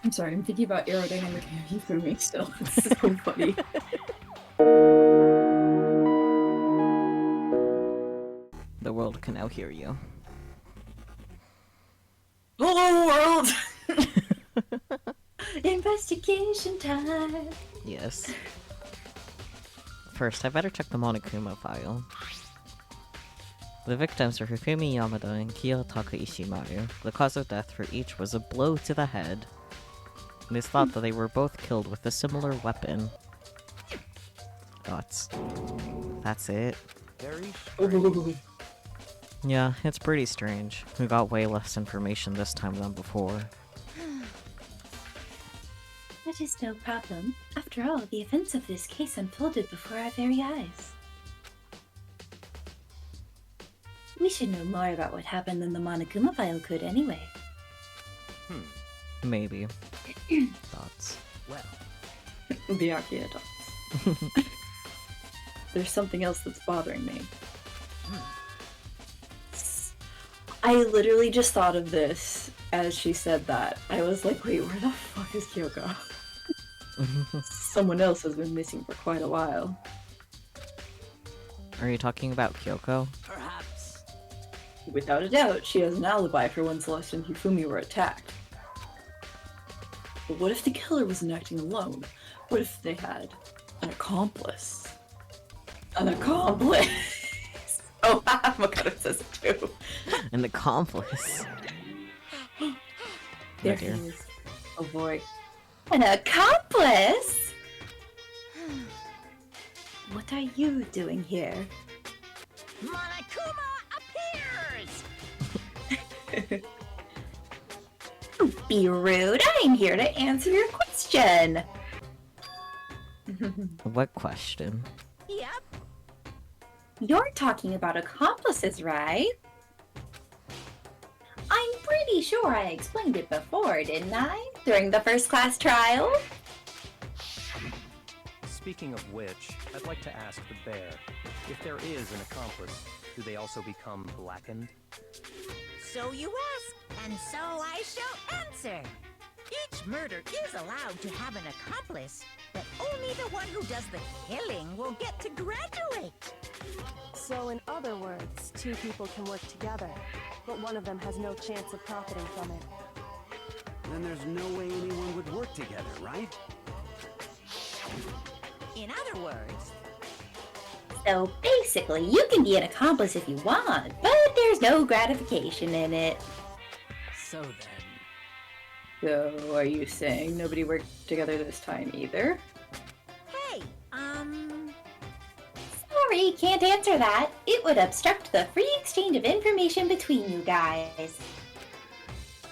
I'm sorry, I'm thinking about aerodynamic Hifumi still. It's so funny. The world can now hear you. Hello, world! Investigation time! Yes. First, I better check the Monokuma file. The victims are Hifumi Yamada and Kiyotaka Ishimaru. The cause of death for each was a blow to the head. It is thought that they were both killed with a similar weapon. That's it. Ooh. Yeah, it's pretty strange. We got way less information this time than before. That is no problem. After all, the events of this case unfolded before our very eyes. We should know more about what happened than the Monokuma file could anyway. Maybe. Thoughts? Well, The Akira dots. There's something else that's bothering me. I literally just thought of this as she said that. I was like, wait, where the fuck is Kyoko? Someone else has been missing for quite a while. Are you talking about Kyoko? perhaps. Without a doubt, she has an alibi for when Celeste and Hifumi were attacked. But what if the killer wasn't acting alone? What if they had an accomplice? An accomplice! Oh, Makoto says it too. An accomplice. There dear. he is. Oh boy. An accomplice? What are you doing here? Monokuma appears! Don't be rude. I'm here to answer your question. What question? Yep. You're talking about accomplices, right? I'm pretty sure I explained it before, didn't I? During the first class trial? Speaking of which, I'd like to ask the bear, if there is an accomplice, do they also become blackened? So you ask, and so I shall answer. Each murder is allowed to have an accomplice, but only the one who does the killing will get to graduate. So in other words, two people can work together, but one of them has no chance of profiting from it. Then there's no way anyone would work together, right? In other words, So basically, you can be an accomplice if you want, but there's no gratification in it. So then, So, are you saying nobody worked together this time either? hey, Sorry, can't answer that. It would obstruct the free exchange of information between you guys.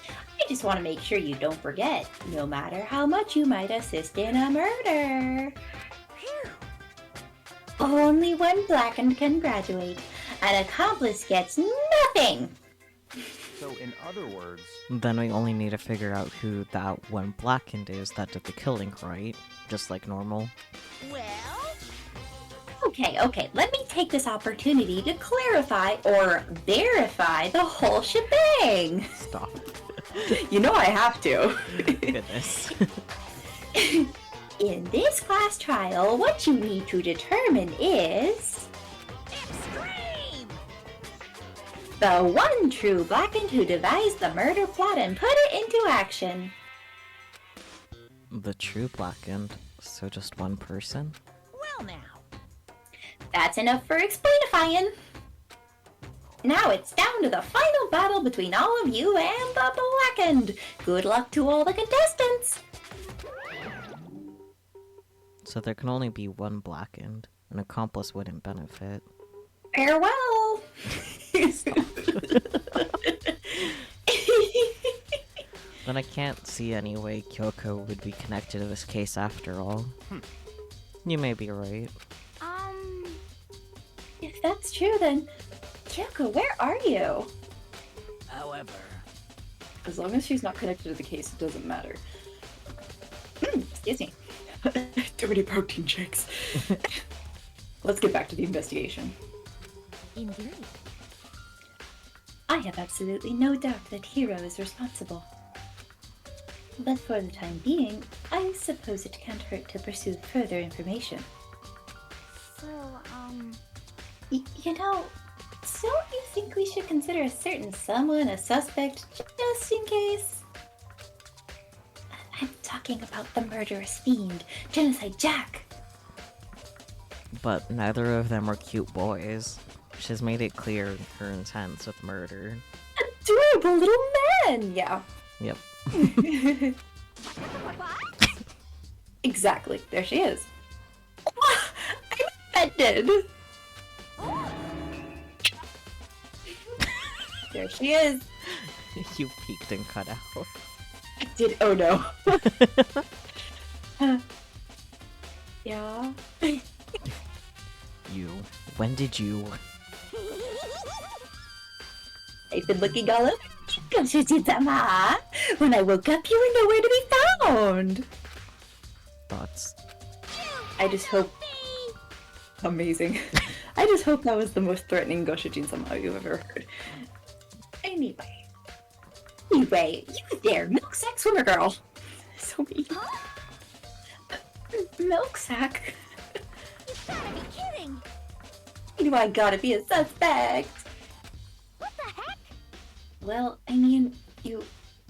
I just want to make sure you don't forget, no matter how much you might assist in a murder. phew. Only one blackened can graduate. An accomplice gets nothing. So in other words, Then we only need to figure out who that one blackened is that did the killing, right? Just like normal. Well, Okay, let me take this opportunity to clarify or verify the whole shebang. Stop. You know I have to. Goodness. In this class trial, what you need to determine is extreme! the one true blackened who devised the murder plot and put it into action. The true blackened. So just one person? Well now, That's enough for explainifying. Now it's down to the final battle between all of you and the blackened. Good luck to all the contestants. So there can only be one blackened. An accomplice wouldn't benefit. Farewell. Then I can't see any way Kyoko would be connected to this case after all. You may be right. If that's true, then Kyoko, where are you? however, As long as she's not connected to the case, it doesn't matter. Excuse me. Too many protein shakes. Let's get back to the investigation. indeed. I have absolutely no doubt that Hiro is responsible. But for the time being, I suppose it can't hurt to pursue further information. So, You know, don't you think we should consider a certain someone a suspect just in case? I'm talking about the murderous fiend, Genocide Jack. But neither of them are cute boys. She's made it clear her intent with murder. Adorable little man, yeah. Yep. Exactly, there she is. I'm offended. There she is. You peeked and cut out. I did. Oh no. Yeah. You. When did you? I've been looking all over. Goshujitama. When I woke up, you were nowhere to be found. Thoughts? I just hope. Amazing. I just hope that was the most threatening Goshujin-sama you've ever heard. Anyway, you there, milk sack swimmer girl. So mean. Milk sack. you gotta be kidding! You know I gotta be a suspect. What the heck? Well, I mean, you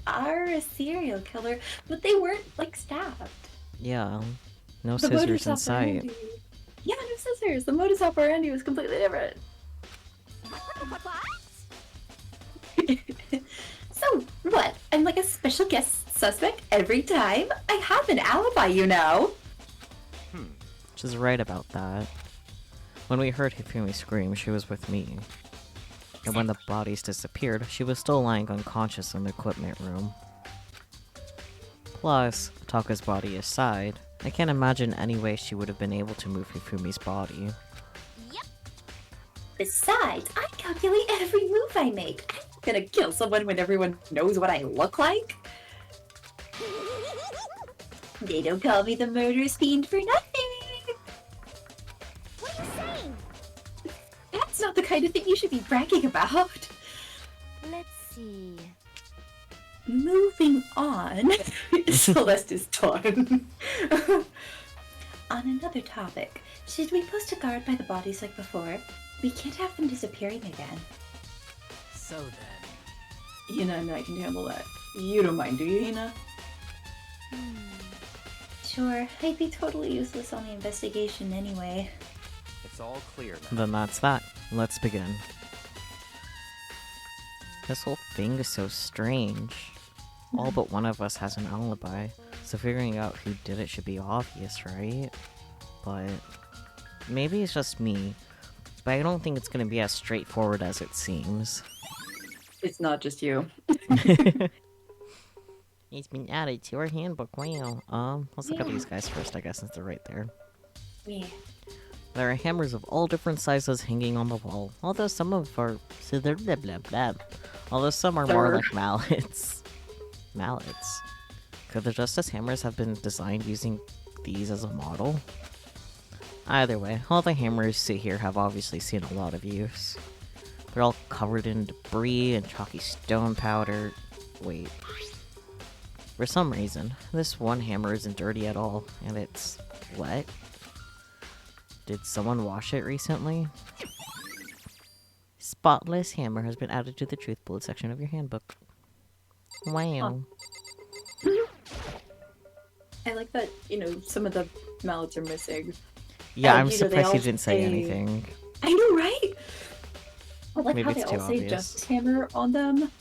are a serial killer, but they weren't, like, stabbed. Yeah. No The scissors modus in sight. operandi- Yeah, no scissors. The modus operandi was completely different. So, what? I'm like a special guest suspect every time? I have an alibi, you know. She's right about that. When we heard Hifumi scream, she was with me. And when the bodies disappeared, she was still lying unconscious in the equipment room. Plus, Taka's body aside, I can't imagine any way she would have been able to move Hifumi's body. Besides, I calculate every move I make. I'm not gonna kill someone when everyone knows what I look like. They don't call me the murderous fiend for nothing. What are you saying? That's not the kind of thing you should be bragging about. Let's see. Moving on. Celeste is done. On another topic, should we post a guard by the bodies like before? We can't have them disappearing again. So then, Hina and I can handle that. You don't mind, do you, Hina? Sure, I'd be totally useless on the investigation anyway. It's all clear now. Then that's that. Let's begin. This whole thing is so strange. All but one of us has an alibi, so figuring out who did it should be obvious, right? But maybe it's just me, but I don't think it's gonna be as straightforward as it seems. It's not just you. It's been added to our handbook, wow. Let's look at these guys first, I guess, since they're right there. Yeah. There are hammers of all different sizes hanging on the wall, although some of are... blah blah blah. Although some are more like mallets. Mallets. Could the Justice hammers have been designed using these as a model? Either way, all the hammers you see here have obviously seen a lot of use. They're all covered in debris and chalky stone powder. Wait. For some reason, this one hammer isn't dirty at all, and it's wet. Did someone wash it recently? Spotless hammer has been added to the truth bullet section of your handbook. Wow. I like that, some of the mallets are missing. Yeah, And, I'm they surprised all you didn't say anything. I know, right? I like Maybe how they it's too all say obvious. Justice Hammer on them.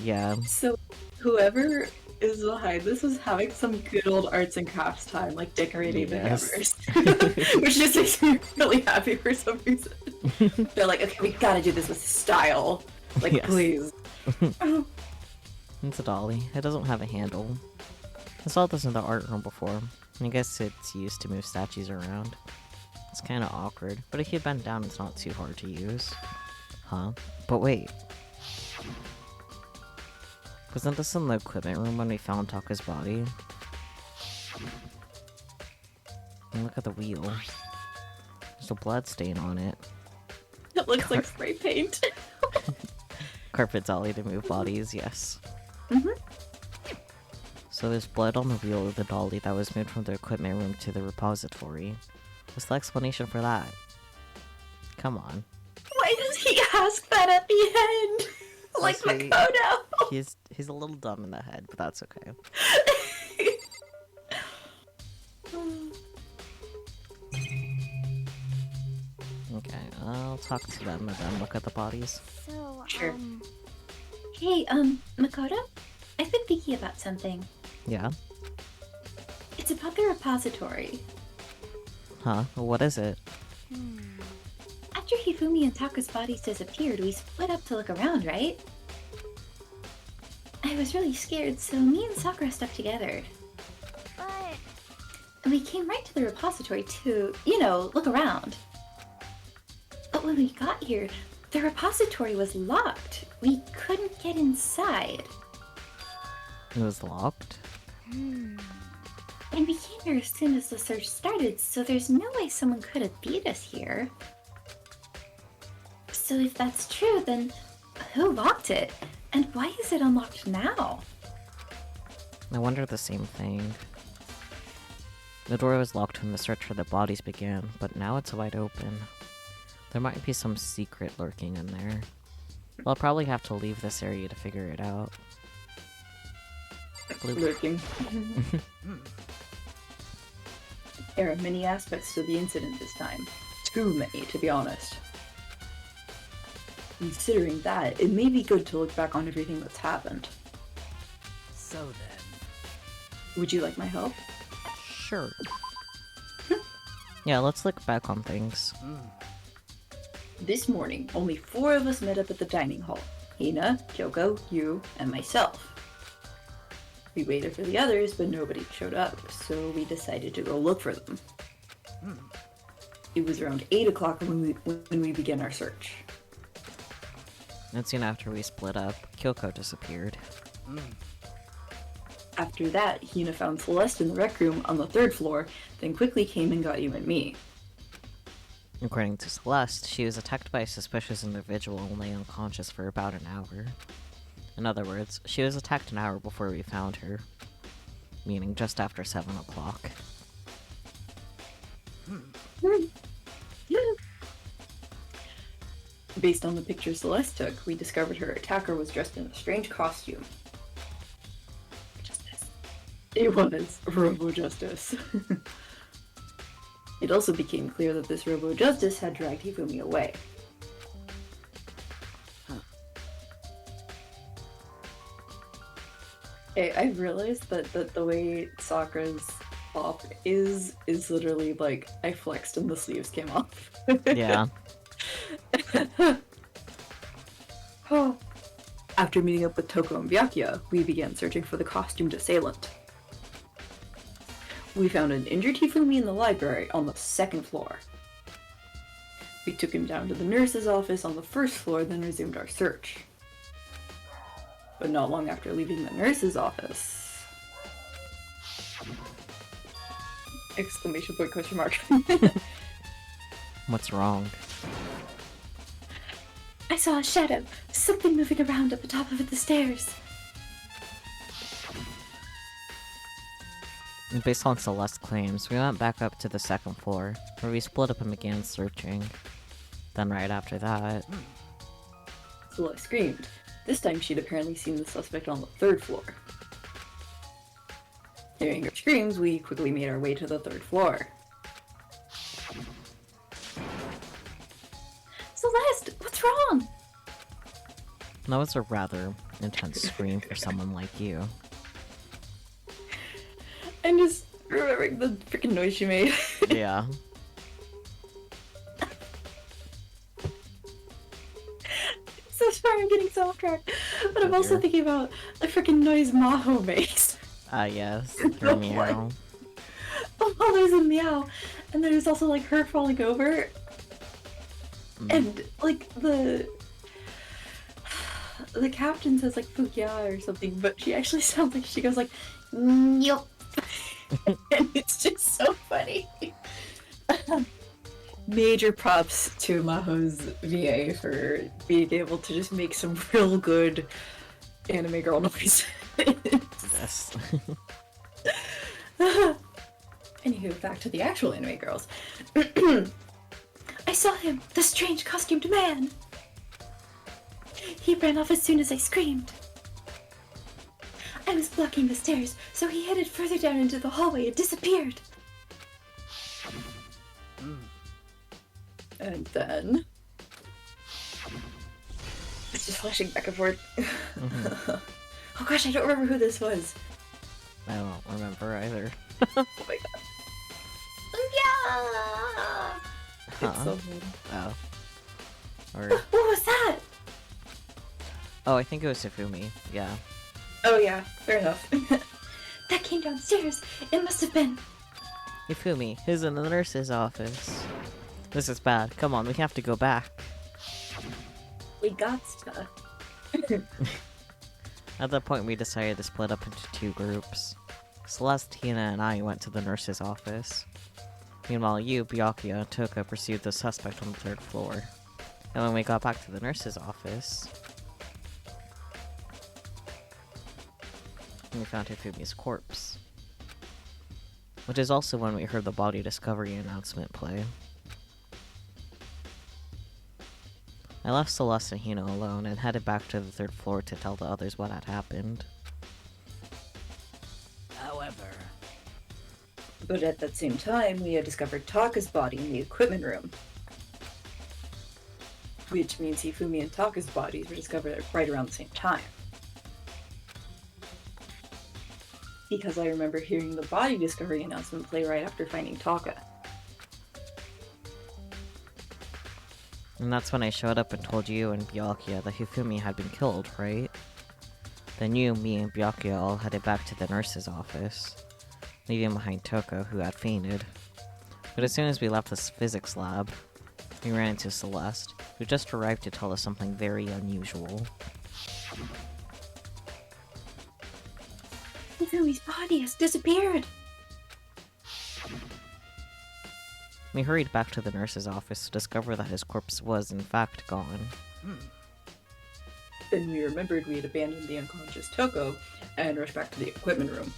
Yeah. So whoever is behind this is having some good old arts and crafts time, like decorating Yes. the hammers. Which just makes me really happy for some reason. They're like, okay, we gotta do this with style. Like, Yes. please. It's a dolly. It doesn't have a handle. I saw this in the art room before. I guess it's used to move statues around. It's kinda awkward, but if you bend down it's not too hard to use. Huh? But wait. Wasn't this in the equipment room when we found Taka's body? And look at the wheel. There's a blood stain on it. It looks like spray paint. Carpet dolly to move bodies, yes. Mhm. So there's blood on the wheel of the dolly that was moved from the equipment room to the repository. What's the explanation for that? Come on. Why does he ask that at the end? Like Honestly, Makoto. He's a little dumb in the head, but that's okay. Okay, I'll talk to them and then look at the bodies. So, Sure. Hey, Makoto? I've been thinking about something. Yeah? It's about the repository. Huh? What is it? After Hifumi and Taka's bodies disappeared, we split up to look around, right? I was really scared, so me and Sakura stuck together. but And we came right to the repository to, look around. But when we got here, the repository was locked. We couldn't get inside. It was locked? And we came here as soon as the search started, so there's no way someone could have beat us here. So if that's true, then who locked it? And why is it unlocked now? I wonder the same thing. The door was locked when the search for the bodies began, but now it's wide open. There might be some secret lurking in there. I'll probably have to leave this area to figure it out. Bloop. Lurking. There are many aspects to the incident this time. Too many, to be honest. Considering that, it may be good to look back on everything that's happened. So then, Would you like my help? Sure. Yeah, let's look back on things. This morning, only 4 of us met up at the dining hall. Hina, Kyoko, you, and myself. We waited for the others, but nobody showed up, so we decided to go look for them. It was around 8 o'clock when we began our search. And soon after we split up, Kyoko disappeared. After that, Hina found Celeste in the rec room on the 3rd floor, then quickly came and got you and me. According to Celeste, she was attacked by a suspicious individual and lay unconscious for about an hour. In other words, she was attacked an hour before we found her. Meaning just after 7 o'clock. Based on the picture Celeste took, we discovered her attacker was dressed in a strange costume. Justice. It was Robo Justice. It also became clear that this Robo Justice had dragged Hifumi away. I've realized that the way Sakura's top is literally like I flexed and the sleeves came off. Yeah. After meeting up with Toko and Byakuya, we began searching for the costumed assailant. We found an injured Hifumi in the library on the 2nd floor. We took him down to the nurse's office on the 1st floor, then resumed our search. But not long after leaving the nurse's office... Exclamation point, question mark. What's wrong? I saw a shadow, something moving around at the top of the stairs. And based on Celeste's claims, we went back up to the 2nd floor, where we split up and began searching. Then right after that... Celeste screamed. This time she'd apparently seen the suspect on the 3rd floor. Hearing her screams, we quickly made our way to the 3rd floor. Celeste, what's wrong? That was a rather intense scream for someone like you. I'm just remembering the freaking noise she made. Yeah. So sorry, I'm getting so off track. But I'm also dear. thinking about the freaking noise Maho makes. Yes. Her meow. Oh, there's a meow. And there's also like her falling over. And like the captain says like Fukia or something, but she actually sounds like she goes like yup. And it's just so funny. Major props to Maho's VA for being able to just make some real good anime girl noise. Yes. Anywho, back to the actual anime girls. I saw him, the strange costumed man. He ran off as soon as I screamed. I was blocking the stairs, so he headed further down into the hallway and disappeared. And then... It's just flashing back and forth. Oh gosh, I don't remember who this was. I don't remember either. Oh my god. Yeah! It's so good. Oh. Or... What was that? Oh, I think it was Hifumi. Yeah. Oh yeah, fair enough. That came downstairs. It must have been... Hifumi, he's in the nurse's office. This is bad. Come on, we have to go back. We got to. At that point, we decided to split up into two groups. Celeste, Tina, and I went to the nurse's office. Meanwhile, you, Byakuya, and Toka pursued the suspect on the 3rd floor. And when we got back to the nurse's office, we found Hifumi's corpse. Which is also when we heard the body discovery announcement play. I left Celeste and Hino alone and headed back to the 3rd floor to tell the others what had happened. However, But at that same time, we had discovered Taka's body in the equipment room. Which means Hifumi and Taka's bodies were discovered at right around the same time. Because I remember hearing the body discovery announcement play right after finding Taka. And that's when I showed up and told you and Byakuya that Hifumi had been killed, right? Then you, me, and Byakuya all headed back to the nurse's office, leaving behind Toka, who had fainted. But as soon as we left the physics lab, we ran into Celeste, who just arrived to tell us something very unusual. Hifumi's body has disappeared! We hurried back to the nurse's office to discover that his corpse was, in fact, gone. Then we remembered we had abandoned the unconscious Toko and rushed back to the equipment room.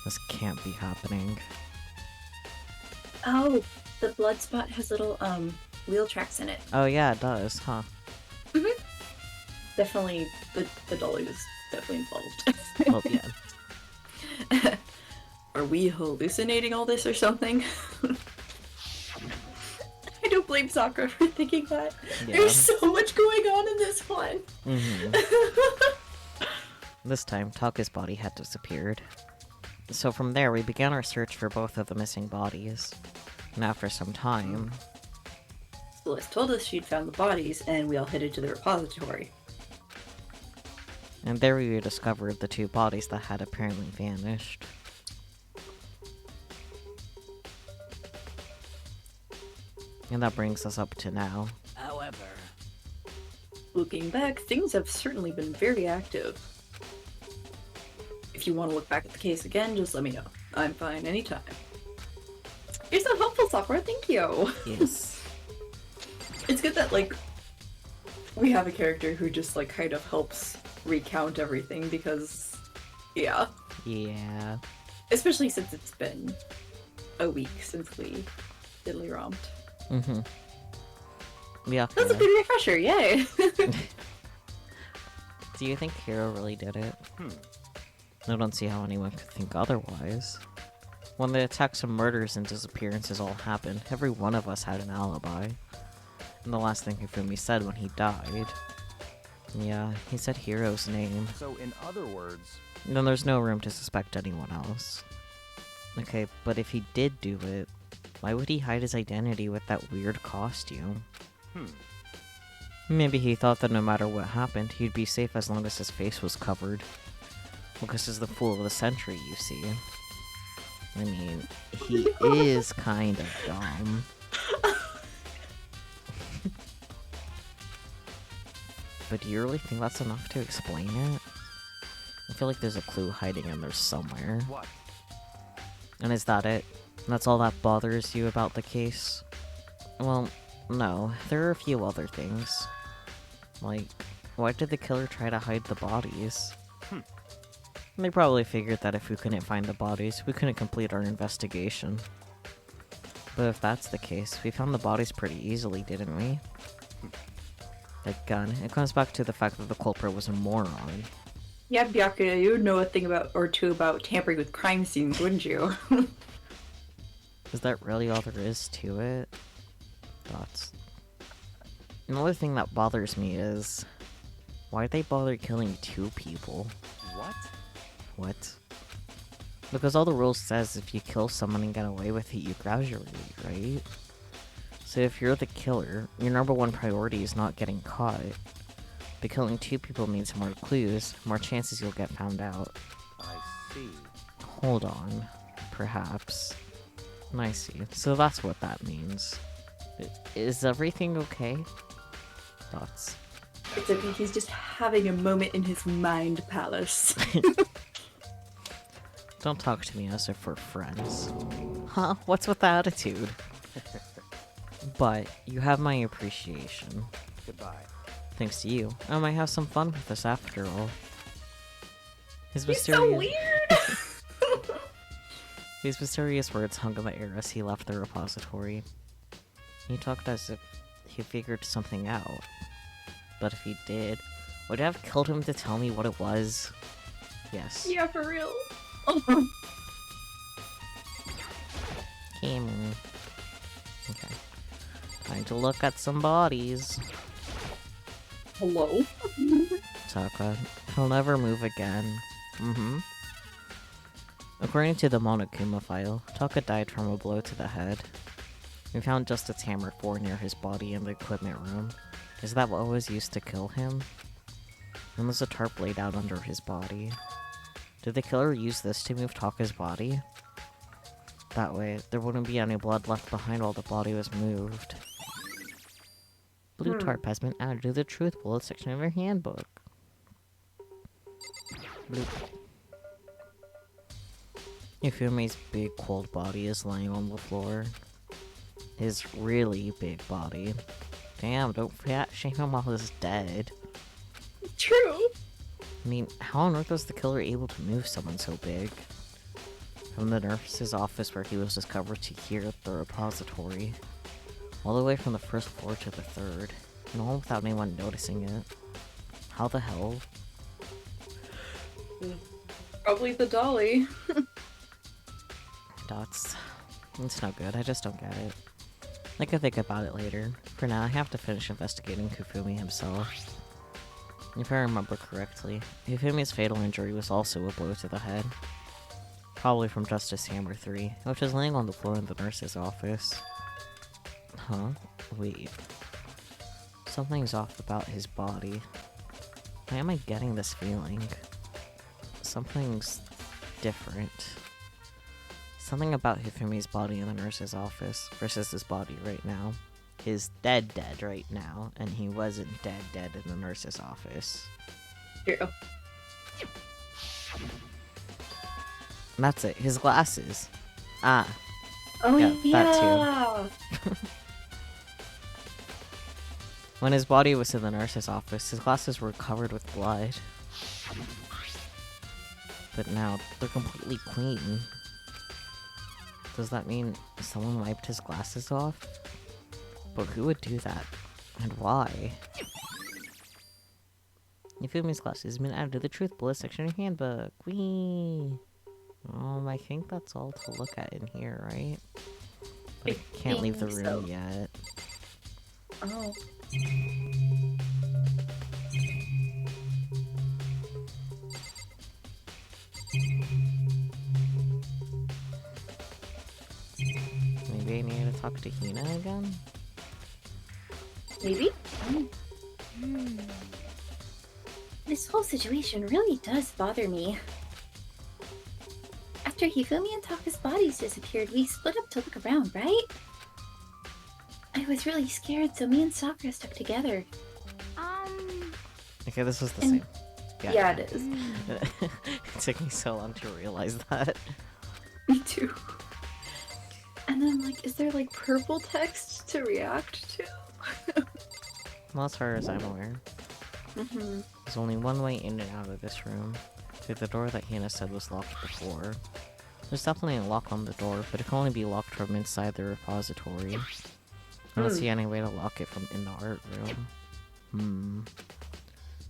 This can't be happening. Oh, the blood spot has little, wheel tracks in it. Oh yeah, it does, huh? Definitely, the dolly was definitely involved. Well, yeah. Are we hallucinating all this or something? I don't blame Sakura for thinking that. Yeah. There's so much going on in this one. This time, Taka's body had disappeared. So from there, we began our search for both of the missing bodies. And after some time... Celeste told us she'd found the bodies, and we all headed to the repository. And there we discovered the two bodies that had apparently vanished. And that brings us up to now. however, Looking back, things have certainly been very active. If you want to look back at the case again, just let me know. I'm fine anytime. You're so helpful, Sakura, thank you! Yes. It's good that, like, we have a character who just, like, kind of helps recount everything because, yeah. Yeah. Especially since it's been a week since we diddly-romped. Yeah. That's a good refresher, yay! Do you think Hiro really did it? I don't see how anyone could think otherwise. When the attacks and murders and disappearances all happened, every one of us had an alibi. And the last thing Hifumi said when he died... Yeah, he said Hiro's name. So, in other words, Then there's no room to suspect anyone else. Okay, but if he did do it, why would he hide his identity with that weird costume? Maybe he thought that no matter what happened, he'd be safe as long as his face was covered. Well, this is the fool of the century, you see. I mean, he is kind of dumb. But do you really think that's enough to explain it? I feel like there's a clue hiding in there somewhere. what? And is that it? That's all that bothers you about the case? Well, no. There are a few other things. Like, Why did the killer try to hide the bodies? They probably figured that if we couldn't find the bodies, we couldn't complete our investigation. But if that's the case, we found the bodies pretty easily, didn't we? Again, it comes back to the fact that the culprit was a moron. Yeah, Byakuya, you would know a thing about or two about tampering with crime scenes, wouldn't you? Is that really all there is to it? Thoughts. Another thing that bothers me is... why'd they bother killing 2 people? What? What? Because all the rules says if you kill someone and get away with it, you graduate, right? So if you're the killer, your number one priority is not getting caught. But killing 2 people means more clues, more chances you'll get found out. I see. Hold on. Perhaps. I see. So that's what that means. Is everything okay? Thoughts? It's okay, he's just having a moment in his mind palace. Don't talk to me as if we're friends. Huh? What's with the attitude? But you have my appreciation. Goodbye. Thanks to you, I might have some fun with this after all. His He's so weird! His mysterious words hung in the air as he left the repository. He talked as if he figured something out. But if he did, would I have killed him to tell me what it was? Yes. Yeah, for real. Him. Okay. Time to look at some bodies. Hello? Taka. He'll never move again. According to the Monokuma file, Taka died from a blow to the head. We found Justice Hammer 4 near his body in the equipment room. Is that what was used to kill him? And there's a tarp laid out under his body. Did the killer use this to move Taka's body? That way, there wouldn't be any blood left behind while the body was moved. Blue tarp has been added to the truth bullet section of your handbook. Blue. Ifumi's big cold body is lying on the floor. His really big body. Damn, don't fat shame him while he's dead. True. I mean, how on earth was the killer able to move someone so big? From the nurse's office where he was discovered to here at the repository. All the way from the first floor to the third. And all without anyone noticing it. How the hell? Probably the dolly. Dots. It's no good, I just don't get it. I can think about it later. For now, I have to finish investigating Kufumi himself. If I remember correctly, Kufumi's fatal injury was also a blow to the head. Probably from Justice Hammer 3, which is laying on the floor in the nurse's office. Huh? Wait. Something's off about his body. Why am I getting this feeling? Something's different. Something about Hifumi's body in the nurse's office versus his body right now. He's dead right now, and he wasn't dead in the nurse's office. True. And that's it. His glasses. Ah. Oh Yeah, yeah. that too. When his body was in the nurse's office, his glasses were covered with blood. But now, they're completely clean. Does that mean someone wiped his glasses off? But who would do that? And why? Ifumi's glasses have been added to the truth bullet section of your handbook. Whee! I think that's all to look at in here, right? But I can't leave the room yet. Oh. Maybe I need to talk to Hina again? Maybe? This whole situation really does bother me. After Hifumi and Taka's bodies disappeared, we split up to look around, right? I was really scared, so me and Sakura stuck together. Okay, this is the And- same. Yeah, it is. It took me so long to realize that. Me too. And then, like, is there, like, purple text to react to? Well, as far as I'm aware. There's only one way in and out of this room, through the door that Hannah said was locked before. There's definitely a lock on the door, but it can only be locked from inside the repository. I don't see any way to lock it from in the art room.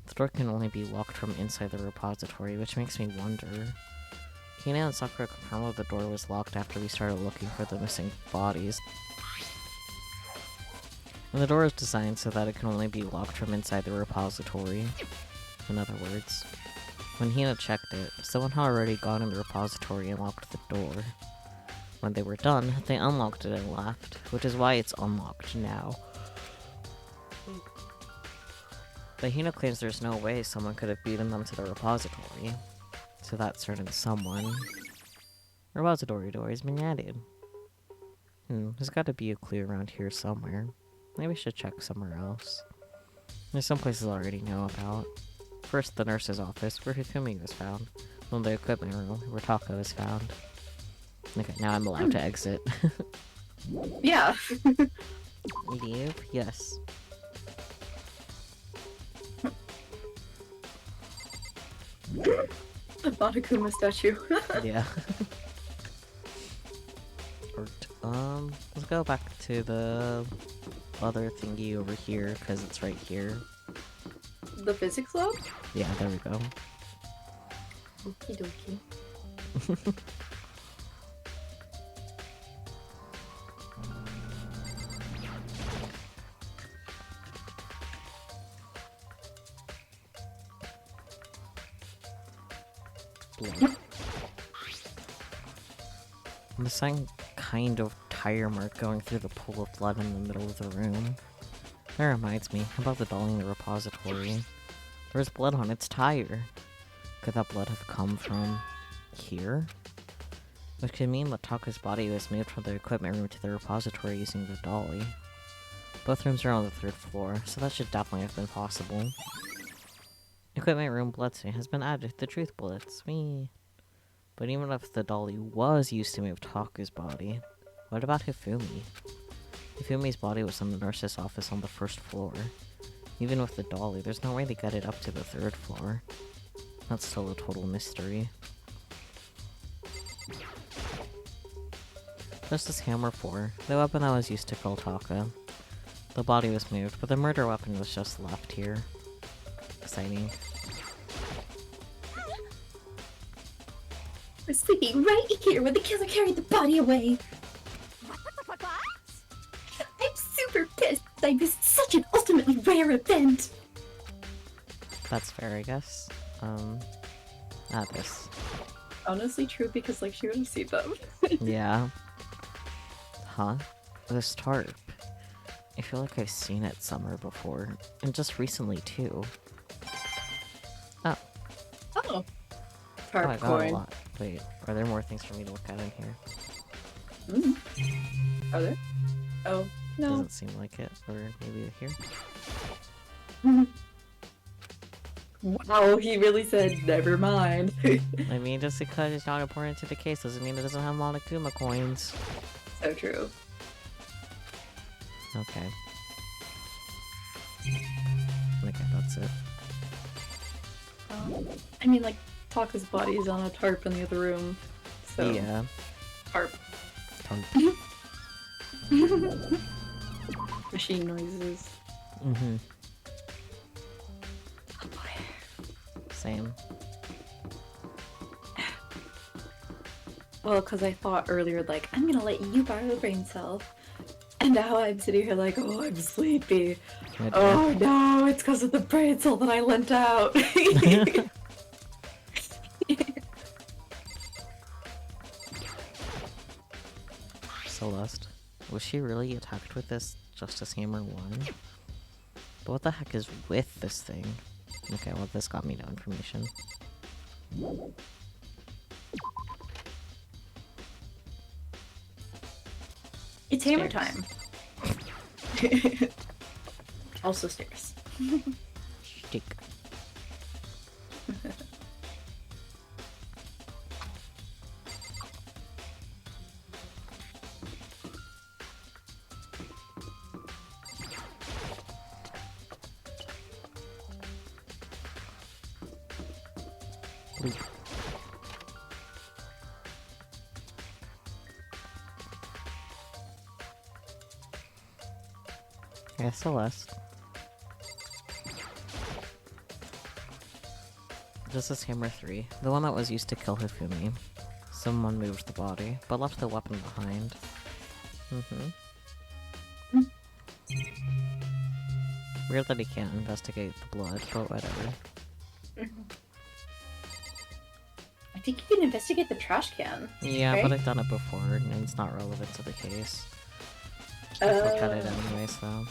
The door can only be locked from inside the repository, which makes me wonder. Hina and Sakura confirmed that the door was locked after we started looking for the missing bodies. And the door is designed so that it can only be locked from inside the repository. In other words, when Hina checked it, someone had already gone in the repository and locked the door. When they were done, they unlocked it and left, which is why it's unlocked now. But Hina claims there's no way someone could have beaten them to the repository. So that certain someone... Repository door has been added. There's gotta be a clue around here somewhere. Maybe we should check somewhere else. There's some places I already know about. First, the nurse's office, where Hifumi was found. Then the equipment room, where Taka was found. Okay, now I'm allowed to exit. Yeah. Leave? Yes. The Monokuma statue. Yeah. Let's go back to the other thingy over here, because it's right here. The physics lab? Yeah, there we go. Okie dokie. Blood. I'm seeing kind of tire mark going through the pool of blood in the middle of the room. That reminds me about the doll in the repository. There's blood on its tire. Could that blood have come from here? Which could mean that Taka's body was moved from the equipment room to the repository using the dolly. Both rooms are on the 3rd floor, so that should definitely have been possible. Equipment room blood stain has been added to the truth bullets. Whee! But even if the dolly was used to move Taka's body, what about Hifumi? Hifumi's body was in the nurse's office on the 1st floor. Even with the dolly, there's no way they got it up to the 3rd floor. That's still a total mystery. Justice Hammer 4, the weapon that was used to kill Taka. The body was moved, but the murder weapon was just left here. Exciting. We're sleeping right here where the killer carried the body away. What? I'm super pissed. I missed such an ultimately rare event. That's fair, I guess. This. Honestly true, because like she would have seen them. Yeah. Huh? This tarp. I feel like I've seen it somewhere before, and just recently too. Oh. Oh. Oh, Tarp I got a coin. lot. Wait, are there more things for me to look at in here? Are there? Oh, no. Doesn't seem like it. Or maybe here? Wow, he really said never mind. I mean, just because it's not important to the case doesn't mean it doesn't have Monokuma coins. So true. Okay. Okay, that's it. I mean, like, Taka's body is on a tarp in the other room. So, Yeah. tarp. Tarp. Machine noises. Mm-hmm. Oh boy. Same. Well, because I thought earlier, like, I'm gonna let you borrow the brain cell. And now I'm sitting here like, oh, I'm sleepy. Good. Oh no, it's because of the brain cell that I lent out. Celeste. Was she really attacked with this Justice Hammer 1? But what the heck is with this thing? Okay, well this got me no information. It's hammer Stairs. time. Also stairs. Stick. Yeah, Celeste. This is Hammer 3, the one that was used to kill Hifumi. Someone moved the body, but left the weapon behind. Weird that he can't investigate the blood, but whatever. I think you can investigate the trash can. Yeah, right? but I've done it before, and it's not relevant to the case. Look at it anyways, though.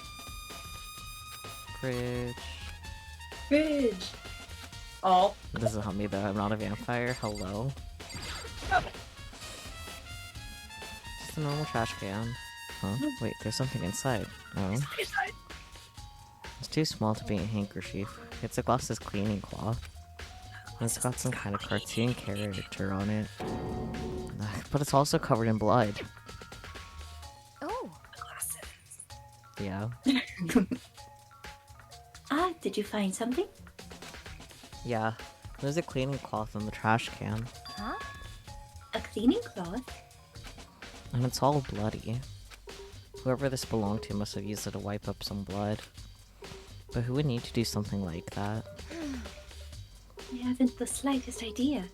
Fridge. Fridge. Oh. This is me though, I'm not a vampire. Hello. Just a normal trash can. Huh? Wait, there's something inside. Oh. It's too small to be a handkerchief. It's a Gloss's cleaning cloth. And it's got some kind of cartoon character on it. But it's also covered in blood. Oh. Yeah. Did you find something? Yeah. There's a cleaning cloth in the trash can. Huh? A cleaning cloth? And it's all bloody. Whoever this belonged to must have used it to wipe up some blood. But who would need to do something like that? I haven't the slightest idea.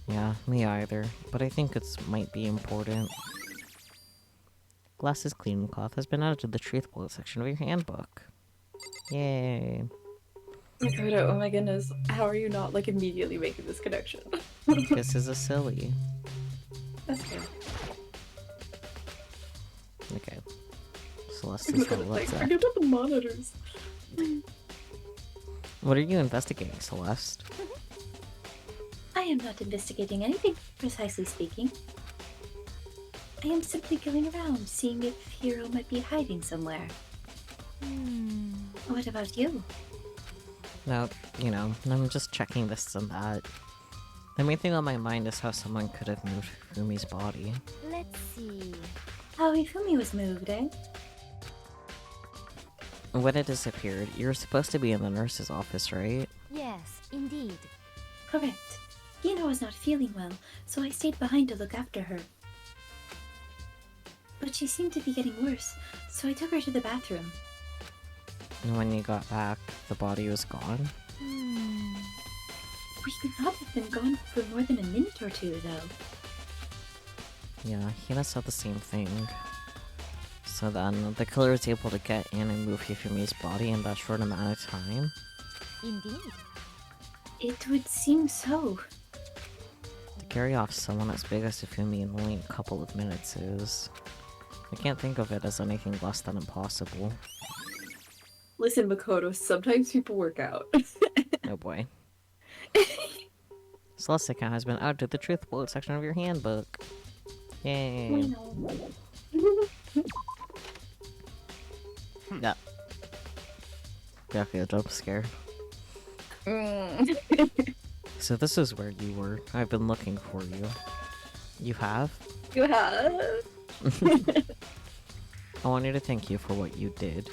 Yeah, me either. But I think it might be important. Glass's cleaning cloth has been added to the truth bullet section of your handbook. Yay. Makoto, oh my goodness. How are you not, like, immediately making this connection? This is a silly. That's good. Okay. Celeste is all Like, upset. forget about the monitors. What are you investigating, Celeste? I am not investigating anything, precisely speaking. I am simply going around, seeing if Hiro might be hiding somewhere. What about you? No, you know, I'm just checking this and that. The main thing on my mind is how someone could have moved Fumi's body. Let's see. How Ifumi was moved, eh? When it disappeared, you were supposed to be in the nurse's office, right? Yes, indeed. Correct. Hiro was not feeling well, so I stayed behind to look after her. But she seemed to be getting worse, so I took her to the bathroom. And when you got back, the body was gone? We could not have been gone for more than a minute or two, though. Yeah, Hina said the same thing. So then, the killer was able to get in and move Hifumi's body in that short amount of time? Indeed. It would seem so. To carry off someone as big as Hifumi in only a couple of minutes is... I can't think of it as anything less than impossible. Listen, Makoto, sometimes people work out. Oh boy. Celeste account has been added to the truth bullet section of your handbook. Yay. Yeah. Yeah, okay, jump scare. So this is where you were. I've been looking for you. You have? You have? I wanted to thank you for what you did.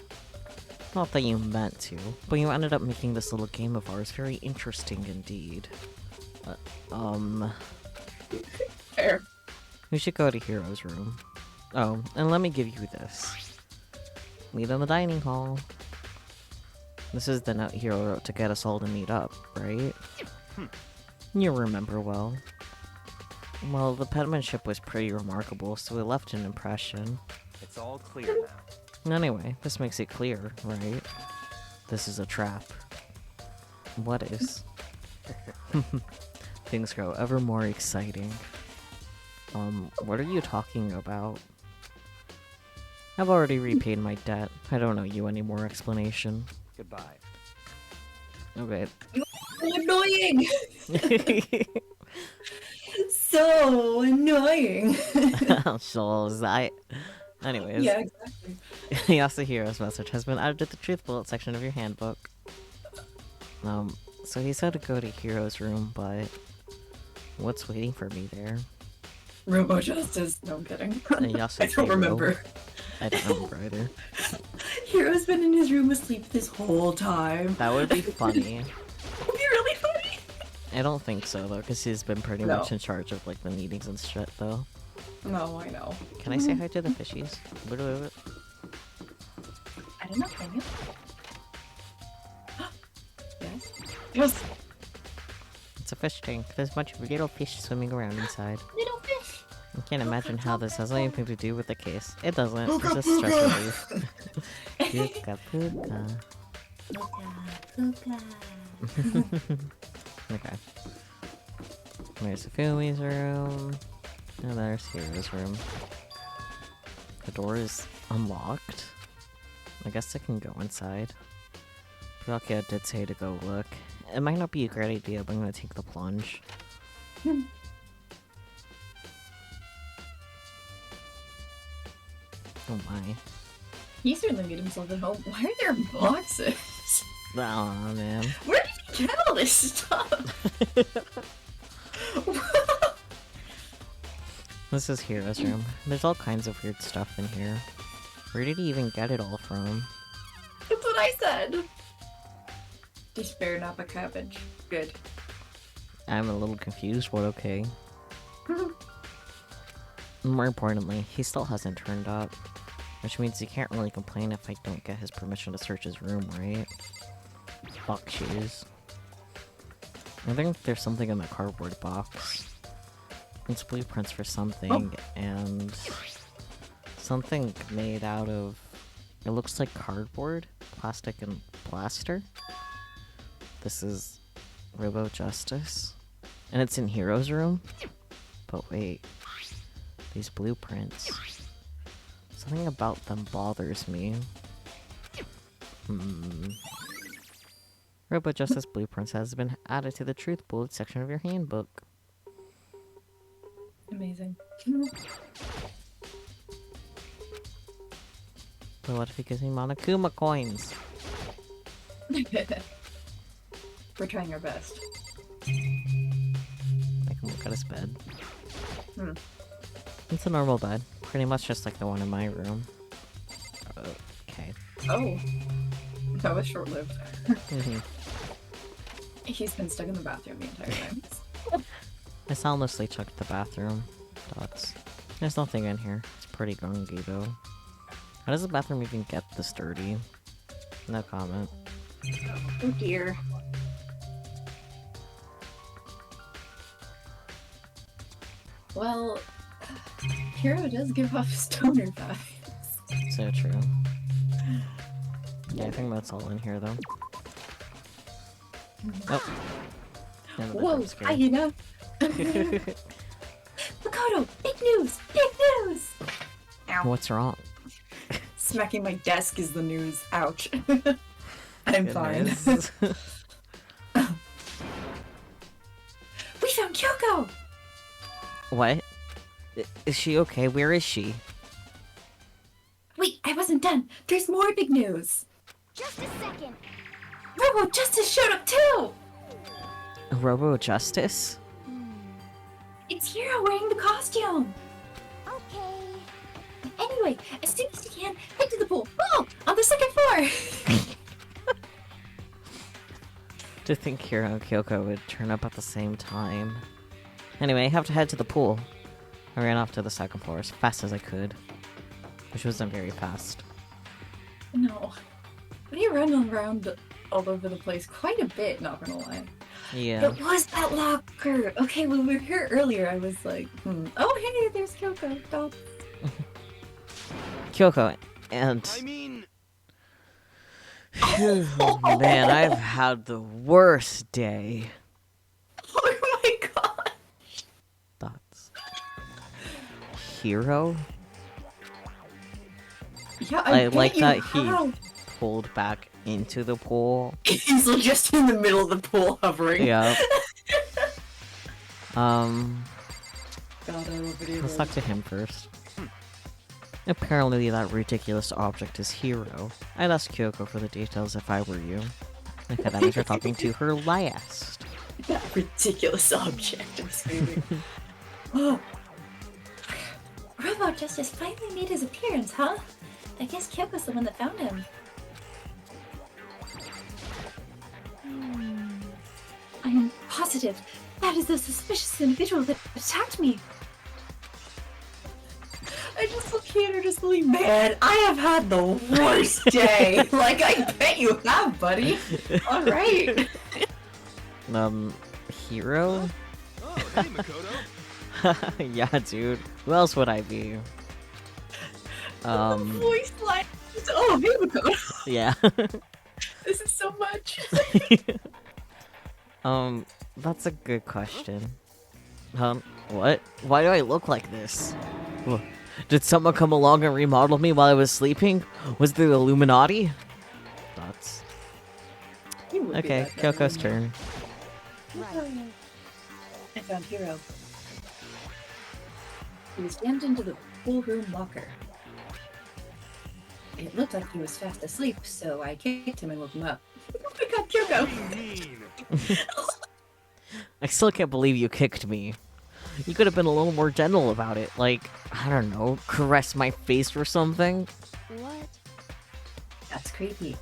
Not that you meant to, but you ended up making this little game of ours very interesting indeed. Fair. We should go to Hero's room. Oh, and let me give you this. Meet in the dining hall. This is the note Hero wrote to get us all to meet up, right? You remember well. Well, the penmanship was pretty remarkable, so it left an impression. It's all clear now. Anyway, this makes it clear, right? This is a trap. What is? Things grow ever more exciting. What are you talking about? I've already repaid my debt. I don't owe you any more explanation. Goodbye. Okay. Annoying! So annoying! Shows Anyways. Yeah, exactly. Yasuhiro's message has been added to the truth bullet section of your handbook. So he said to go to Hiro's room, but what's waiting for me there? Robo Justice. No, I'm kidding. I Yasuhiro. don't remember. I don't remember either. Hero's been in his room asleep this whole time. That would be funny. Would be really funny. I don't think so though, because he's been pretty No. much in charge of like the meetings and shit though. No, I know. Can I say hi to the fishies? don't know, can you? Yes. Yes! It's a fish tank. There's a bunch of little fish swimming around inside. Little fish. I can't imagine how this has anything to do with the case. It doesn't. It's just stress relief. Puka puka. Puka. Okay. There's Fumi's room. And there's Hero's room. The door is unlocked. I guess I can go inside. Pinocchio did say to go look. It might not be a great idea, but I'm gonna take the plunge. Oh my. He certainly made himself at home. Why are there boxes? Aw, man. Where did he get all this stuff? This is Hero's room. There's all kinds of weird stuff in here. Where did he even get it all from? That's what I said. Despair, not a cabbage. Good. I'm a little confused, but okay. More importantly, he still hasn't turned up. Which means he can't really complain if I don't get his permission to search his room, right? Fuck shoes. I think there's something in the cardboard box. It's blueprints for something, and something made out of... It looks like cardboard, plastic, and plaster. This is Robo Justice. And it's in Hero's room? But wait. These blueprints. Something about them bothers me. Robo Justice Blueprints has been added to the Truth Bullet section of your handbook. Amazing. But what if he gives me Monokuma coins? We're trying our best. I can look at his bed. It's a normal bed. Pretty much just like the one in my room. Okay. Oh. That was short-lived. He's been stuck in the bathroom the entire time. I soundlessly checked the bathroom. Dots. There's nothing in here. It's pretty gungy though. How does the bathroom even get this dirty? No comment. Oh dear. Well, Hero does give off stoner vibes. So true. Yeah, I think that's all in here though. Oh. Yeah, Whoa, scary. hyena! Makoto, big news! Big news! Ow. What's wrong? Smacking my desk is the news. Ouch. I'm fine. Goodness. We found Kyoko! What? Is she okay? Where is she? Wait, I wasn't done. There's more big news. Just a second. Robo Justice showed up too! Robo Justice? It's Hero wearing the costume! Okay. Anyway, as soon as you can, head to the pool. Oh, on the second floor! To think Hiro and Kyoko would turn up at the same time. Anyway, I have to head to the pool. I ran off to the second floor as fast as I could. Which wasn't very fast. No. We ran around all over the place quite a bit, not gonna lie. Yeah. It was that locker! Okay, when we were here earlier, I was like, oh hey, there's Kyoko. Stop. Kyoko, and... I mean... Man, I've had the worst day. Oh my god! Thoughts? Hero? Yeah, I get like you. that How? he pulled back into the pool. He's just in the middle of the pool hovering. Yeah. God, I love video Let's games. talk to him first. Apparently that ridiculous object is Hero. I'd ask Kyoko for the details if I were you. Okay, that means you're talking to her last. That ridiculous object, I'm screaming. Oh. Robo Justice finally made his appearance, huh? I guess Kyoko's the one that found him. I am positive that is the suspicious individual that attacked me. I just look at her just like, man, I have had the worst day. Like, I bet you have, buddy. All right. Hero? Oh, hey, Makoto. Yeah, dude. Who else would I be? Voice line. Oh, hey, Makoto. Yeah. This is so much. That's a good question. What? Why do I look like this? Did someone come along and remodel me while I was sleeping? Was it the Illuminati? Thoughts. Okay, Kyoko's turn. I found Hero. He was jammed into the pool room locker. It looked like he was fast asleep, so I kicked him and woke him up. Oh my god, Kyoko! Mean. I still can't believe you kicked me. You could have been a little more gentle about it. Like, I don't know, caress my face or something. What? That's creepy.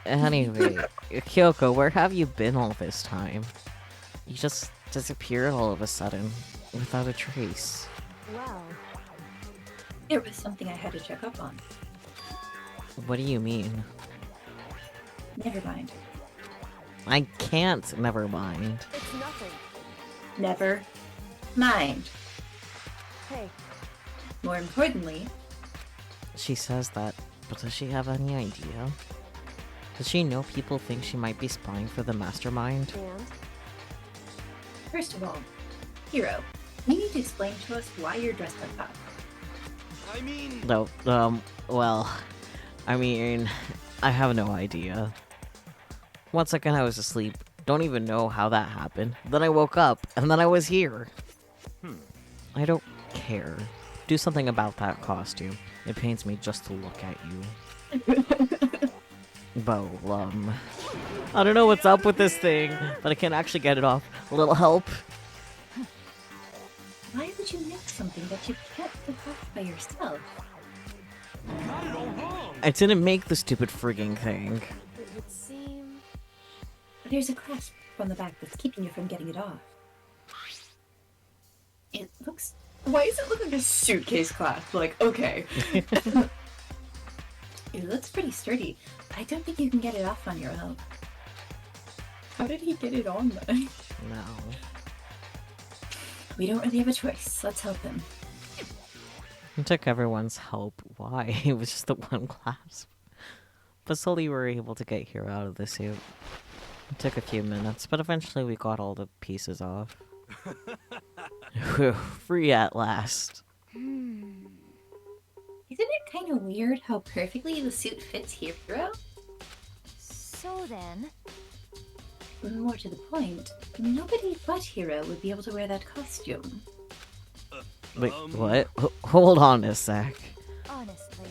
Anyway, Kyoko, where have you been all this time? You just disappeared all of a sudden, without a trace. Well, There was something I had to check up on. What do you mean? Never mind. I can't, never mind. it's nothing. Never mind. Hey, More importantly, She says that, but does she have any idea? Does she know people think she might be spying for the mastermind? and first of all, Hero, you need to explain to us why you're dressed like that. I mean, No, well, I mean, I have no idea. One second I was asleep, don't even know how that happened. Then I woke up, and then I was here. I don't care. Do something about that costume. It pains me just to look at you. Bo, I don't know what's up with this thing, but I can't actually get it off. A little help? Why would you make something that you can't get off by yourself? got it all wrong. I didn't make the stupid frigging thing. it would seem. There's a clasp from the back that's keeping you from getting it off. It looks... Why does it look like a suitcase clasp? Like, okay. It looks pretty sturdy, but I don't think you can get it off on your own. How did he get it on then? No. We don't really have a choice. Let's help him. It took everyone's help. Why? It was just the one clasp. But slowly we were able to get Hero out of the suit. It took a few minutes, but eventually we got all the pieces off. Whew, free at last. Isn't it kind of weird how perfectly the suit fits Hero? So then, More to the point, nobody but Hero would be able to wear that costume. Wait, what? Hold on a sec. honestly,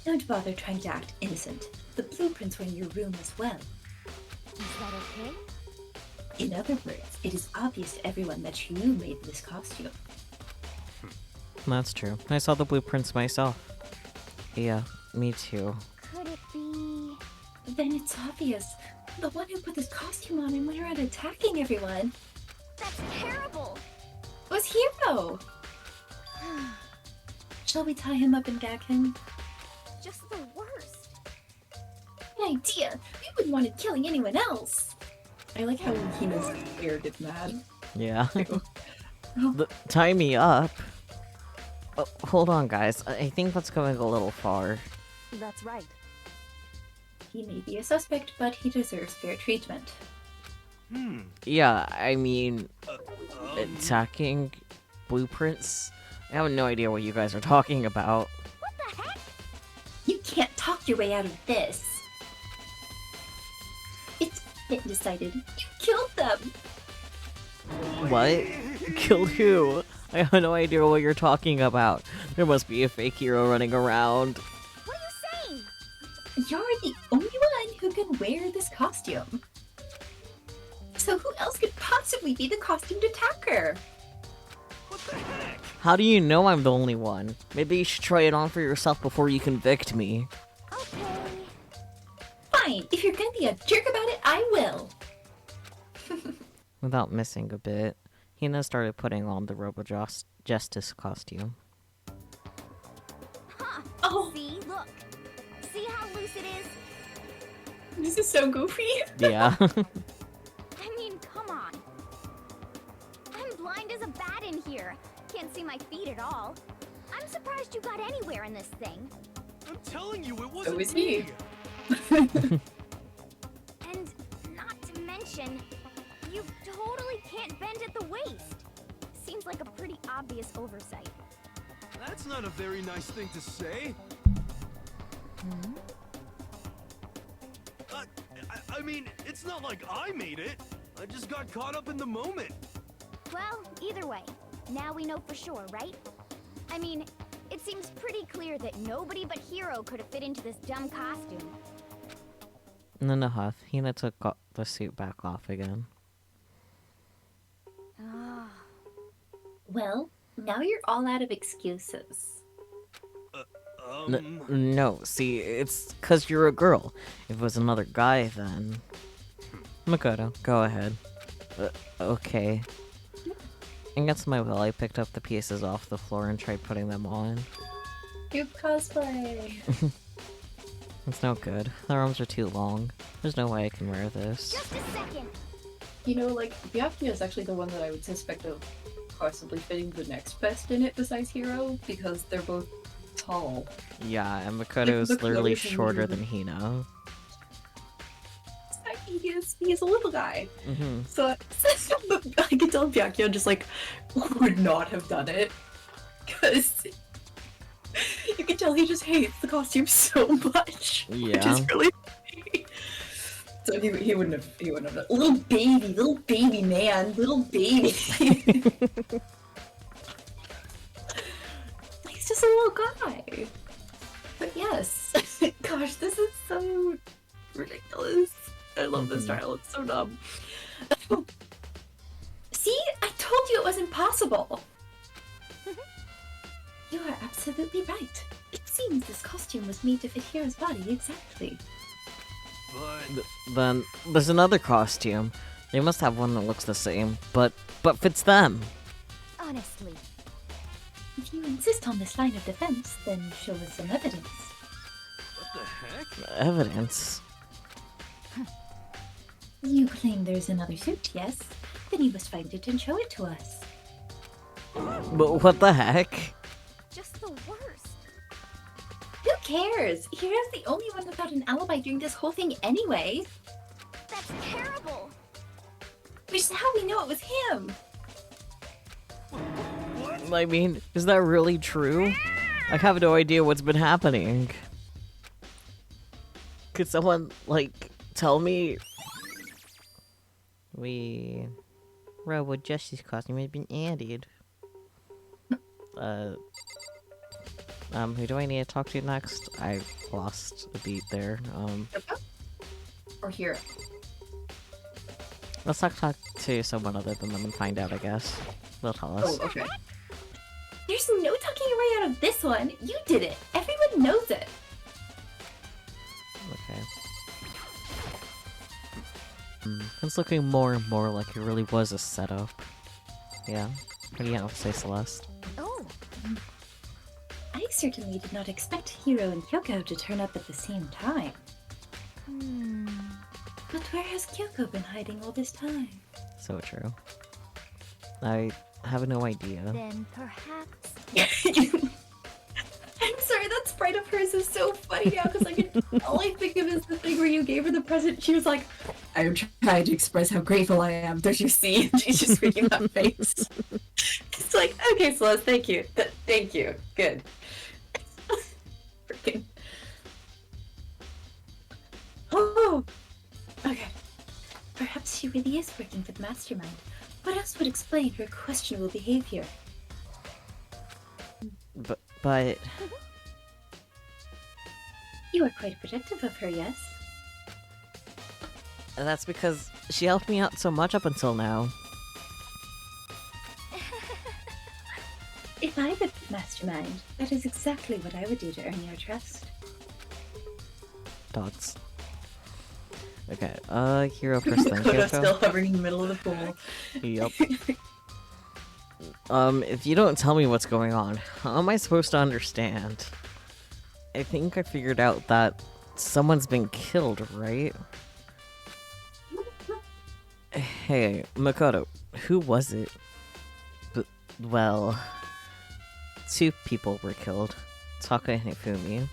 Don't bother trying to act innocent. The blueprints were in your room as well. is that okay? In other words, it is obvious to everyone that you made this costume. That's true. I saw the blueprints myself. Yeah, me too. Could it be? Then it's obvious. The one who put this costume on and went around attacking everyone That's terrible! was Hero! Shall we tie him up and gag him? Just the worst. An idea! We wouldn't want it killing anyone else! I like how Hina's scared gets mad. Yeah. Tie me up? Oh, hold on, guys. I think that's going a little far. That's right. He may be a suspect, but he deserves fair treatment. Yeah, I mean, attacking blueprints? I have no idea what you guys are talking about. What the heck? You can't talk your way out of this! It's been decided. You killed them! What? Killed who? I have no idea what you're talking about. There must be a fake hero running around. What are you saying? You're the only one who can wear this costume. So who else could possibly be the costumed attacker? How do you know I'm the only one? Maybe you should try it on for yourself before you convict me. Okay. Fine, if you're gonna be a jerk about it, I will. Without missing a bit, Hina started putting on the Robo Justice costume. obvious it is? This is so goofy. Yeah. I mean, come on. I'm blind as a bat in here. Can't see my feet at all. I'm surprised you got anywhere in this thing. I'm telling you, it wasn't is me. he. And not to mention, you totally can't bend at the waist. Seems like a pretty obvious oversight. That's not a very nice thing to say. I mean, it's not like I made it. I just got caught up in the moment. Well, either way, now we know for sure, right? I mean, it seems pretty clear that nobody but Hero could have fit into this dumb costume. And then a huff, Hina took the suit back off again. Ah. Well, now you're all out of excuses. No, see, it's 'cause you're a girl. If it was another guy, then... Makoto, go ahead. Okay. Against my will, I picked up the pieces off the floor and tried putting them on. Cute cosplay. It's no good. Their arms are too long. There's no way I can wear this. Just a second. You know, like, Byakuya is actually the one that I would suspect of possibly fitting the next best in it besides Hero, because they're both tall. Yeah, and Makoto is Like, the literally clothes and shorter the- than Hina. He's a little guy. Mm-hmm. So I could tell Byakuya just like would not have done it, because you can tell he just hates the costume so much. Which Yeah. is really funny. So he wouldn't have done. Little baby man, little baby. He's just a little guy. But yes, gosh, this is so ridiculous. I love this style. It's so dumb. See? I told you it was impossible! You are absolutely right. It seems this costume was made to fit Hero's body exactly. But Then there's another costume. They must have one that looks the same, but fits them. Honestly. If you insist on this line of defense, then show us some evidence. what the heck? Evidence. You claim there's another suit, yes? Then you must find it and show it to us. But what the heck? Just the worst. Who cares? Hero's the only one without an alibi during this whole thing anyway. That's terrible. Which is how we know it was him. I mean, is that really true? I have no idea what's been happening. Could someone, like, tell me? Robot Justice costume has been added. Who do I need to talk to next? I lost a beat there. Or Hero. Let's talk to someone other than them and find out, I guess. They'll tell us. Oh, okay. There's no talking your way out of this one. You did it. Everyone knows it. Okay. It's looking more and more like it really was a setup. Yeah? What do you have to say, Celeste? Oh, I certainly did not expect Hiro and Kyoko to turn up at the same time. But where has Kyoko been hiding all this time? So true. I have no idea. then perhaps. I'm sorry, that sprite of hers is so funny now because all I think of is the thing where you gave her the present. She was like, I'm trying to express how grateful I am. Don't you see? She's just making that face. It's like, okay, Celeste, thank you. Thank you. Good. Freaking. oh, okay. Perhaps she really is working for the mastermind. What else would explain her questionable behavior? But You are quite protective of her, yes? that's because she helped me out so much up until now. If I were the mastermind, that is exactly what I would do to earn your trust. Dots. Okay, Hero first thing. Koko's Kyoko? still hovering in the middle of the pool. Yep. If you don't tell me what's going on, how am I supposed to understand? I think I figured out that someone's been killed, right? Hey, Makoto, who was it? Well, 2 people were killed. Taka and Hifumi.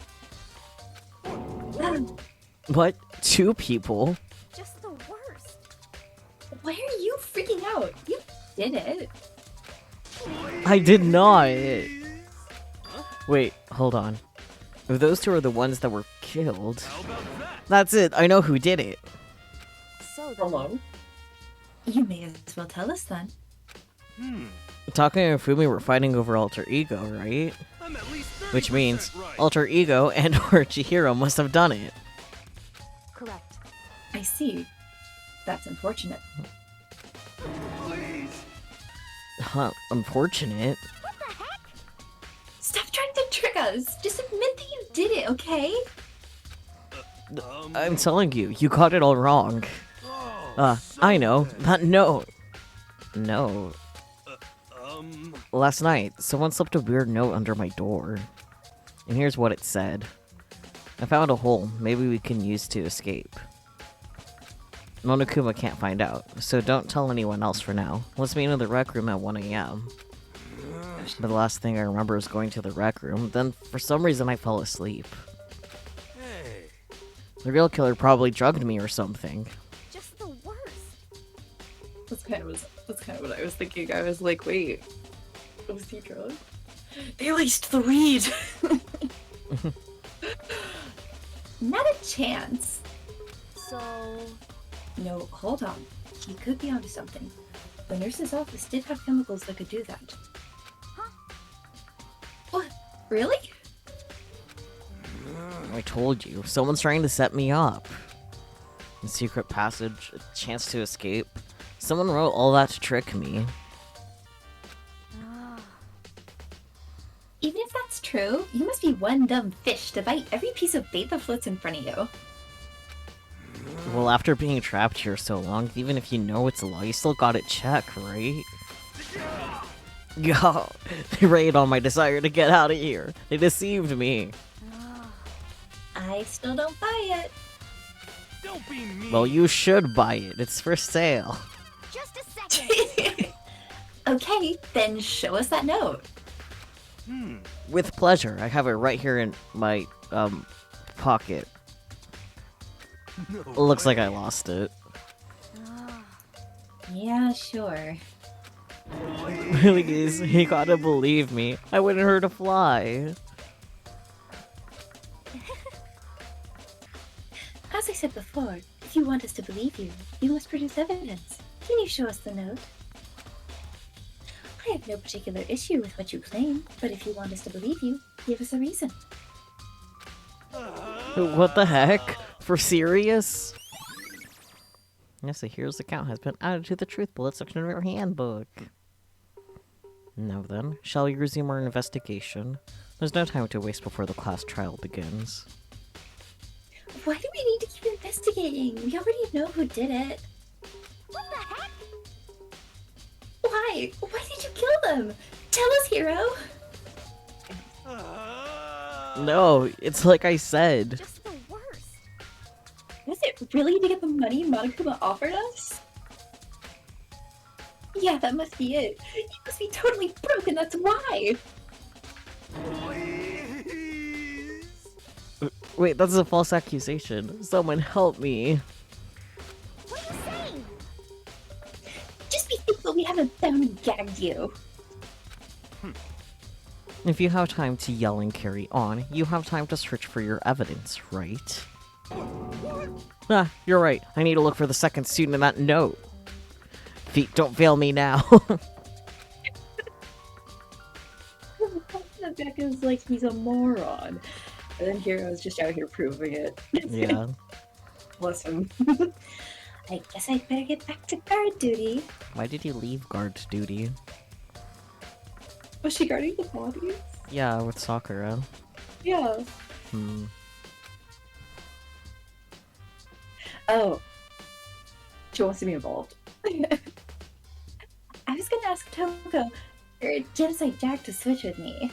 What? 2 people? Just the worst. Why are you freaking out? You did it. I did not! Wait, hold on. If those 2 are the ones that were killed, that's it, I know who did it. So then, Hello? You may as well tell us then. Taka and Hifumi were fighting over Alter Ego, right? I'm at least 30% Which means right. Alter Ego and or Chihiro must have done it. correct. I see. That's unfortunate. Huh, unfortunate. What the heck? Stop trying to trick us. Just admit that you did it, okay? I'm telling you, you got it all wrong. Oh, I know. That note. No. Last night, someone slipped a weird note under my door. And here's what it said. I found a hole maybe we can use to escape. Monokuma can't find out, so don't tell anyone else for now. Let's meet in the rec room at 1 a.m. But the last thing I remember is going to the rec room, then for some reason I fell asleep. Hey. The real killer probably drugged me or something. Just the worst. That's kind of what I was thinking. I was like, wait, was he drugged? They laced the weed! Not a chance. So, No, hold on. He could be onto something. The nurse's office did have chemicals that could do that. Huh? What? Really? I told you, someone's trying to set me up. A secret passage, a chance to escape. Someone wrote all that to trick me. Even if that's true, you must be one dumb fish to bite every piece of bait that floats in front of you. Well, after being trapped here so long, even if you know it's a lie, you still got it checked, right? Yo, they raid on my desire to get out of here. They deceived me. I still don't buy it. Don't be mean. Well, you should buy it. It's for sale. Just a second. Okay, then show us that note. With pleasure. I have it right here in my, pocket. No Looks like way. I lost it. Yeah, sure. Please, you gotta believe me. I wouldn't hurt a fly. As I said before, if you want us to believe you, you must produce evidence. Can you show us the note? I have no particular issue with what you claim, but if you want us to believe you, give us a reason. What the heck? For serious? Yes, the hero's account has been added to the truth bullet section of your handbook. Now then, shall we resume our investigation? There's no time to waste before the class trial begins. Why do we need to keep investigating? We already know who did it. What the heck? Why? Why did you kill them? Tell us, hero! No, it's like I said. Just the worst. Was it really to get the money Monokuma offered us? Yeah, that must be it. You must be totally broken, that's why! Wait, that's a false accusation. Someone help me. What are you saying? Just be thankful we haven't bound and gagged you. If you have time to yell and carry on, you have time to search for your evidence, right? Ah, you're right. I need to look for the second student in that note. Feet, don't fail me now. Becca's like, he's a moron. And then Hero's just out here proving it. Yeah. Bless him. I guess I'd better get back to guard duty. Why did you leave guard duty? Was she guarding the bodies? Yeah, with Sakura. Yeah. Oh. She wants to be involved. I was gonna ask Toko or Genocide Jack to switch with me.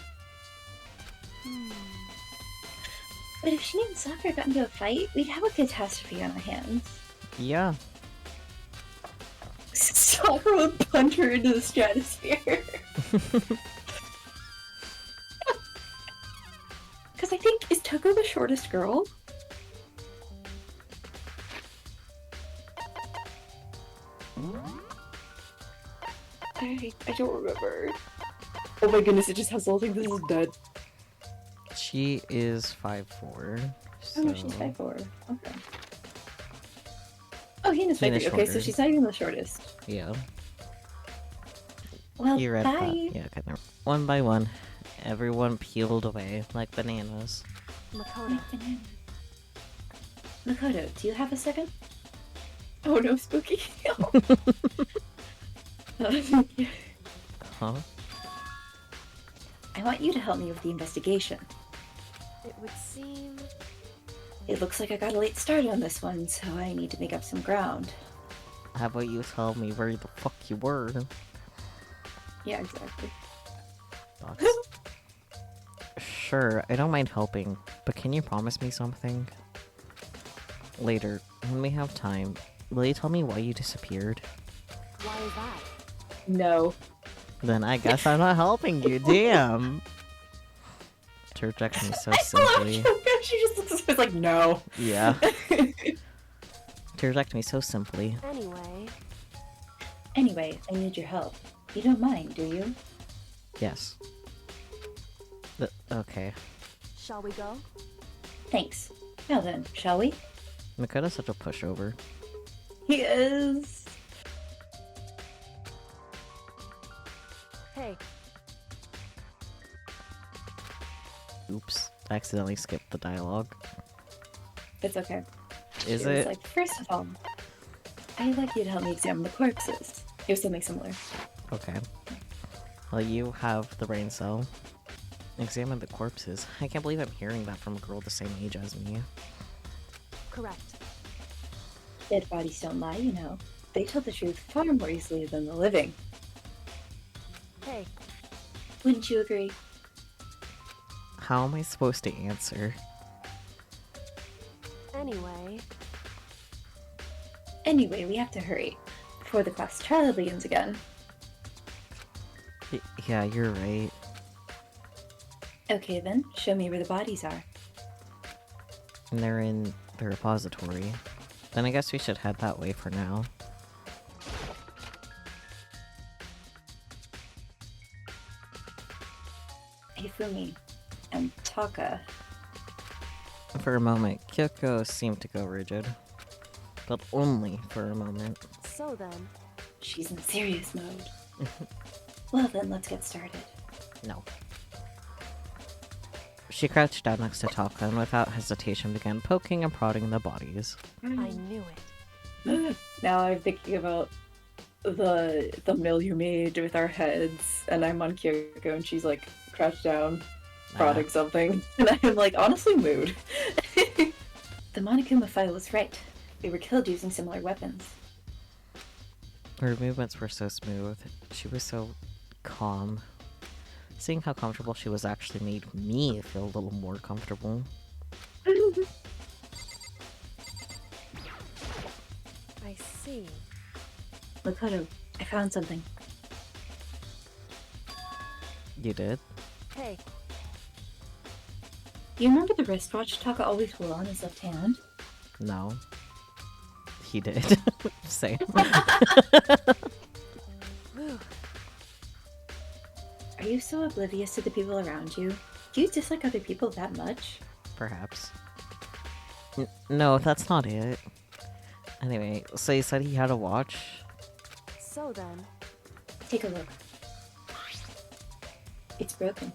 But if she and Sakura got into a fight, we'd have a catastrophe on our hands. Yeah. Sakura would punch her into the stratosphere. Because I think, is Toko the shortest girl? I don't remember. Oh my goodness, it just has the whole thing. This is dead. She is 5'4". So... Oh, she's 5'4". Okay. Oh, Hina's 5'3". Hina's Okay, so shorter. she's not even the shortest. Yeah. Well, You read bye. that. Yeah, okay. Never. One by one, everyone peeled away like bananas. Makoto. Makoto, do you have a second? Oh no, spooky. Huh? I want you to help me with the investigation. It would seem... It looks like I got a late start on this one, so I need to make up some ground. How about you tell me where the fuck you were? Yeah, exactly. Thoughts? Sure, I don't mind helping, but can you promise me something? Later, when we have time, will you tell me why you disappeared? Why is that? No. Then I guess I'm not helping you, damn! To reject me so simply. She just looks at us like, no. Yeah. To reject me so simply. Anyway, I need your help. You don't mind, do you? Yes. Okay. Shall we go? Thanks. Now then, shall we? Makoto's such a pushover. He is. Hey, Oops. I accidentally skipped the dialogue. It's okay. Is She was it? like, first of all, I'd like you to help me examine the corpses. It was something similar. Okay. Well, you have the brain cell. Examine the corpses. I can't believe I'm hearing that from a girl the same age as me. correct. Dead bodies don't lie, you know. They tell the truth far more easily than the living. Hey, Wouldn't you agree? How am I supposed to answer? anyway, Anyway, we have to hurry before the class trial begins again. Yeah, you're right. Okay then, show me where the bodies are. And they're in the repository. Then I guess we should head that way for now. Hifumi and Taka. For a moment, Kyoko seemed to go rigid. But only for a moment. so then, She's in serious mode. Well then, let's get started. No. She crouched down next to Taka and without hesitation began poking and prodding the bodies. I knew it. Now I'm thinking about the thumbnail you made with our heads, and I'm on Kyoko, and she's like crouched down, prodding something, and I'm like, honestly, mood. The Monokuma file was right. We were killed using similar weapons. Her movements were so smooth. She was so calm. Seeing how comfortable she was actually made me feel a little more comfortable. I see. Makoto, I found something. You did? Hey, You remember the wristwatch Taka always wore on his left hand? No. He did. Same. whew, Are you so oblivious to the people around you? Do you dislike other people that much? Perhaps. No, that's not it. Anyway, so you said he had a watch? so then, Take a look. It's broken.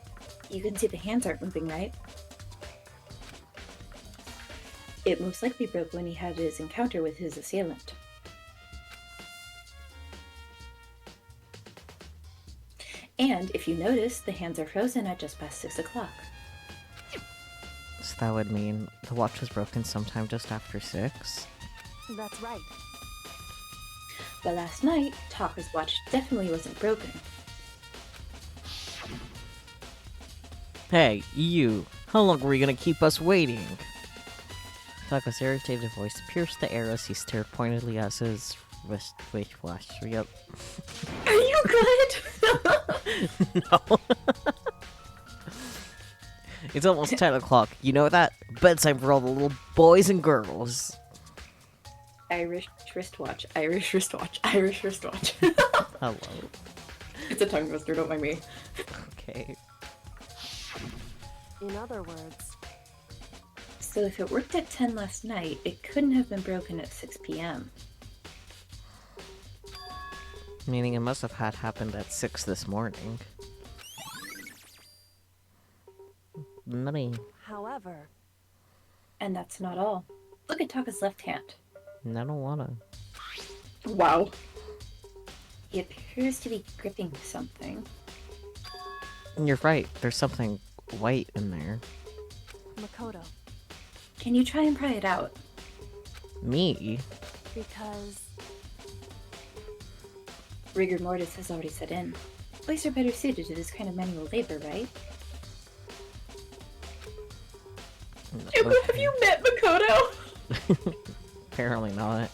You can see the hands aren't moving, right? It most likely broke when he had his encounter with his assailant. And if you notice, the hands are frozen at just past 6 o'clock. So that would mean the watch was broken sometime just after 6? that's right. But last night, Taka's watch definitely wasn't broken. Hey, you! How long were you gonna keep us waiting? Taka's irritated voice pierced the air as he stared pointedly at his wrist watch. Yep. Are you good? No. It's almost 10 o'clock. You know that? Bedtime for all the little boys and girls. Irish wristwatch. Irish wristwatch. Irish wristwatch. Hello. It's a tongue twister, don't mind me. Okay. In other words, So if it worked at 10 last night, it couldn't have been broken at 6 p.m. Meaning it must have had happened at 6 this morning. Money. however, And that's not all. Look at Taka's left hand. I don't wanna. Wow. He appears to be gripping something. You're right. There's something white in there. Makoto, Can you try and pry it out? Me? because Rigor mortis has already set in. Boys are better suited to this kind of manual labor, right? Have you met Makoto? Apparently not.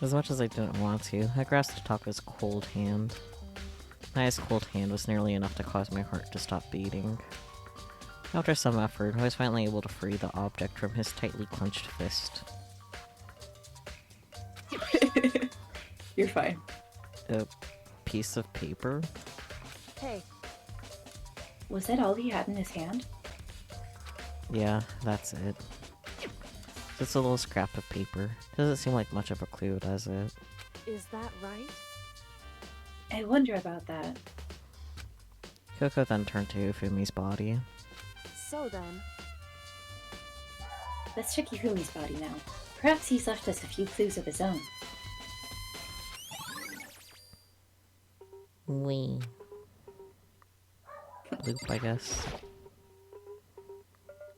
As much as I didn't want to, I grasped Taka's cold hand. My ice cold hand was nearly enough to cause my heart to stop beating. After some effort, I was finally able to free the object from his tightly clenched fist. You're fine. A piece of paper? hey, Was that all he had in his hand? Yeah, that's it. Just a little scrap of paper. Doesn't seem like much of a clue, does it? is that right? I wonder about that. Kyoko then turned to Ufumi's body. So then, Let's check Yufumi's body now. Perhaps he's left us a few clues of his own. Wee. Loop, I guess.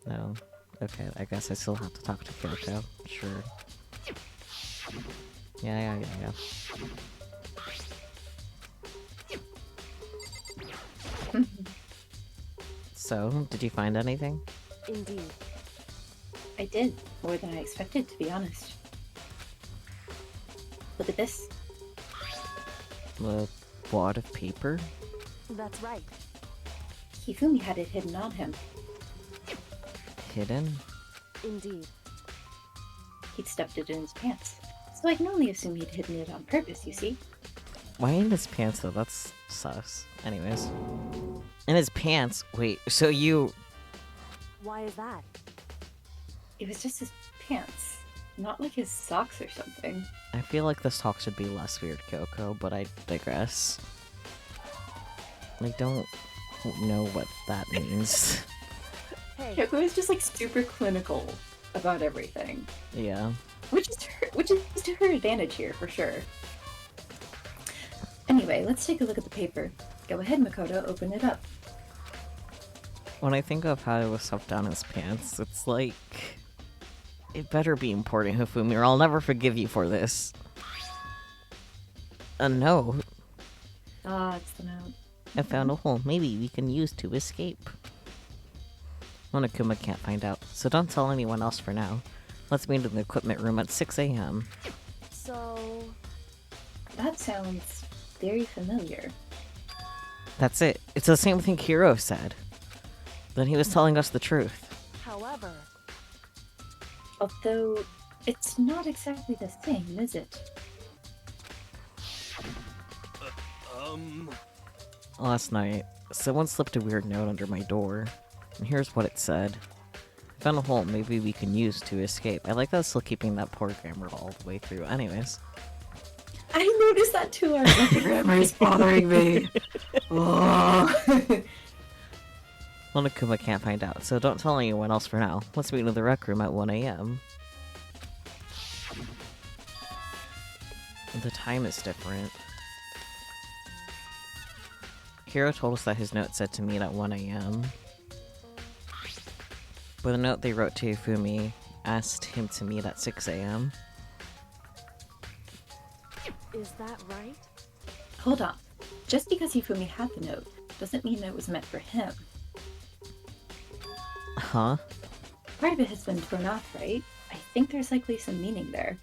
No. Okay, I guess I still have to talk to Kyoko. Sure. Yeah. So, did you find anything? indeed, I did. More than I expected, to be honest. Look at this. A wad of paper? that's right. Hifumi had it hidden on him. Hidden? Indeed, He'd stuffed it in his pants. So I can only assume he'd hidden it on purpose, you see? Why in his pants though? That's sus. Anyways. In his pants? Wait, so you... why is that? It was just his pants. Not like his socks or something. I feel like this talk should be less weird, Kyoko, but I digress. I don't know what that means. Hey, Kyoko is just like super clinical about everything. Yeah. Which is to her advantage here, for sure. Anyway, let's take a look at the paper. Go ahead, Makoto, open it up. When I think of how it was stuffed down his pants, it's like... It better be important, Hifumi, or I'll never forgive you for this. A note? Ah, it's the note. I found a hole maybe we can use to escape. Monokuma can't find out, so don't tell anyone else for now. Let's meet in the equipment room at 6 a.m. so That sounds very familiar. That's it. It's the same thing Hiro said. Then he was telling us the truth. however, Although, it's not exactly the same, is it? Last night, someone slipped a weird note under my door, and here's what it said. Found a hole maybe we can use to escape. I like that it's still keeping that poor grammar all the way through. Anyways. I noticed that too. I was like, the grammar is bothering me. Oh. Monokuma can't find out, so don't tell anyone else for now. Let's meet in the rec room at 1 a.m. The time is different. Hiro told us that his note said to meet at 1 a.m. But the note they wrote to Hifumi asked him to meet at 6 a.m. is that right? Hold on. Just because Hifumi had the note doesn't mean that it was meant for him. Huh? Part of it has been torn off, right? I think there's likely some meaning there.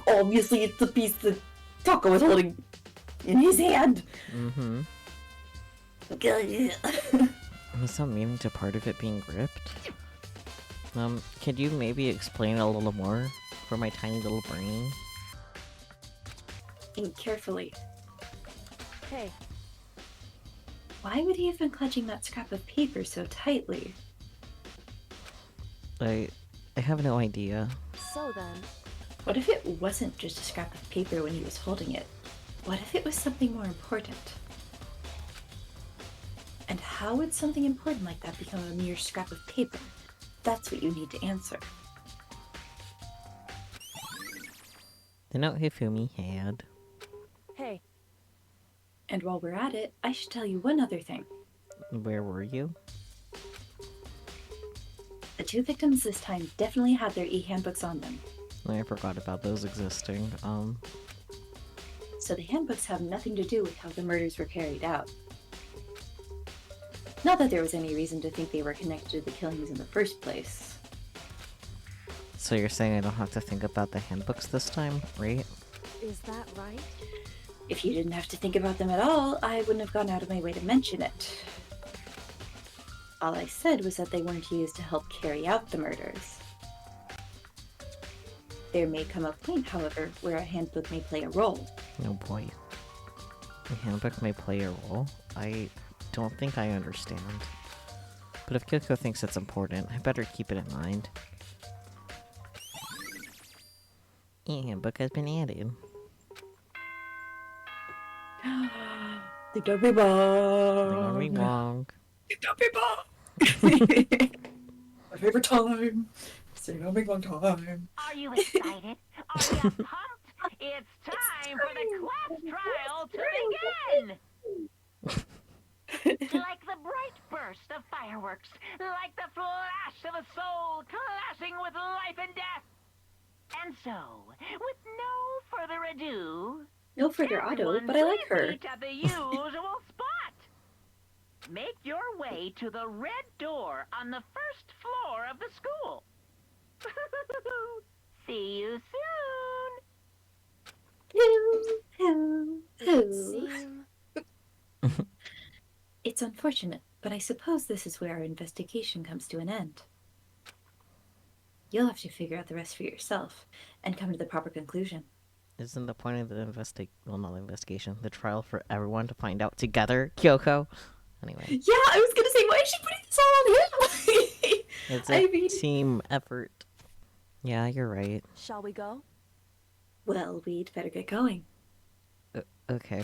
Obviously, it's the piece that Taco was holding in his hand. Mm-hmm. Was some meaning to part of it being gripped? Could you maybe explain a little more for my tiny little brain? Think carefully. Hey, Why would he have been clutching that scrap of paper so tightly? I have no idea. so then, What if it wasn't just a scrap of paper when he was holding it? What if it was something more important? And how would something important like that become a mere scrap of paper? That's what you need to answer. The note Hifumi had. hey, And while we're at it, I should tell you one other thing. Where were you? The two victims this time definitely had their e-handbooks on them. I forgot about those existing. So the handbooks have nothing to do with how the murders were carried out. Not that there was any reason to think they were connected to the killings in the first place. So you're saying I don't have to think about the handbooks this time, right? is that right? If you didn't have to think about them at all, I wouldn't have gone out of my way to mention it. All I said was that they weren't used to help carry out the murders. There may come a point, however, where a handbook may play a role. No boy. The handbook may play a role. I don't think I understand. But if Kyoko thinks it's important, I better keep it in mind. E-handbook has been added. They don't be wrong. Don't be wrong. They don't be wrong. My favorite time. Say no big long time. Are you excited? Are you pumped? It's time for the class trial to begin! Like the bright burst of fireworks, like the flash of a soul clashing with life and death. And so, with no further ado, No further ado, but I like her. everyone please meet at the usual spot. Make your way to the red door on the first floor of the school. See you soon. It would seem It's unfortunate, but I suppose this is where our investigation comes to an end. You'll have to figure out the rest for yourself and come to the proper conclusion. Isn't the point of the investigation, the trial for everyone to find out together, Kyoko? Anyway, Yeah, I was gonna say, why is she putting this all on him? it's I a mean- team effort. Yeah, you're right. shall we go? Well, we'd better get going. Okay.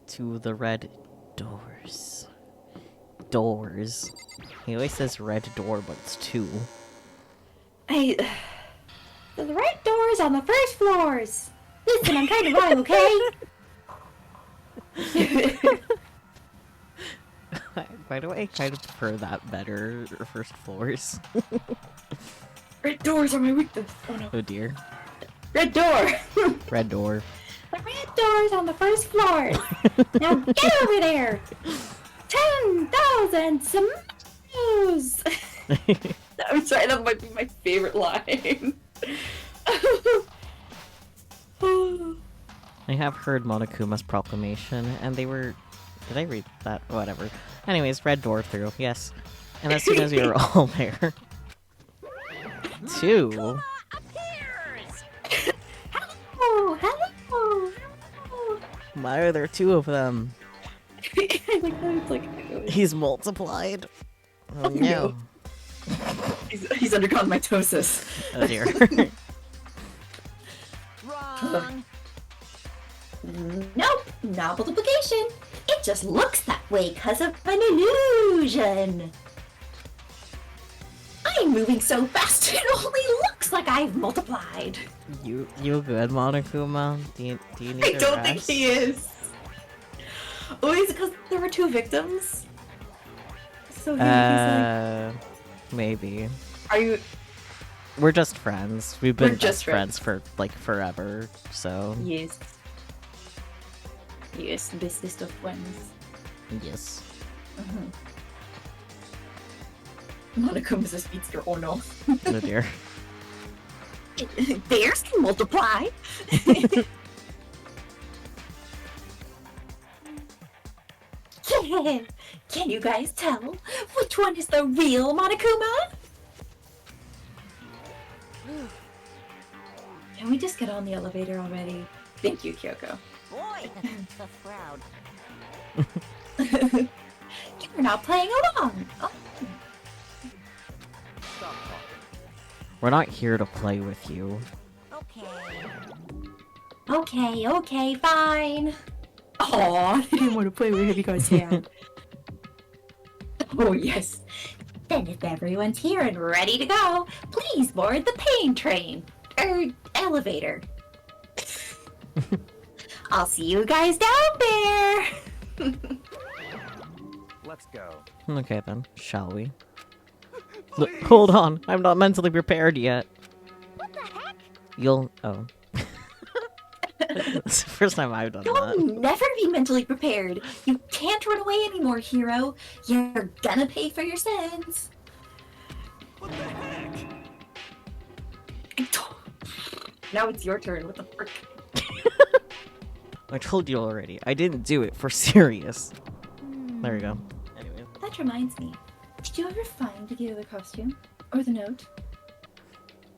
To the red doors. Doors. He always says red door, but it's two. Hey, the right doors on the first floors. Listen, I'm kind of wrong, okay? Why do I kind of prefer that better, first floors? Red doors are my weakness. Oh no. Oh dear. Red door. Red door. The red doors on the first floors. Now get over there. 10,000 tomatoes. I'm sorry, that might be my favorite line. I have heard Monokuma's proclamation, and they were... Did I read that? Whatever. Anyways, red door through, yes. And as soon as we were all there... Two? Appears! Hello, hello, hello. Why are there two of them? I like that it's like... He's multiplied. Oh no. no. He's undergone mitosis. Oh dear. Wrong. Nope, not multiplication. It just looks that way because of an illusion. I'm moving so fast it only looks like I've multiplied. You good, Monokuma? Do you need I a don't think rest? he is. Oh, is it because there were two victims? So he's like, Maybe. are you... We're just friends. We've been We're just best friends for like forever, so Yes. Yes, bestest of friends. Yes. Monokuma's a speedster. Oh no. Oh dear. Bears can multiply. Can you guys tell which one is the real Monokuma? Can we just get on the elevator already? Thank you, Kyoko. Boy, the crowd. You're not playing along. Oh, Stop talking. We're not here to play with you. Okay. okay, fine. Aw, I didn't want to play with you guys' hand. Oh, yes. Then if everyone's here and ready to go, please board the pain train. Elevator. I'll see you guys down there. Let's go. Okay then, shall we? Look, hold on, I'm not mentally prepared yet. What the heck? You'll... oh. It's the first time I've done You'll that. never be mentally prepared. You can't run away anymore, hero. You're gonna pay for your sins. What the heck? Now it's your turn. What the frick? I told you already, I didn't do it for serious. There we go. Anyway. That reminds me. Did you ever find the other costume? Or the note?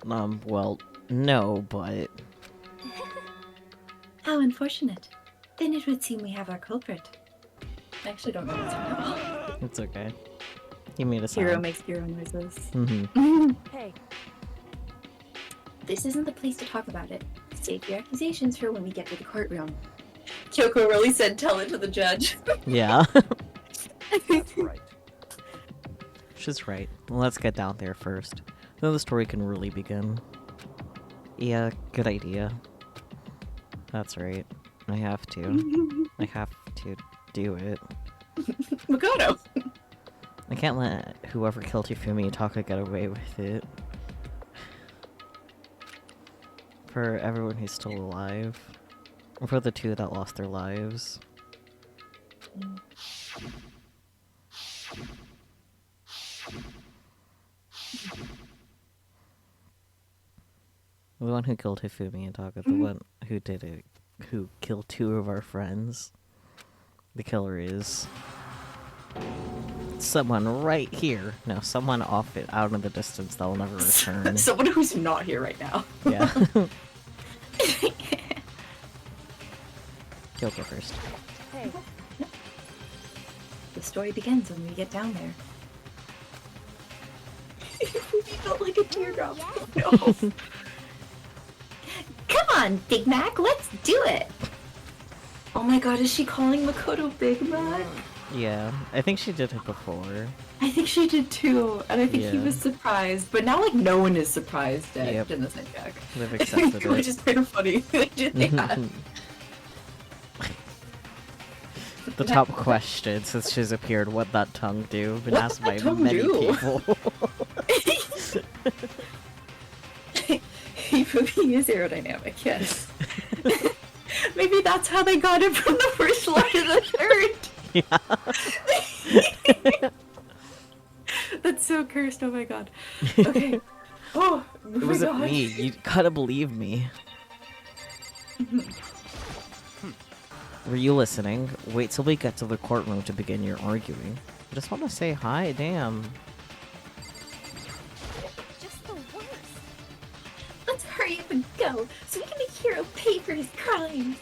Well, no, but... How unfortunate. Then it would seem we have our culprit. I actually don't know what's going on. It's okay. He made a sound. Hero makes hero noises. Mm-hmm. Hey, This isn't the place to talk about it. Save your accusations for when we get to the courtroom. Kyoko really said tell it to the judge. Yeah. That's right. She's right. Well, let's get down there first. Then the story can really begin. Yeah, good idea. That's right. I have to. I have to do it. Makoto! I can't let whoever killed Hifumi and Taka get away with it. For everyone who's still alive. Or for the two that lost their lives. The one who killed Hifumi and Taka, the one who did it, who killed two of our friends. The killer is someone right here. No, someone off it, out in the distance that will never return. Someone who's not here right now. Yeah. Kyoko first. hey, The story begins when we get down there. He felt like a teardrop. No. Come on, Big Mac, let's do it. Oh my god, is she calling Makoto Big Mac? Yeah, I think she did it before. I think she did too, and I think he Yeah. was surprised, but now like no one is surprised at Yep. in the Senjak. They've accepted Which it. is kind of funny. Yeah. The top question since she's appeared, what that tongue do? Been What asked that by tongue many do? people. He is aerodynamic, yes. Maybe that's how they got it from the first floor to the third. Yeah. That's so cursed, oh my god. Okay. Oh, It wasn't me. You gotta believe me. Were you listening? Wait till we get to the courtroom to begin your arguing. I just want to say hi, damn. Just the worst. Let's hurry up and go so we can make Hero pay for his crimes.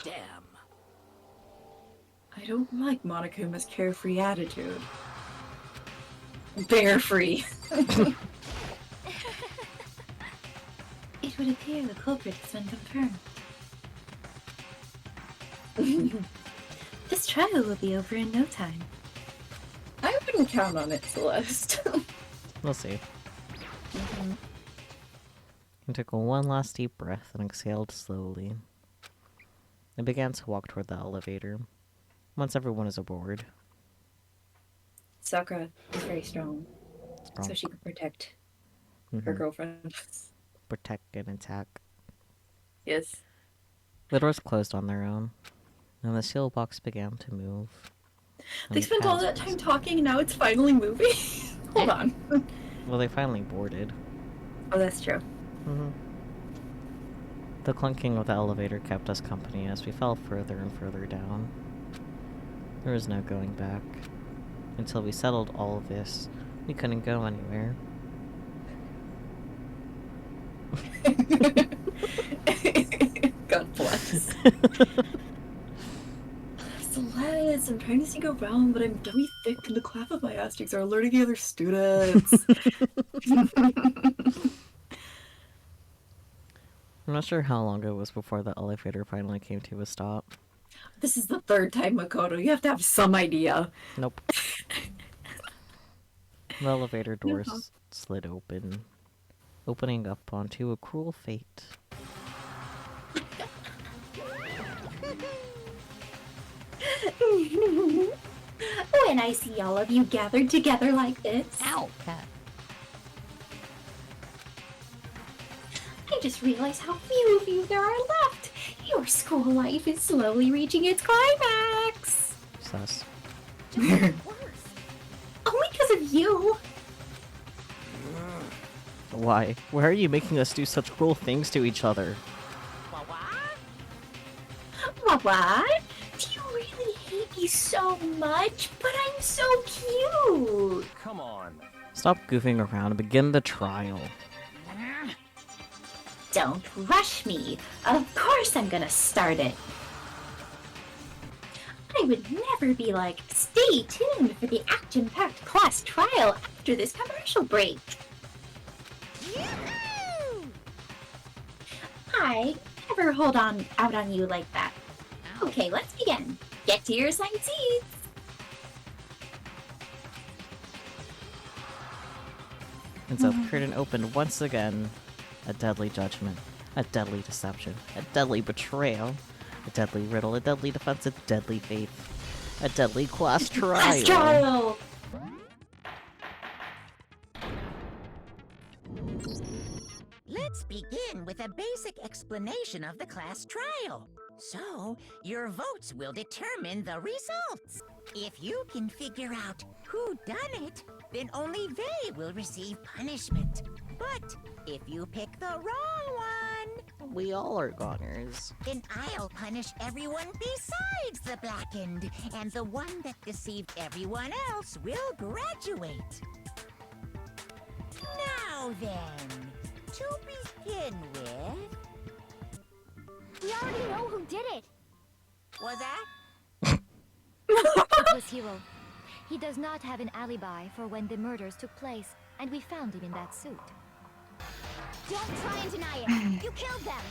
Damn. I don't like Monokuma's carefree attitude. Bear-free. It would appear the culprit has been confirmed. This trial will be over in no time. I wouldn't count on it, Celeste. We'll see. He took one last deep breath and exhaled slowly. They began to walk toward the elevator. Once everyone is aboard. Sakura is very strong, Strong. so she can protect her Mhm. girlfriend. Protect and attack. Yes. The doors closed on their own, and the seal box began to move. and They the spent all pads that time rested. talking and now it's finally moving. Hold on. Well, they finally boarded. Oh, that's true. The clunking of the elevator kept us company as we fell further and further down. There was no going back. Until we settled all of this, we couldn't go anywhere. God bless. Celeste, I'm trying to sneak around, but I'm dummy thick and the clap of my ass cheeks are alerting the other students. I'm not sure how long it was before the elevator finally came to a stop. This is the third time, Makoto. You have to have some idea. Nope. The elevator doors slid open, opening up onto a cruel fate. When I see all of you gathered together like this, Ow, cat. I just realized how few of you there are left. Your school life is slowly reaching its climax. Sus. Only because of you. Why? Why are you making us do such cruel things to each other? What? Do you really hate me so much? But I'm so cute. Come on. Stop goofing around and begin the trial. Don't rush me. Of course I'm gonna start it. I would never be like, stay tuned for the action-packed class trial after this commercial break. I never hold on out on you like that. Okay, let's begin. Get to your assigned seats. And so the curtain opened once again. A deadly judgment, a deadly deception, a deadly betrayal, a deadly riddle, a deadly defense, a deadly faith, a deadly class trial. Class trial! Let's begin with a basic explanation of the class trial. So, your votes will determine the results. If you can figure out who done it, then only they will receive punishment. But if you pick the wrong one, We all are goners. then I'll punish everyone besides the blackened, and the one that deceived everyone else will graduate. Now then, to begin with, We already know who did it. was that? It was Hiro. He does not have an alibi for when the murders took place, and we found him in that suit. Don't try and deny it. You killed them.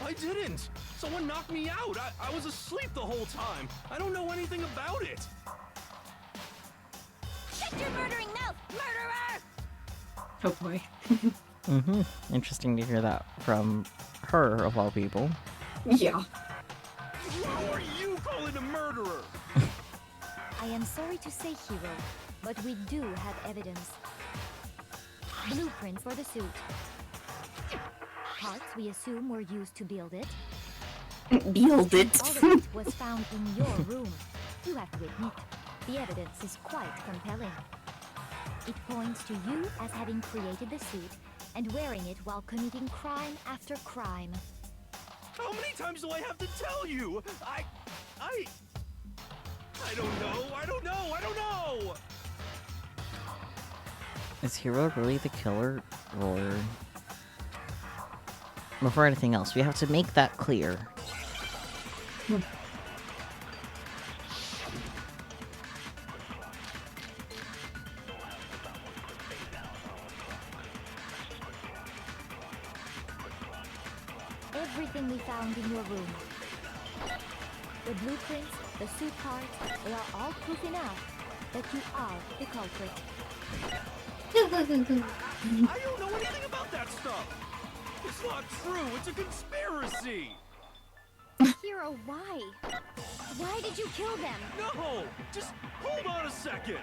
I didn't! Someone knocked me out! I was asleep the whole time! I don't know anything about it! Shut your murdering mouth, murderer! Oh boy. Interesting to hear that from her, of all people. Yeah. Who are you calling a murderer? I am sorry to say, Hiro, but we do have evidence. Blueprints for the suit. Parts we assume were used to build it. Build it. All of it was found in your room. You have to admit, the evidence is quite compelling. It points to you as having created the suit and wearing it while committing crime after crime. How many times do I have to tell you? I don't know, I don't know! Is Hiro really the killer, or... Before anything else, we have to make that clear. Everything we found in your room. The blueprints, the suit parts, they are all proof enough that you are the culprit. I don't know anything about that stuff! It's not true, it's a conspiracy! Hiro, why? Why did you kill them? No! Just hold on a second!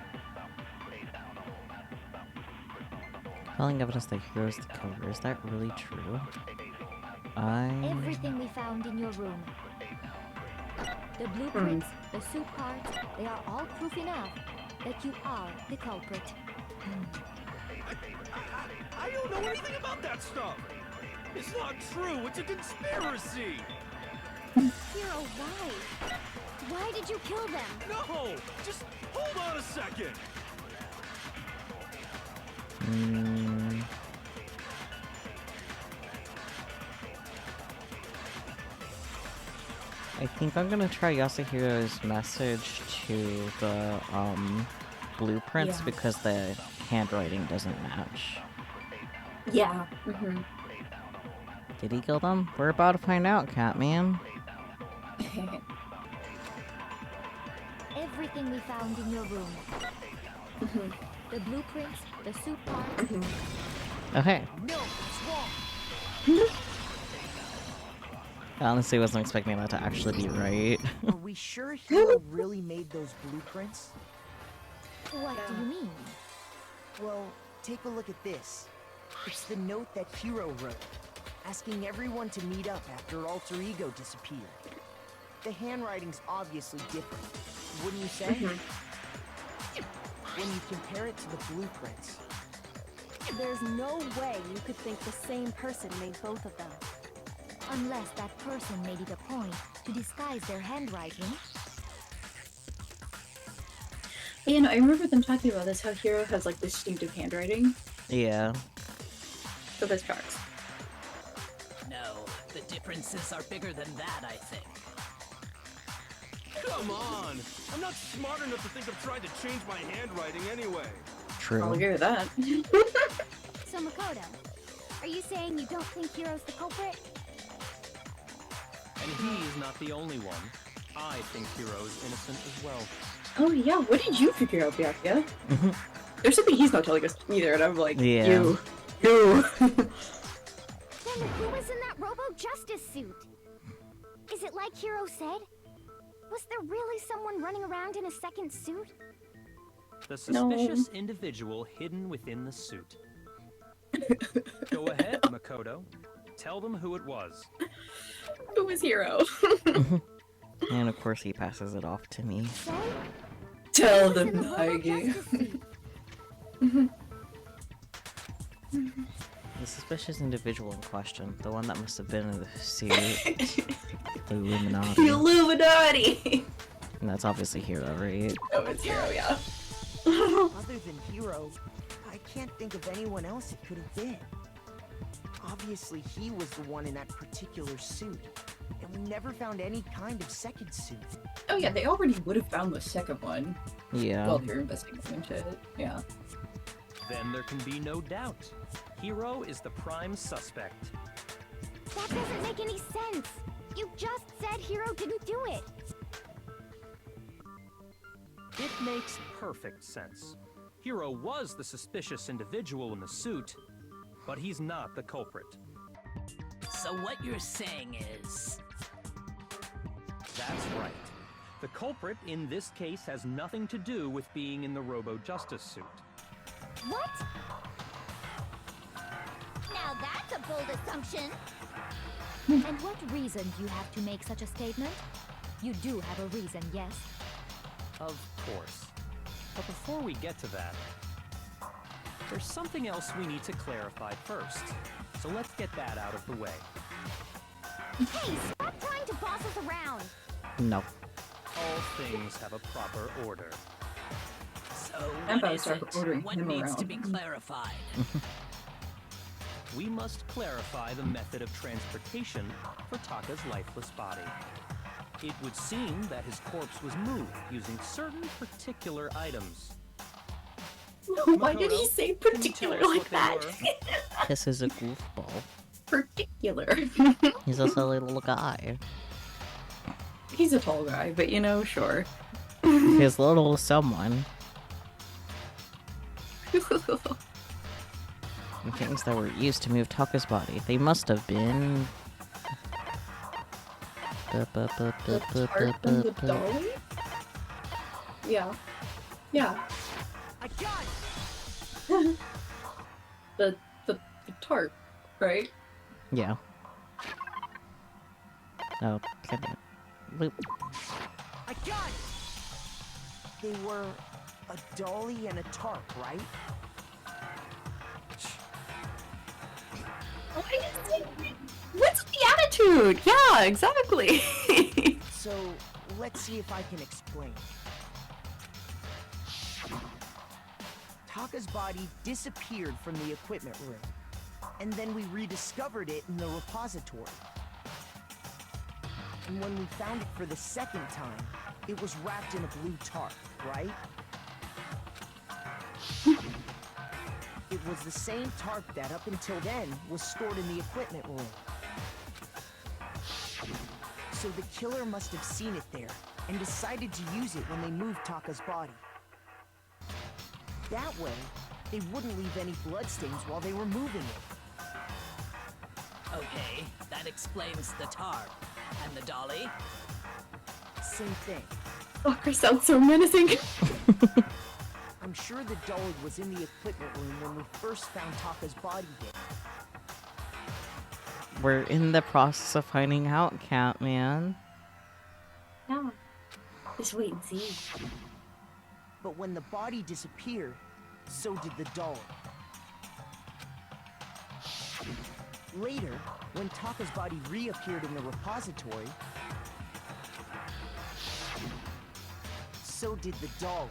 Telling evidence that Hiro's the killer, is that really true? Everything we found in your room. The blueprints, the suit parts, they are all proof enough that you are the culprit. I don't know anything about that stuff. It's not true. It's a conspiracy. Hero, why? Why did you kill them? No, just hold on a second. I think I'm gonna try Yasuhiro's message to the blueprints because the handwriting doesn't match. Yeah. Did he kill them? We're about to find out, Catman. Everything we found in your room. The blueprints, the suit parts. Okay. No, it's wrong. I honestly wasn't expecting that to actually be right. Are we sure Hero really made those blueprints? What do you mean? Well, take a look at this. It's the note that Hero wrote, asking everyone to meet up after Alter Ego disappeared. The handwriting's obviously different, wouldn't you say? When you compare it to the blueprints. There's no way you could think the same person made both of them. Unless that person made it a point to disguise their handwriting. You know, I remember them talking about this, how Hero has like distinctive handwriting. Yeah. So this tracks. No, the differences are bigger than that, I think. Come on! I'm not smart enough to think of trying to change my handwriting anyway. True. I'll agree with that. So Makoto, are you saying you don't think Hero's the culprit? And he's not the only one. I think Hero is innocent as well. Oh yeah, what did you figure out, Byakuya? There's something he's not telling us either, and I'm like, Yeah. you. Then who was in that Robo-Justice suit? Is it like Hero said? Was there really someone running around in a second suit? The suspicious individual hidden within the suit. Go ahead, Makoto. Tell them who it was. Who was Hero? And of course he passes it off to me. So, Tell who was them, in the Naigi. Robo-Justice suit? The suspicious individual in question, the one that must have been in the suit. The Illuminati. The Illuminati! And that's obviously Hero, right? Oh, it's Hero, yeah. Other than Hero, I can't think of anyone else it could have been. Obviously, he was the one in that particular suit, and we never found any kind of second suit. Oh yeah, they already would have found the second one. Yeah. While they were investigating into it, yeah. Then there can be no doubt. Hero is the prime suspect. That doesn't make any sense. You just said Hero didn't do it. It makes perfect sense. Hero was the suspicious individual in the suit, but he's not the culprit. So what you're saying is... That's right. The culprit in this case has nothing to do with being in the Robo-Justice suit. What? Now that's a bold assumption. And what reason do you have to make such a statement? You do have a reason, yes? Of course. But before we get to that, there's something else we need to clarify first. So let's get that out of the way. Hey, stop trying to boss us around! No. All things have a proper order. So I'm what about to is start it? ordering What him needs to around. be clarified? We must clarify the method of transportation for Taka's lifeless body. It would seem that his corpse was moved using certain particular items. Why did he say Can you tell particular us like what they that? were? This is a goofball. Particular. He's also a little guy. He's a tall guy, but you know, sure. He's little someone. The things that were used to move Taka's body, they must have been... The tart and the dolly? Yeah. Yeah. I got it! The tart, right? Yeah. Oh, get it. Loop. I got it! They were a dolly and a tarp, right? What's the attitude? Yeah, exactly. So, let's see if I can explain. Taka's body disappeared from the equipment room, and then we rediscovered it in the repository. And when we found it for the second time, it was wrapped in a blue tarp, right? It was the same tarp that, up until then, was stored in the equipment room. So the killer must have seen it there, and decided to use it when they moved Taka's body. That way, they wouldn't leave any bloodstains while they were moving it. Okay, that explains the tarp. And the dolly? Same thing. Fucker sounds so menacing. I'm sure the dolly was in the equipment room when we first found Taka's body there. We're in the process of finding out, Catman. No. Just wait and see. But when the body disappeared, so did the dolly. Later, when Taka's body reappeared in the repository, so did the dolly.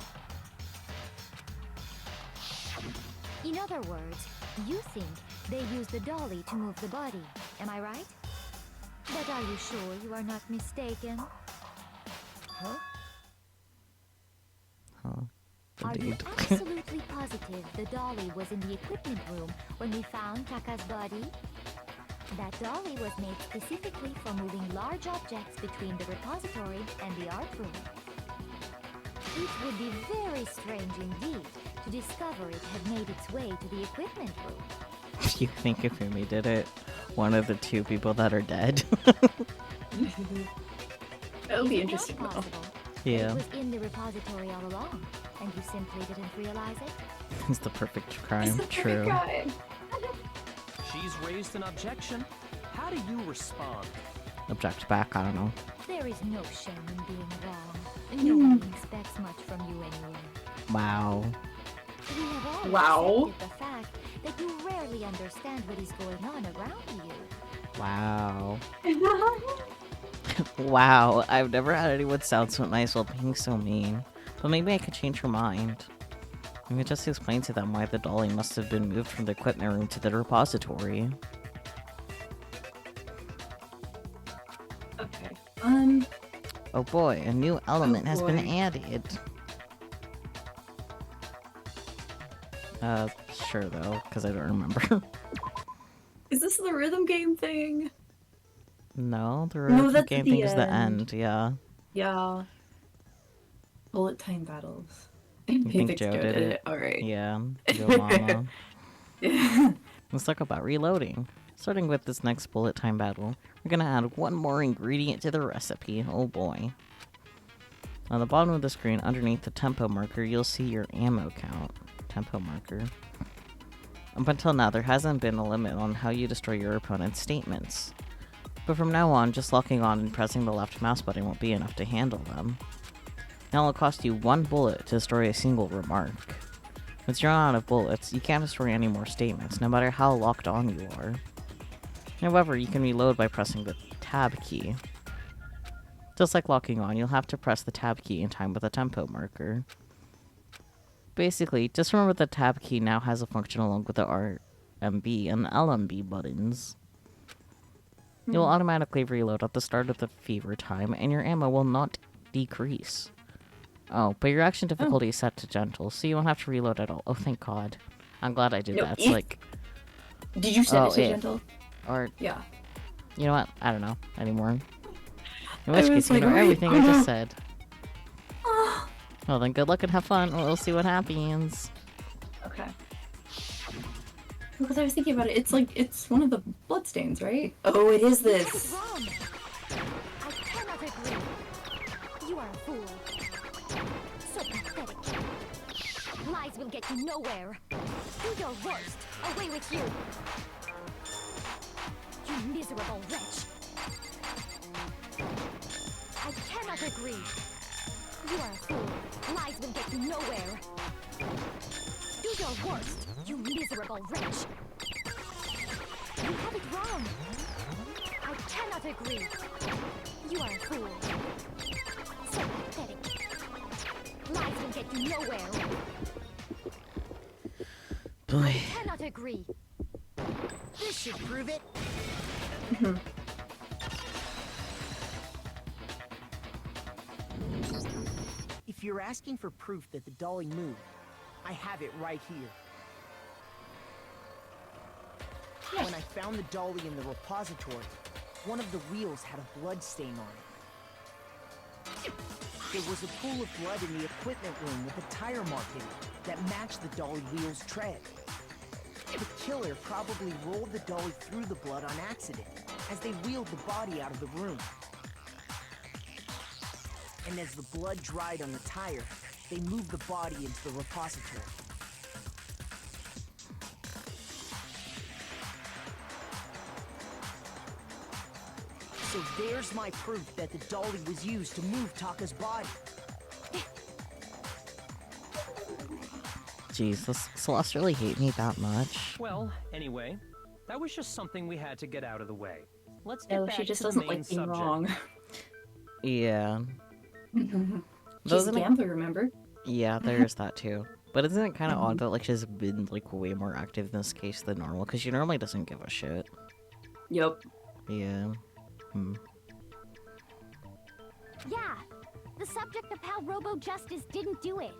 In other words, you think they used the dolly to move the body, am I right? But are you sure you are not mistaken? Huh? Huh. Are you Indeed. absolutely positive the dolly was in the equipment room when we found Taka's body? That dolly was made specifically for moving large objects between the repository and the art room. It would be very strange indeed to discover it had made its way to the equipment room. You think if Umi did it, one of the two people that are dead? That would be Is it interesting not though. possible that Yeah. it was in the repository all along, and you simply didn't realize it? It's the perfect It's crime. the perfect True. crime. She's raised an objection. How do you respond? Object back, I don't know. There is no shame in being wrong. Nobody expects much from you anyway. Wow. We have all Wow. accepted the fact that you rarely understand what is going on around you. Wow. Wow. I've never had anyone sound so nice while being so mean. But maybe I could change her mind. I could just explain to them why the dolly must have been moved from the equipment room to the repository. Okay. Oh boy, a new element has been boy. added. Sure though, because I don't remember. Is this the rhythm game thing? No, the No, rhythm that's game the thing is the end. end, yeah. Yeah. Bullet time battles. You think Joe did it? Alright. Yeah, Joe Mama. Yeah. Let's talk about reloading. Starting with this next bullet time battle, we're gonna add one more ingredient to the recipe. Oh boy. On the bottom of the screen, underneath the tempo marker, you'll see your ammo count. Tempo marker. Up until now, there hasn't been a limit on how you destroy your opponent's statements. But from now on, just locking on and pressing the left mouse button won't be enough to handle them. Now it'll cost you 1 bullet to destroy a single remark. Once you're out of bullets, you can't destroy any more statements, no matter how locked on you are. However, you can reload by pressing the tab key. Just like locking on, you'll have to press the tab key in time with a tempo marker. Basically, just remember the tab key now has a function along with the RMB and LMB buttons. You'll automatically reload at the start of the fever time, and your ammo will not decrease. Oh, but your action difficulty is set to gentle, so you won't have to reload at all. Oh, thank God. I'm glad I did No, that. It's if- like... Did you set Oh, it to yeah. gentle? Or, Yeah. you know what? I don't know anymore. In I which was case, you like, know wait, everything oh I no. just said. Well, then good luck and have fun. We'll see what happens. Okay. Because I was thinking about it, it's like, it's one of the bloodstains, right? Oh, it is That is this. wrong. I cannot agree. You are a fool. So pathetic. Lies will get you nowhere. Do your worst. Away with you. You miserable wretch. cannot agree. You are a fool. Lies will get you nowhere. Do your worst, you miserable wretch. You have it wrong. I cannot agree. You are a fool. So pathetic. Lies will get you nowhere. Boy. I cannot agree. This should prove it. If you're asking for proof that the dolly moved, I have it right here. When I found the dolly in the repository, one of the wheels had a blood stain on it. There was a pool of blood in the equipment room with a tire mark in it that matched the dolly wheel's tread. The killer probably rolled the dolly through the blood on accident as they wheeled the body out of the room. And as the blood dried on the tire, they moved the body into the repository. So there's my proof that the dolly was used to move Taka's body. Jeez, does Celeste really hate me that much? Well, anyway, that was just something we had to get out of the way. Let's get No, back she just to the doesn't main like being subject. wrong. Yeah. She's Doesn't a it- gambler, remember? Yeah, there's that too. But isn't it kind of odd that like she's been like way more active in this case than normal? Because she normally doesn't give a shit. Yup. Yeah. Yeah, the subject of how Robo Justice didn't do it.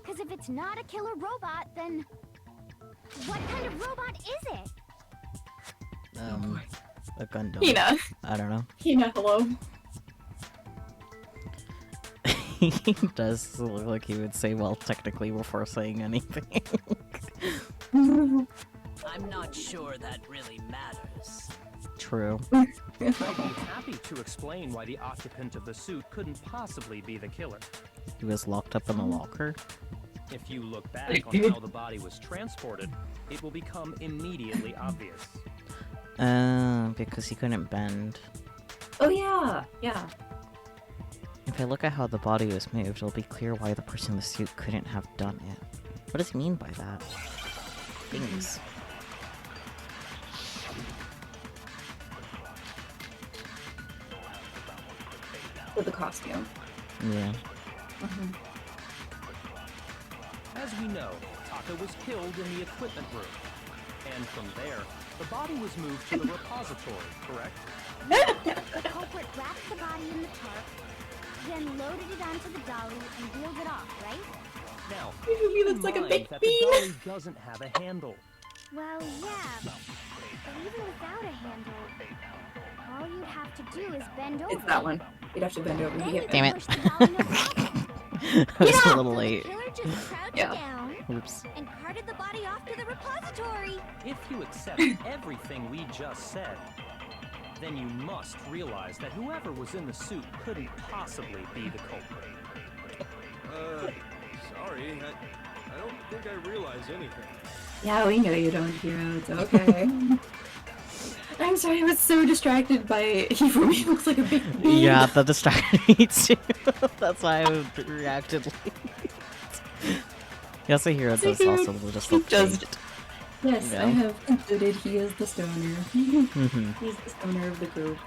Because if it's not a killer robot, then what kind of robot is it? A Gundam. Hina. I don't know. Hina, hello. He does look like he would say well technically before saying anything. I'm not sure that really matters. True. I'd be happy to explain why the occupant of the suit couldn't possibly be the killer. He was locked up in a locker. If you look back on how the body was transported, it will become immediately obvious. Because he couldn't bend. Oh yeah, yeah. If I look at how the body was moved, it'll be clear why the person in the suit couldn't have done it. What does he mean by that? Things. With the costume. Yeah. As we know, Taka was killed in the equipment room. And from there, the body was moved to the repository, correct? The culprit wrapped the body in the tarp, then loaded it onto the dolly and wheeled it off, right? Now, He keep in looks like a mind baked that bean. the dolly doesn't have a handle. Well, yeah, but even without a handle, all you'd have to do is bend over. It's that one. You'd have to bend over to Then get you Damn can it. push the dolly no problem. I was a little So late. the killer just crouched Yeah. down Oops. and carted the body off to the repository. If you accept everything we just said, then you must realize that whoever was in the suit couldn't possibly be the culprit. Sorry, I don't think I realize anything. Yeah, we know you don't, Hero. It's okay. I'm sorry, I was so distracted by he for me looks like a big bean. Yeah, that distracted me too. That's why I reacted late. Yes, a hero does also just He look does. faked. Yes, Yeah. I have concluded he is the stoner. Mhm. He's the stoner of the group.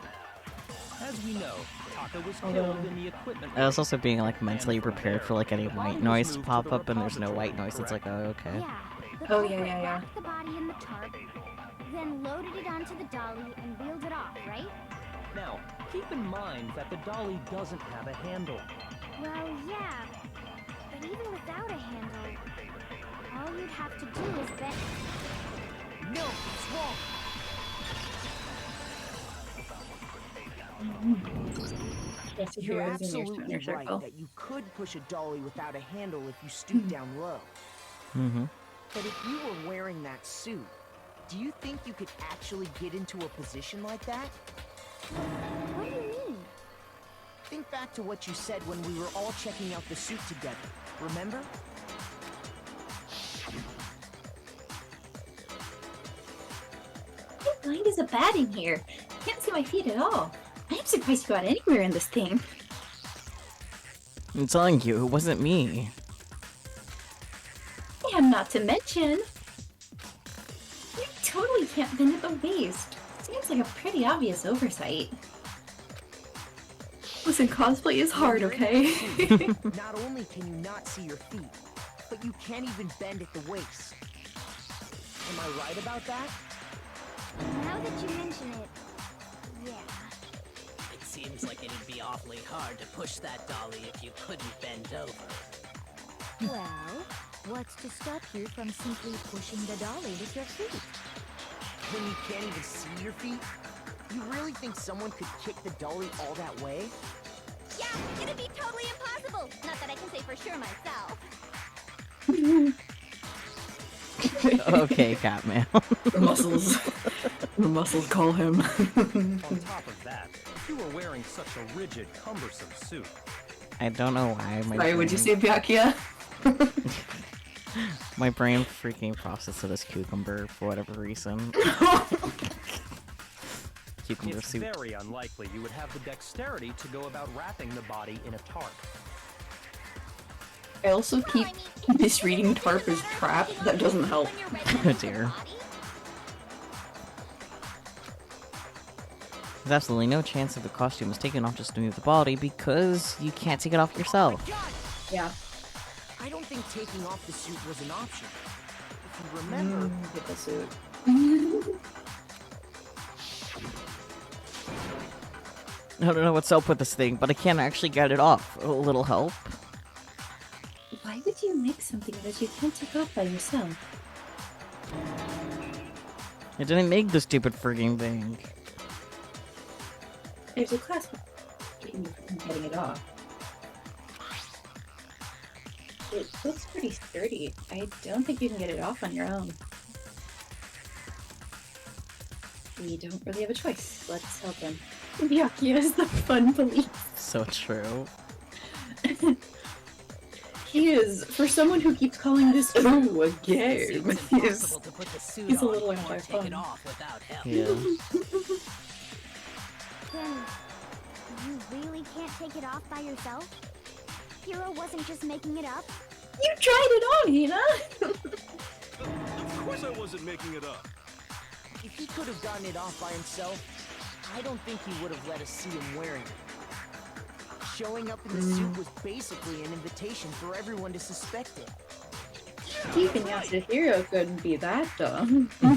As we know, Taka was Although- killed in the equipment I was room. also being like mentally And from prepared there, for like any the body white was noise to moved pop the up, and there's no white repository, noise. It's like, correct? oh, okay. Yeah, the Oh, culprit yeah, yeah, yeah. wrapped the body in the tarp, then loaded it onto the dolly and wheeled it off, right? Now, keep in mind that the dolly doesn't have a handle. Well, yeah, but even without a handle, all you'd have to do is bend. No, it's wrong. Yes, You're Hero's in your absolutely stoner right circle. that you could push a dolly without a handle if you stoop down low. Mm-hmm. But if you were wearing that suit, do you think you could actually get into a position like that? What do you mean? Think back to what you said when we were all checking out the suit together. Remember? How blind is a bat in here? Can't see my feet at all. I am surprised you got anywhere in this thing. I'm telling you, it wasn't me. And not to mention, you totally can't bend at the waist. Seems like a pretty obvious oversight. Listen, cosplay is hard, okay? Not only can you not see your feet, but you can't even bend at the waist. Am I right about that? Now that you mention it, yeah. It seems like it'd be awfully hard to push that dolly if you couldn't bend over. Well, what's to stop you from simply pushing the dolly with your feet? When you can't even see your feet? You really think someone could kick the dolly all that way? Yeah, it'd be totally impossible. Not that I can say for sure myself. Okay, Catman. The muscles. The muscles call him. On top of that, you were wearing such a rigid, cumbersome suit. I don't know why my Sorry, would you say brain- Byakuya? My brain freaking processed it as cucumber for whatever reason. Cucumber It's soup. very unlikely you would have the dexterity to go about wrapping the body in a tarp. I also keep misreading tarp as trap. That doesn't help. Oh dear. There's absolutely no chance that the costume is taken off just to move the body because you can't take it off yourself. Yeah. I don't think taking off the suit was an option. If you remember... Get the suit. I don't know what's up with this thing, but I can't actually get it off. A little help. Why would you make something that you can't take off by yourself? I didn't make the stupid frigging thing. There's a class keeping you from getting it off. It looks pretty sturdy. I don't think you can get it off on your own. We don't really have a choice. Let's help him. Byakuya is the fun police. So true. He is, for someone who keeps calling this a game, It's impossible to put the suit he's a on little or take anti-fun. it off without help. Yeah. Then, you really can't take it off by yourself? Hero wasn't just making it up? You tried it on, Hina! Of course I wasn't making it up. If he could have gotten it off by himself, I don't think he would have let us see him wearing it. Showing up in the suit was basically an invitation for everyone to suspect it. Even Yasuhiro couldn't be that dumb. So,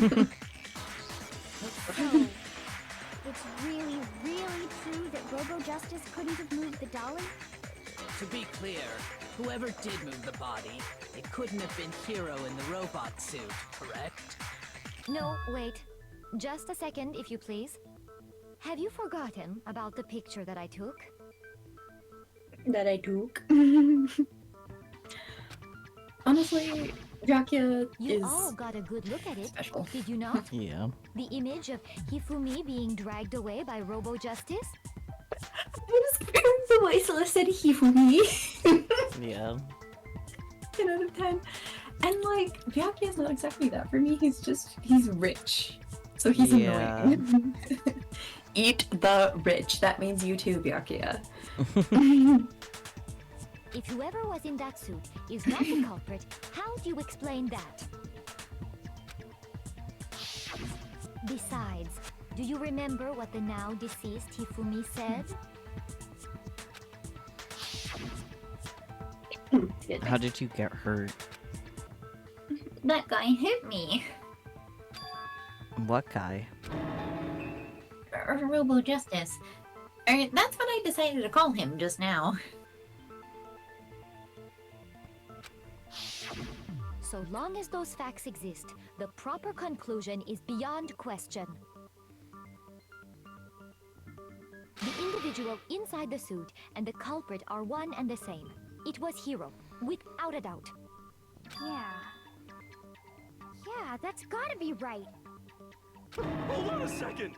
it's really, really true that Robo Justice couldn't have moved the dolly? To be clear, whoever did move the body, it couldn't have been Hero in the robot suit, correct? No, wait. Just a second, if you please. Have you forgotten about the picture that I took? That I took. Honestly, Byakuya You is all got a good look at it, special. did you not? Yeah. The image of Hifumi being dragged away by Robo Justice? The way Celeste said Hifumi. Yeah. 10 out of 10. And like, Byakuya is not exactly that for me. He's rich. So he's Yeah. annoying. Eat the rich. That means you too, Byakuya. If whoever was in that suit is not the culprit, how do you explain that? Besides, do you remember what the now deceased Hifumi said? How did you get hurt? That guy hit me. What guy? Robo Justice. That's what I decided to call him just now. So long as those facts exist, the proper conclusion is beyond question. The individual inside the suit and the culprit are one and the same. It was Hero, without a doubt. Yeah, that's gotta be right. Hold on a second.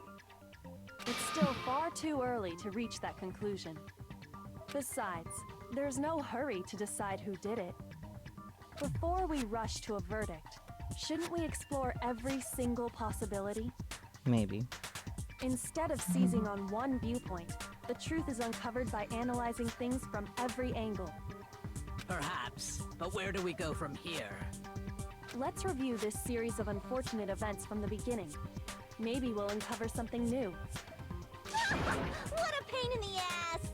It's still far too early to reach that conclusion. Besides, there's no hurry to decide who did it. Before we rush to a verdict, shouldn't we explore every single possibility? Maybe. Instead of seizing on one viewpoint, the truth is uncovered by analyzing things from every angle. Perhaps, but where do we go from here? Let's review this series of unfortunate events from the beginning. Maybe we'll uncover something new. What a pain in the ass!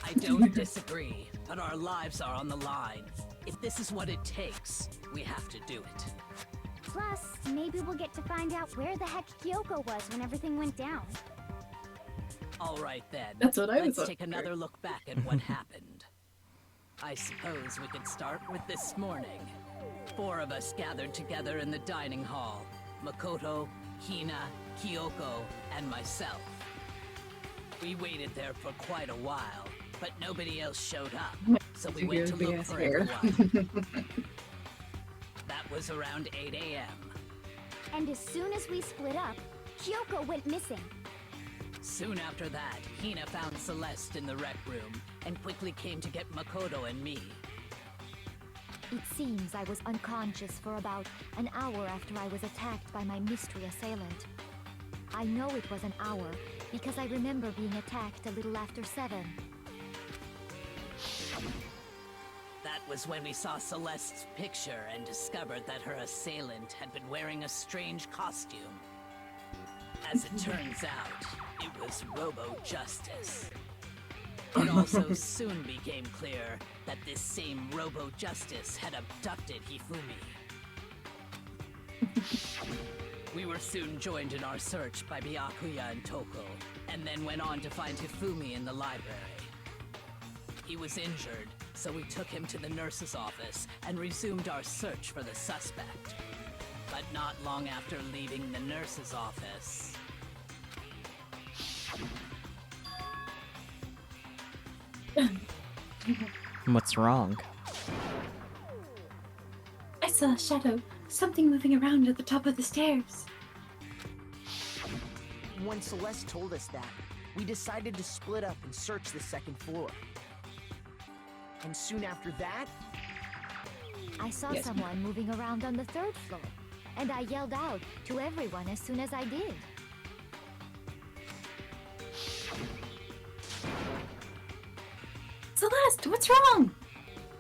I don't disagree, but our lives are on the line. If this is what it takes, we have to do it. Plus, maybe we'll get to find out where the heck Kyoko was when everything went down. All right then. That's what I was Let's take wondering. another look back at what happened. I suppose we could start with this morning. 4 of us gathered together in the dining hall. Makoto, Hina, Kyoko, and myself. We waited there for quite a while, but nobody else showed up, so we went to look for everyone. That was around 8 a.m. And as soon as we split up, Kyoko went missing. Soon after that, Hina found Celeste in the rec room and quickly came to get Makoto and me. It seems I was unconscious for about an hour after I was attacked by my mystery assailant. I know it was an hour because I remember being attacked a little after 7. That was when we saw Celeste's picture and discovered that her assailant had been wearing a strange costume. As it turns out, it was Robo-Justice. It also soon became clear that this same Robo-Justice had abducted Hifumi. We were soon joined in our search by Byakuya and Toko, and then went on to find Hifumi in the library. He was injured, so we took him to the nurse's office and resumed our search for the suspect. But not long after leaving the nurse's office... What's wrong? I saw a shadow. Something moving around at the top of the stairs. When Celeste told us that, we decided to split up and search the 2nd floor. And soon after that... I saw Yes. someone moving around on the 3rd floor, and I yelled out to everyone as soon as I did. Celeste, what's wrong?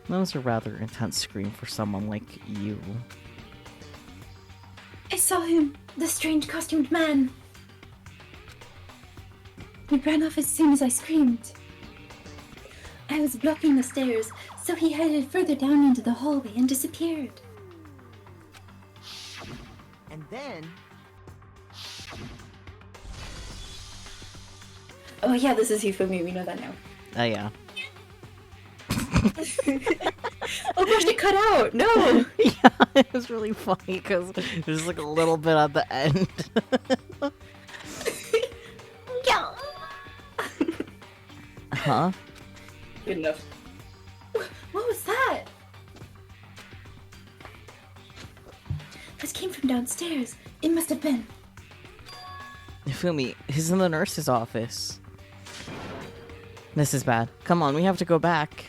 That was a rather intense scream for someone like you. I saw him, the strange costumed man. He ran off as soon as I screamed. I was blocking the stairs, so he headed further down into the hallway and disappeared. And then... Oh yeah, this is Hifumi, we know that now. Oh yeah. Oh gosh, it cut out! No! Yeah, it was really funny because there's like a little bit at the end. Yeah. Huh? Good enough. What was that? This came from downstairs. It must have been. Fumi, he's in the nurse's office. This is bad. Come on, we have to go back.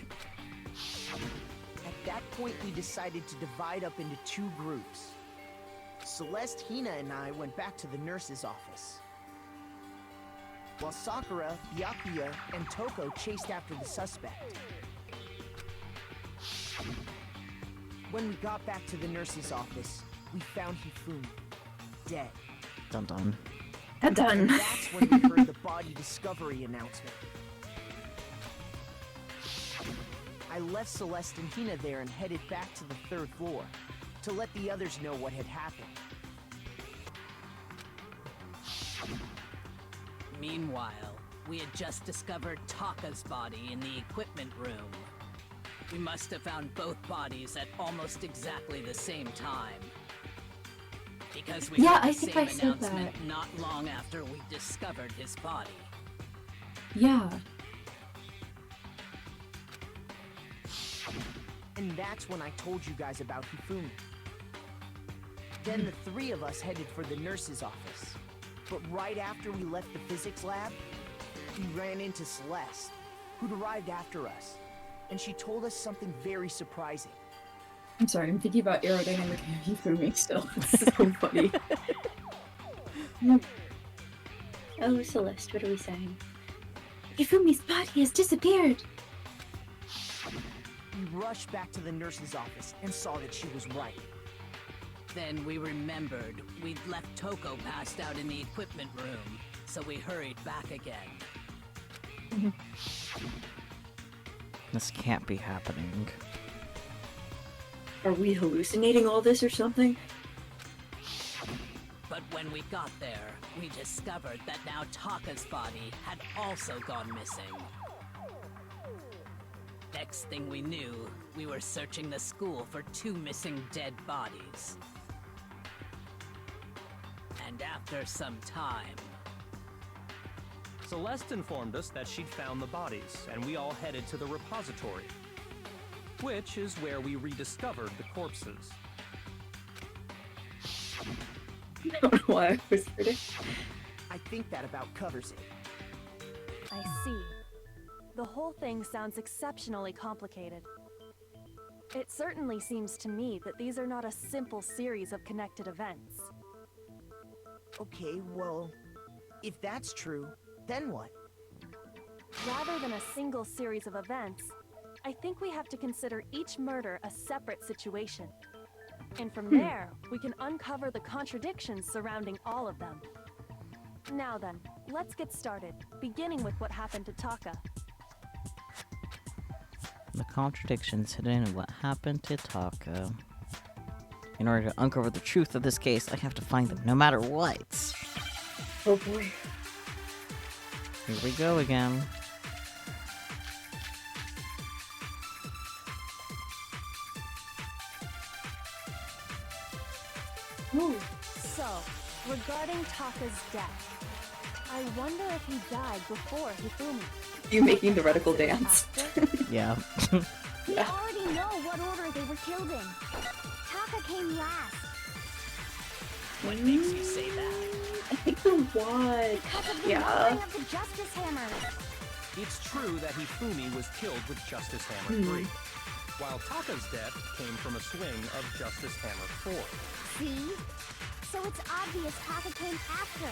At that point, we decided to divide up into 2 groups. Celeste, Hina, and I went back to the nurse's office, while Sakura, Byakuya, and Toko chased after the suspect. When we got back to the nurse's office, we found Hifumi, dead. Dun dun. Done. And that's when we heard the body discovery announcement. I left Celeste and Hina there and headed back to the 3rd floor to let the others know what had happened. Meanwhile, we had just discovered Taka's body in the equipment room. We must have found both bodies at almost exactly the same time. Because we Yeah, heard the I think same I said announcement that. not long after we discovered his body. Yeah. And that's when I told you guys about Hifumi. Then the 3 of us headed for the nurse's office. But right after we left the physics lab, we ran into Celeste, who'd arrived after us. And she told us something very surprising. I'm sorry, I'm thinking about aerodynamic Hifumi still. It's so funny. Oh, Celeste, what are we saying? Ifumi's body has disappeared! We rushed back to the nurse's office and saw that she was right. Then we remembered we'd left Toko passed out in the equipment room, so we hurried back again. This can't be happening. Are we hallucinating all this or something? But when we got there, we discovered that now Taka's body had also gone missing. Next thing we knew, we were searching the school for 2 missing dead bodies. And after some time... Celeste informed us that she'd found the bodies, and we all headed to the repository, which is where we rediscovered the corpses. I don't know why I whispered it. I think that about covers it. I see. The whole thing sounds exceptionally complicated. It certainly seems to me that these are not a simple series of connected events. Okay, well, if that's true, then what? Rather than a single series of events, I think we have to consider each murder a separate situation. And from there, we can uncover the contradictions surrounding all of them. Now then, let's get started, beginning with what happened to Taka. The contradictions hidden in what happened to Taka. In order to uncover the truth of this case, I have to find them no matter what. Oh boy. Here we go again. Ooh. So, regarding Taka's death, I wonder if he died before Hifumi. You making the reticle dance. Yeah. We already know what order they were killed in. Taka came last. What makes you say that? I think the what? Because of the Yeah. numbering of the Justice Hammers. It's true that Hifumi was killed with Justice Hammer 3, while Taka's death came from a swing of Justice Hammer 4. See? So it's obvious Taka came after.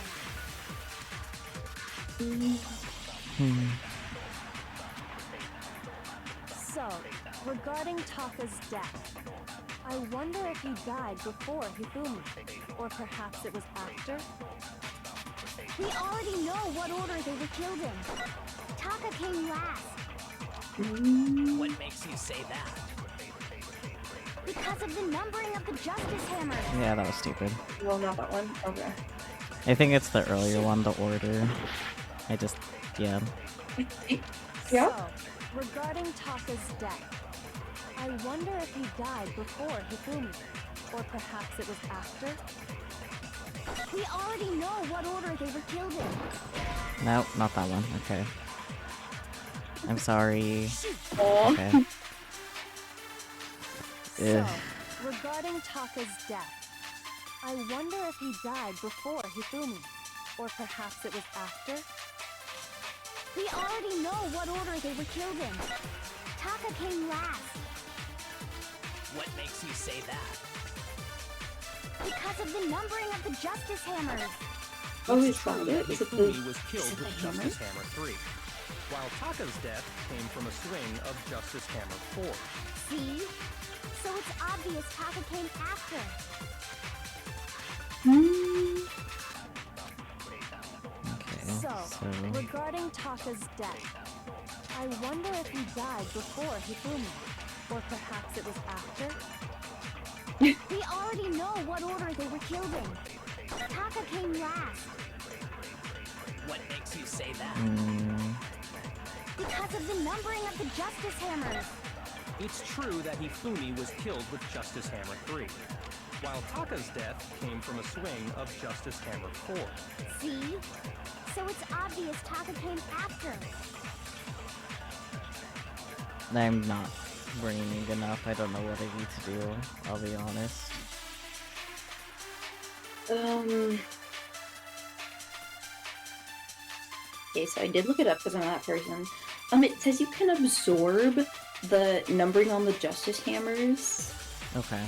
So, regarding Taka's death, I wonder if he died before Hifumi, or perhaps it was after? We already know what order they were killed in. Taka came last. What makes you say that? Because of the numbering of the Justice Hammers. Yeah, that was stupid. Well, not that one. Okay. I think it's the earlier one, the order. Yeah. Yeah. So, regarding Taka's death, I wonder if he died before Hifumi, or perhaps it was after? We already know what order they were killed in. No, not that one. Okay. I'm sorry. Aww. Okay. So, regarding Taka's death, I wonder if he died before Hifumi, or perhaps it was after? We already know what order they were killed in. Taka came last. What makes you say that? Because of the numbering of the Justice Hammers. Oh, It's is true that that it? Is it Hifumi the... was killed is it with the hammer? Justice Hammer 3, while Taka's death came from a swing of Justice Hammer 4. See? So it's obvious Taka came after. Okay. So, regarding Taka's death, I wonder if he died before Hifumi, or perhaps it was after? We already know what order they were killed in. Taka came last. What makes you say that? Because of the numbering of the Justice Hammers. It's true that Hifumi was killed with Justice Hammer 3, while Taka's death came from a swing of Justice Hammer 4. See? So it's obvious Taka came after. I'm not braining enough. I don't know what I need to do. I'll be honest. Okay, so I did look it up because I'm that person. It says you can absorb the numbering on the Justice Hammers Okay.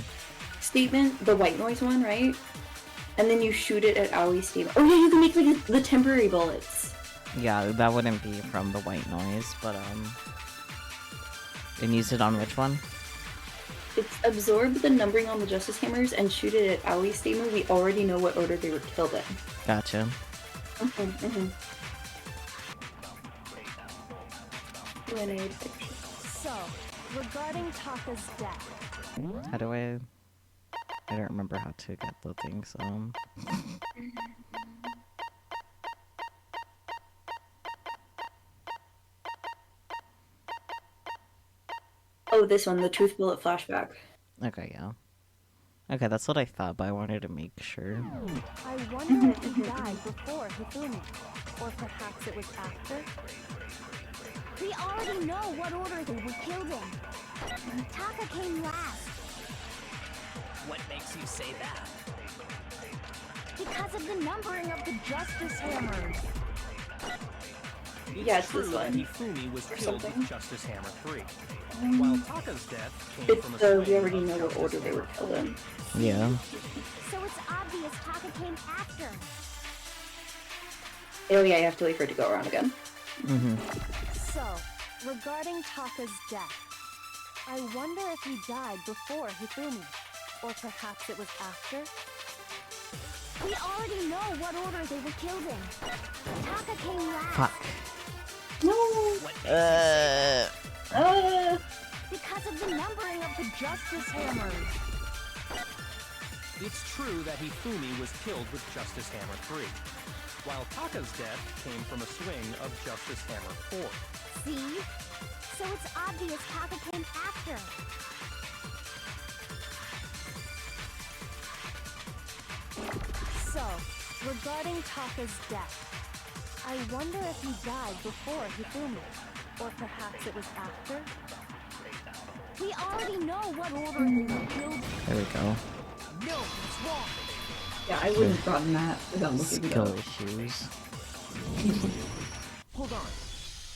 statement, the white noise one, right? And then you shoot it at Aoi's steam. Oh yeah, you can make like the temporary bullets. Yeah, that wouldn't be from the white noise, but and use it on which one? It's absorb the numbering on the Justice Hammers and shoot it at Aoi's steamer. We already know what order they were killed in. Gotcha. So, regarding Taka's death. How do I don't remember how to get the things, Oh, this one, the truth bullet flashback. Okay, yeah. Okay, that's what I thought, but I wanted to make sure. I wonder if he died before Hifumi, or perhaps it was after. We already know what order they were killed in. Taka came last. What makes you say that? Because of the numbering of the Justice Hammers. Yeah, it's true this that one. Hifumi was Or killed something. with Justice Hammer 3, while Taka's death came It's from a the, swing we already of know what Justice order they were Hammer killed in. Yeah. So it's obvious Taka came after. Oh yeah, you have to wait for it to go around again. So, regarding Taka's death, I wonder if he died before Hifumi, or perhaps it was after. We already know what order they were killed in. Taka came last. Fuck. No! Because of the numbering of the Justice Hammers. It's true that Hifumi was killed with Justice Hammer 3, while Taka's death came from a swing of Justice Hammer 4. See? So it's obvious Taka came after. So, regarding Taka's death, I wonder if he died before Hifumi, or perhaps it was after. We already know what order they were killed. There we go. No, it's wrong. Yeah, I wouldn't have gotten that without looking it Skill up. issues. Hold on.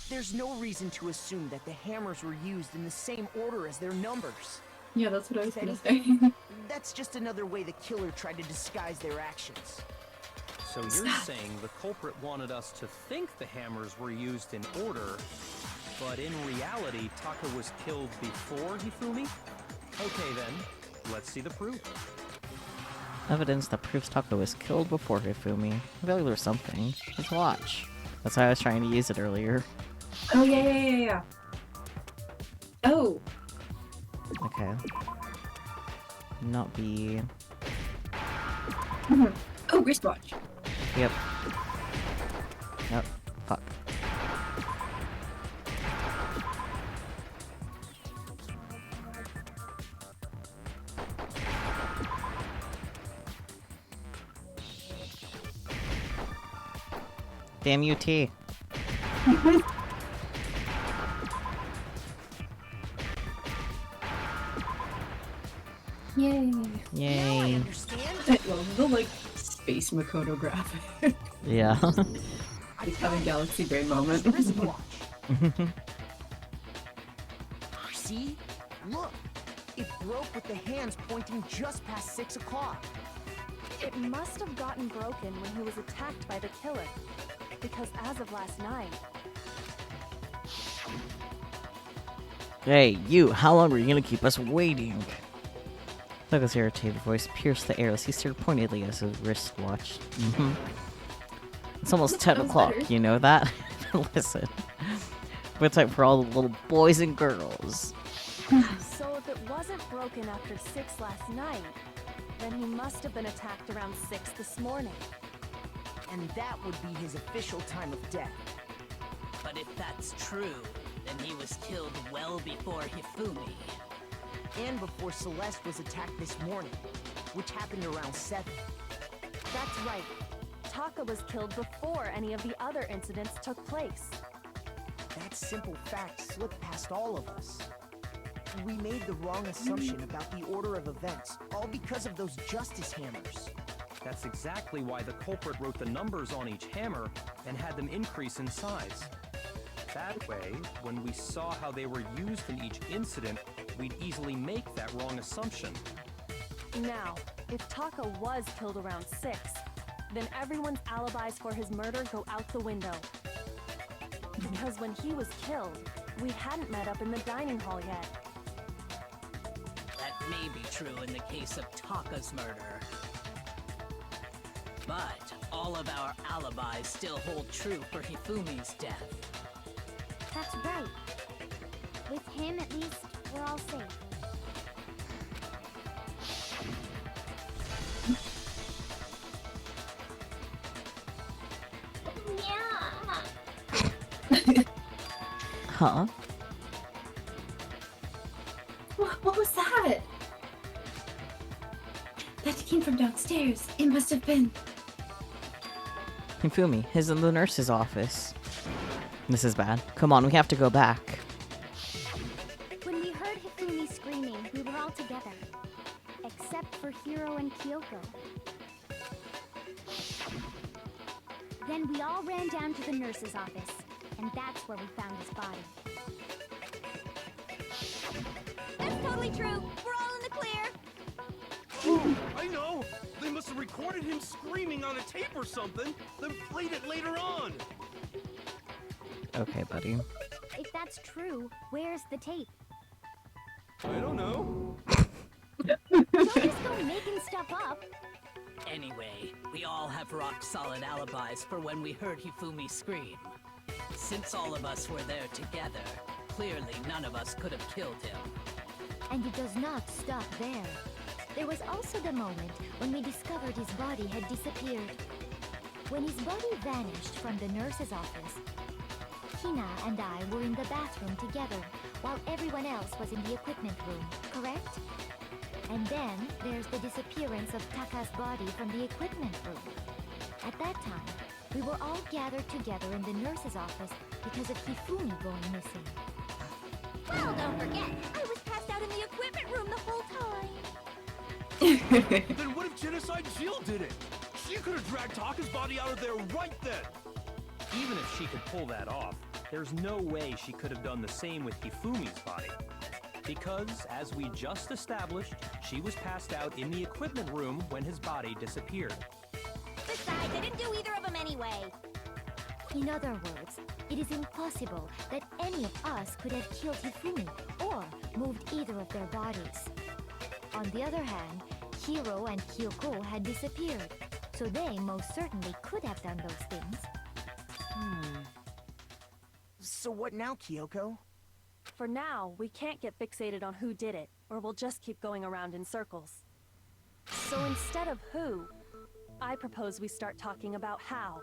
There's no reason to assume that the hammers were used in the same order as their numbers. Yeah, that's what I was If gonna say. anything, that's just another way the killer tried to disguise their actions. So you're saying the culprit wanted us to think the hammers were used in order, but in reality, Taka was killed before Hifumi? Okay then, let's see the proof. Evidence that proves Taka was killed before Hifumi. I feel like there's something. Let's watch. That's why I was trying to use it earlier. Oh yeah. Oh! Okay. Not be... Oh, wristwatch. Yep. Yep. Fuck. Damn you, T. Yay. Yay. I love the like space Makoto graphic. Yeah. He's having galaxy brain moment. See? Look! It broke with the hands pointing just past 6 o'clock. It must have gotten broken when he was attacked by the killer, because as of last night... Hey, you! How long were you gonna keep us waiting? Taka's irritated voice pierced the air as he stared pointedly at his wristwatch. It's almost 10 o'clock, you know that? Listen. It's time for all the little boys and girls. So if it wasn't broken after 6 last night, then he must have been attacked around 6 this morning. And that would be his official time of death. But if that's true, then he was killed well before Hifumi. And before Celeste was attacked this morning, which happened around 7. That's right. Taka was killed before any of the other incidents took place. That simple fact slipped past all of us. We made the wrong assumption about the order of events, all because of those Justice Hammers. That's exactly why the culprit wrote the numbers on each hammer and had them increase in size. That way, when we saw how they were used in each incident, we'd easily make that wrong assumption. Now, if Taka was killed around 6, then everyone's alibis for his murder go out the window. Because when he was killed, we hadn't met up in the dining hall yet. That may be true in the case of Taka's murder. But all of our alibis still hold true for Hifumi's death. That's right. With him, at least, we're all safe. Yeah. Huh? What was that? That came from downstairs. It must have been. Hifumi, he's in the nurse's office. This is bad. Come on, we have to go back. When we heard Hifumi screaming, we were all together. Except for Hiro and Kyoko. Then we all ran down to the nurse's office. And that's where we found his body. That's totally true. We're all in the clear. I know! They must have recorded him screaming on a tape or something, then played it later on! Okay, buddy. If that's true, where's the tape? I don't know. Don't just go making stuff up. Anyway, we all have rock-solid alibis for when we heard Hifumi scream. Since all of us were there together, clearly none of us could have killed him. And it does not stop there. There was also the moment when we discovered his body had disappeared. When his body vanished from the nurse's office, Hina and I were in the bathroom together, while everyone else was in the equipment room, correct? And then there's the disappearance of Taka's body from the equipment room. At that time, we were all gathered together in the nurse's office because of Hifumi going missing. Well, don't forget, I was passed out in the equipment room the whole time. Then what if Genocide Jill did it? She could have dragged Taka's body out of there right then! Even if she could pull that off, there's no way she could have done the same with Hifumi's body. Because, as we just established, she was passed out in the equipment room when his body disappeared. Besides, I didn't do either of them anyway. In other words, it is impossible that any of us could have killed Hifumi or moved either of their bodies. On the other hand, Hiro and Kyoko had disappeared, so they most certainly could have done those things. So what now, Kyoko? For now, we can't get fixated on who did it, or we'll just keep going around in circles. So instead of who, I propose we start talking about how.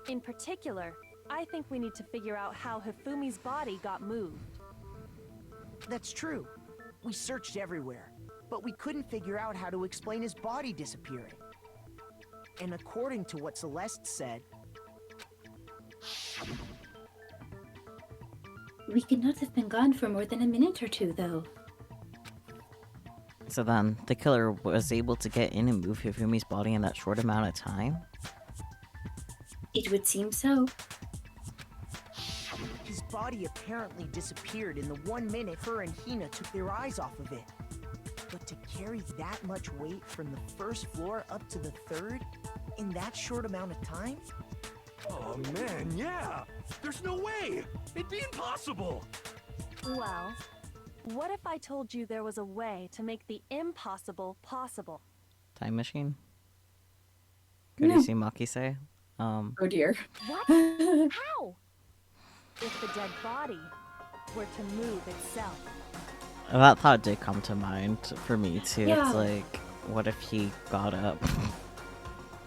In particular, I think we need to figure out how Hifumi's body got moved. That's true. We searched everywhere, but we couldn't figure out how to explain his body disappearing. And according to what Celeste said, We could not have been gone for more than a minute or two, though. So then, the killer was able to get in and move Hifumi's body in that short amount of time? It would seem so. his body apparently disappeared in the 1 minute her and Hina took their eyes off of it. But to carry that much weight from the first floor up to the third in that short amount of time? Oh man, yeah! There's no way! It'd be impossible! Well, what if I told you there was a way to make the impossible possible? Time machine? Could you see Maki say? Oh dear. What? How? If the dead body were to move itself. That thought did come to mind for me too. Yeah. It's like, what if he got up?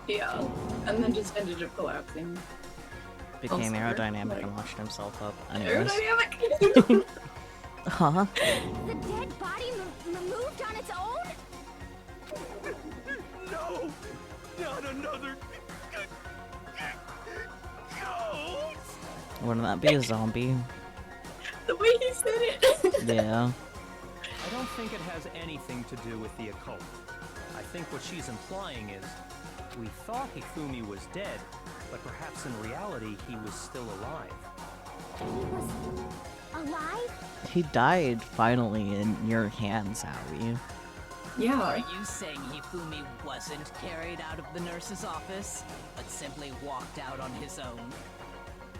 Yeah, and then just ended up collapsing. Became sorry, aerodynamic like- and launched himself up. Anyways. Aerodynamic! Huh? The dead body moved on its own? No! Not another... ghost! Wouldn't that be a zombie? The way he said it! Yeah. I don't think it has anything to do with the occult. I think what she's implying is, we thought Hifumi was dead, but perhaps in reality he was still alive. He was alive? He died finally in your hands, Howie. Yeah. Are you saying Hifumi wasn't carried out of the nurse's office, but simply walked out on his own?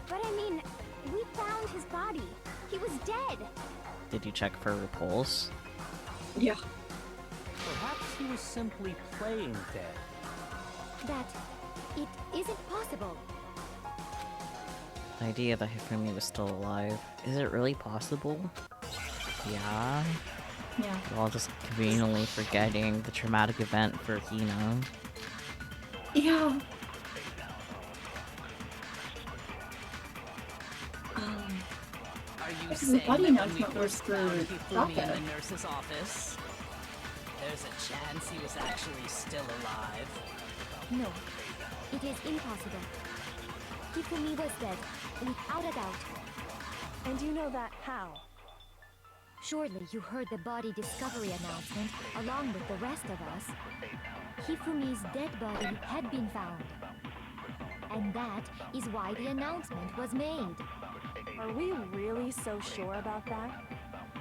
But I mean, we found his body. He was dead. Did you check for pulse? Yeah. Perhaps he was simply playing dead. That it isn't possible. The idea that Hifumi was still alive. Is it really possible? Yeah. Yeah. We're all just conveniently forgetting the traumatic event for Hina. Yeah. Are you This is saying the body that when we announcement was first for found Hifumi in Taka. the nurse's office, there's a chance he was actually still alive? No, it is impossible. Hifumi was dead, without a doubt. And you know that how? Surely you heard the body discovery announcement along with the rest of us. Hifumi's dead body had been found. And that is why the announcement was made. Are we really so sure about that?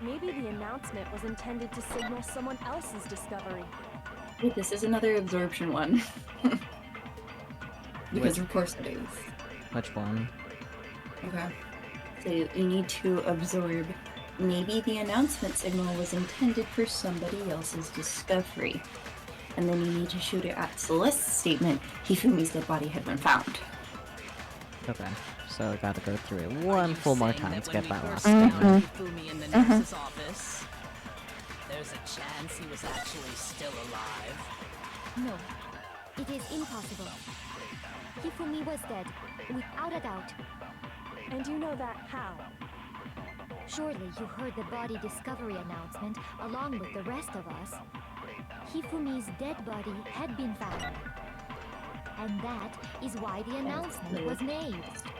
Maybe the announcement was intended to signal someone else's discovery. Wait, this is another absorption one. Because of course it is. Which one? Okay. So you need to absorb. Maybe the announcement signal was intended for somebody else's discovery. And then you need to shoot it at Celeste's statement, Hifumi's dead body had been found. Okay, so I gotta go through it one full more time to get that last When we one. first found Hifumi in the nurse's office, there's a chance he was actually still alive? No, it is impossible. Hifumi was dead, without a doubt. And you know that how? Surely you heard the body discovery announcement along with the rest of us. Hifumi's dead body had been found. And that is why the announcement was made.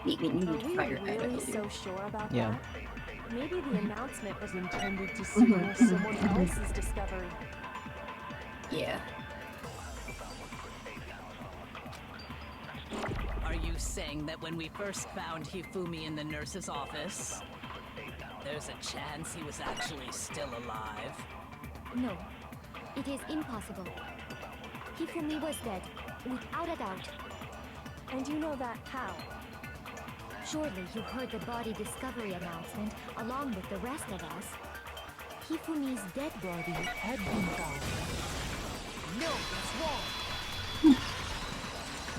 You Are need to we fire that, I really believe. so sure about Yeah. that? Maybe the announcement was intended to signal someone else's discovery. Yeah. Are you saying that when we first found Hifumi in the nurse's office, there's a chance he was actually still alive? No, it is impossible. Hifumi was dead, without a doubt. And you know that how? Surely you heard the body discovery announcement along with the rest of us. Hifumi's dead body had been found. No, that's wrong.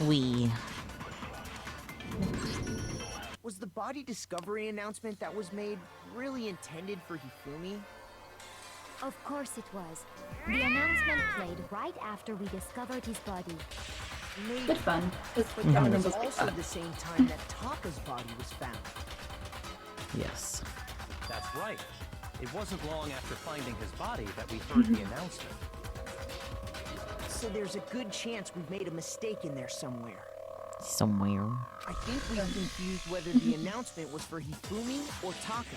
We. Was the body discovery announcement that was made really intended for Hifumi? Of course it was. The announcement played right after we discovered his body. Maybe. Good fun. Because That was also the same time that Taka's body was found. Yes. That's right. It wasn't long after finding his body that we heard the announcement. So there's a good chance we've made a mistake in there somewhere. Somewhere. I think we confused whether the announcement was for Hifumi or Taka.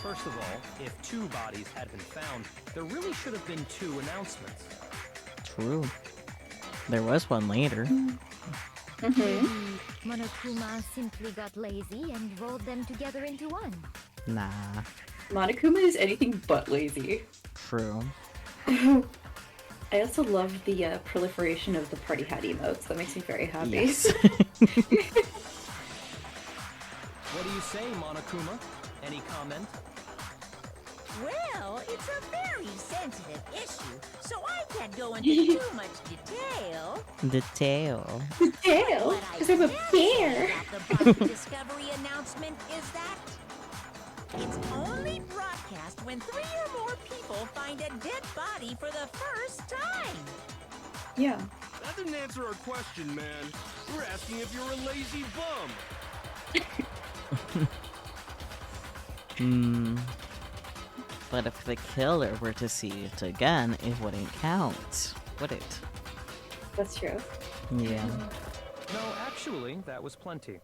First of all, if two bodies had been found, there really should have been two announcements. True. There was one later. Monokuma simply got lazy and rolled them together into one. Nah. Monokuma is anything but lazy. True. I also love the proliferation of the party hat emotes. That makes me very happy. Yes. What do you say, Monokuma? Any comment? Well, it's a very sensitive issue, so I can't go into too much detail. The tail. Tail? What I Because I'm a can say bear. about the body discovery announcement is that it's only broadcast when 3 or more people find a dead body for the first time. Yeah. That didn't answer our question, man. We're asking if you're a lazy bum. But if the killer were to see it again, it wouldn't count, would it? That's true. Yeah. No, actually, that was plenty.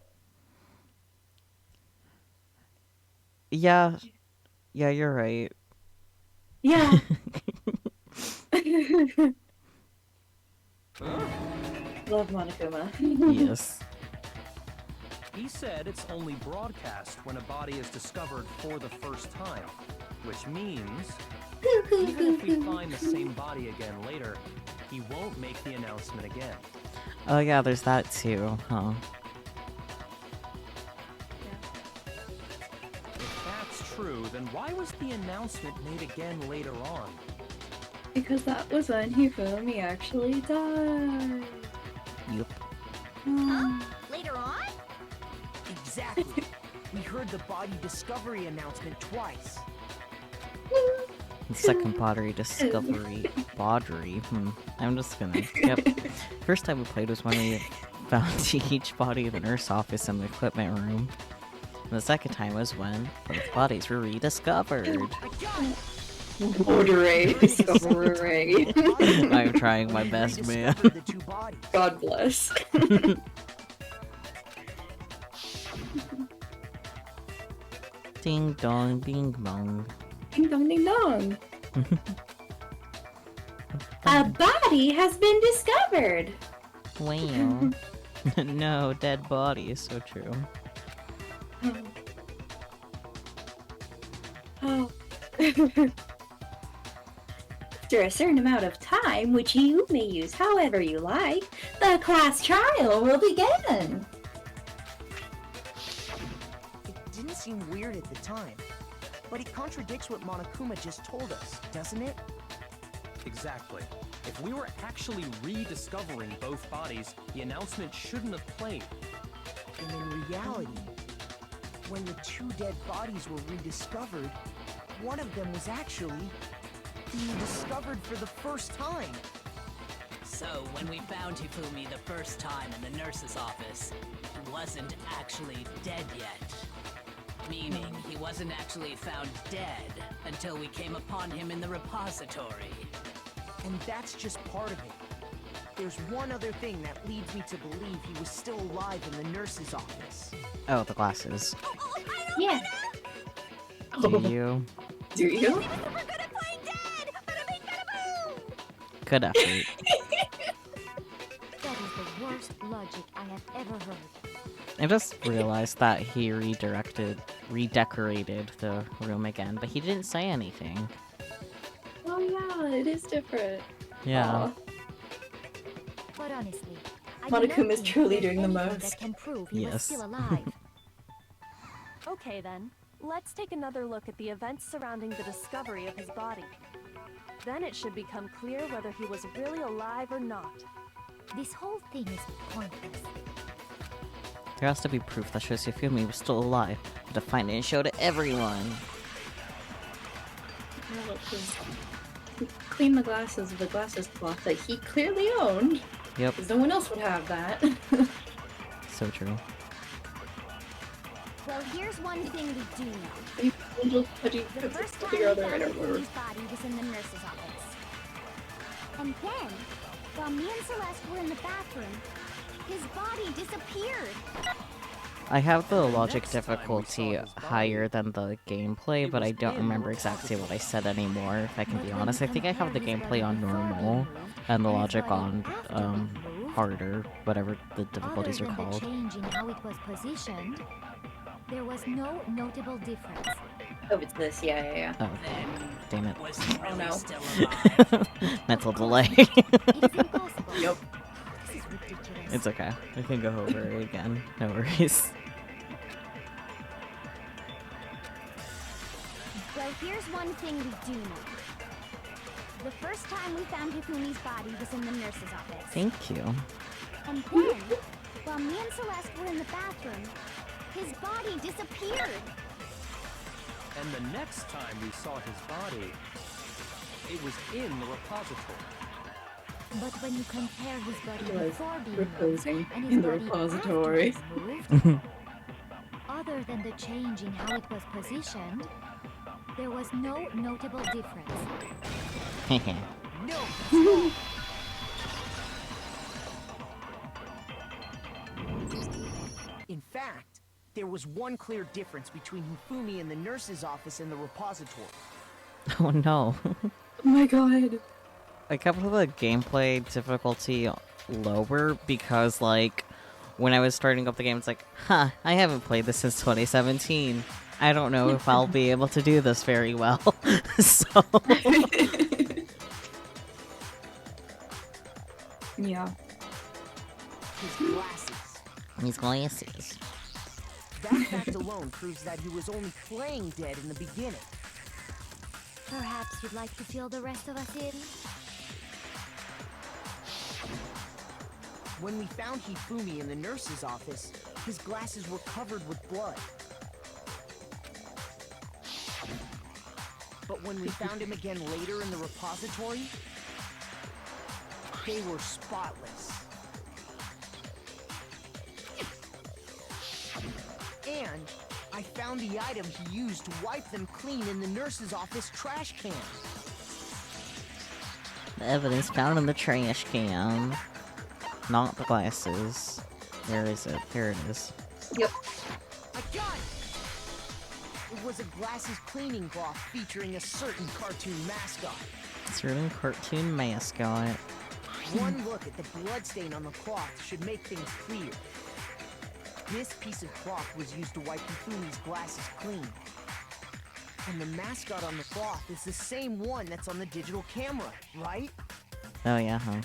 Yeah. Yeah, you're right. Yeah. Love Monokuma. Yes. He said it's only broadcast when a body is discovered for the first time, which means Even if we find the same body again later, he won't make the announcement again. Oh yeah, there's that too, huh? If that's true, then why was the announcement made again later on? Because that was when Hifumi actually died. Yup. Huh? Later on? Exactly. We heard the body discovery announcement twice. The second pottery discovery. Bawdry. I'm just gonna. Yep. First time we played was when we found each body in the nurse office and the equipment room. And the second time was when both bodies were rediscovered. Discovery. I'm trying my best, man. God bless. Ding dong, ding dong. Ding dong, ding dong. A body has been discovered. Wow. No, dead body is so true. Oh. After a certain amount of time, which you may use however you like, the class trial will begin. It didn't seem weird at the time, but it contradicts what Monokuma just told us, doesn't it? Exactly. If we were actually rediscovering both bodies, the announcement shouldn't have played. And in reality, when the two dead bodies were rediscovered, one of them was actually being discovered for the first time. So, when we found Hifumi the first time in the nurse's office, he wasn't actually dead yet. Meaning, he wasn't actually found dead until we came upon him in the repository. And that's just part of it. There's one other thing that leads me to believe he was still alive in the nurse's office. Oh, the glasses. Yeah. Do you? Do you? Good effort. That is the worst logic I have ever heard. I just realized that he redecorated the room again, but he didn't say anything. Oh yeah, it is different. Yeah. Aw. But honestly, I Monokuma don't is think truly there's doing the anything most. that can prove he was Yes. still alive. Okay then, let's take another look at the events surrounding the discovery of his body. Then it should become clear whether he was really alive or not. This whole thing is pointless. There has to be proof that shows Hifumi was still alive. To find it and show to everyone. Yeah, look, he cleaned the glasses with the glasses cloth that he clearly owned. Yep. Because no one else would have that. So true. Well, here's one thing we do know. The First time figure out we the right found order. Fumi's body was in the nurse's office. And then, while me and Celeste were in the bathroom, his body disappeared. I have the logic difficulty higher than the gameplay, but I don't remember exactly what I said anymore, if I can be honest. I think I have the gameplay on normal, and the logic on, harder, whatever the difficulties are Other than called. the change in how it was positioned, there was no notable difference. Oh, it's this. Yeah. Oh, damn it. Was he really no. still alive? Mental delay. It is impossible. Yep. This is ridiculous. It's okay. We can go over it again. No worries. Well, here's one thing we do know. The first time we found Hifumi's body was in the nurse's office. Thank you. And then, while me and Celeste were in the bathroom, his body disappeared. And the next time we saw his body, it was in the repository. But when you compare his body He was before being reposing moved and his in the body repository. afterwards moved, other than the change in how it was positioned, there was no notable difference. No! In fact, there was one clear difference between Hifumi in the nurse's office and the repository. Oh no. Oh my god. I kept the gameplay difficulty lower because, like, when I was starting up the game, it's like, I haven't played this since 2017. I don't know if I'll be able to do this very well. So Yeah. His glasses. these glasses. That fact alone proves that he was only playing dead in the beginning. Perhaps you'd like to fill the rest of us in? When we found Hifumi in the nurse's office, his glasses were covered with blood. But when we found him again later in the repository, they were spotless. And I found the item he used to wipe them clean in the nurse's office trash can. The evidence found in the trash can. Not the glasses. Where is it? Here it is. Yep. I got it! It was a glasses cleaning cloth featuring a certain cartoon mascot. Certain cartoon mascot. One look at the bloodstain on the cloth should make things clear. This piece of cloth was used to wipe Hifumi's glasses clean. And the mascot on the cloth is the same one that's on the digital camera, right? Oh yeah, huh?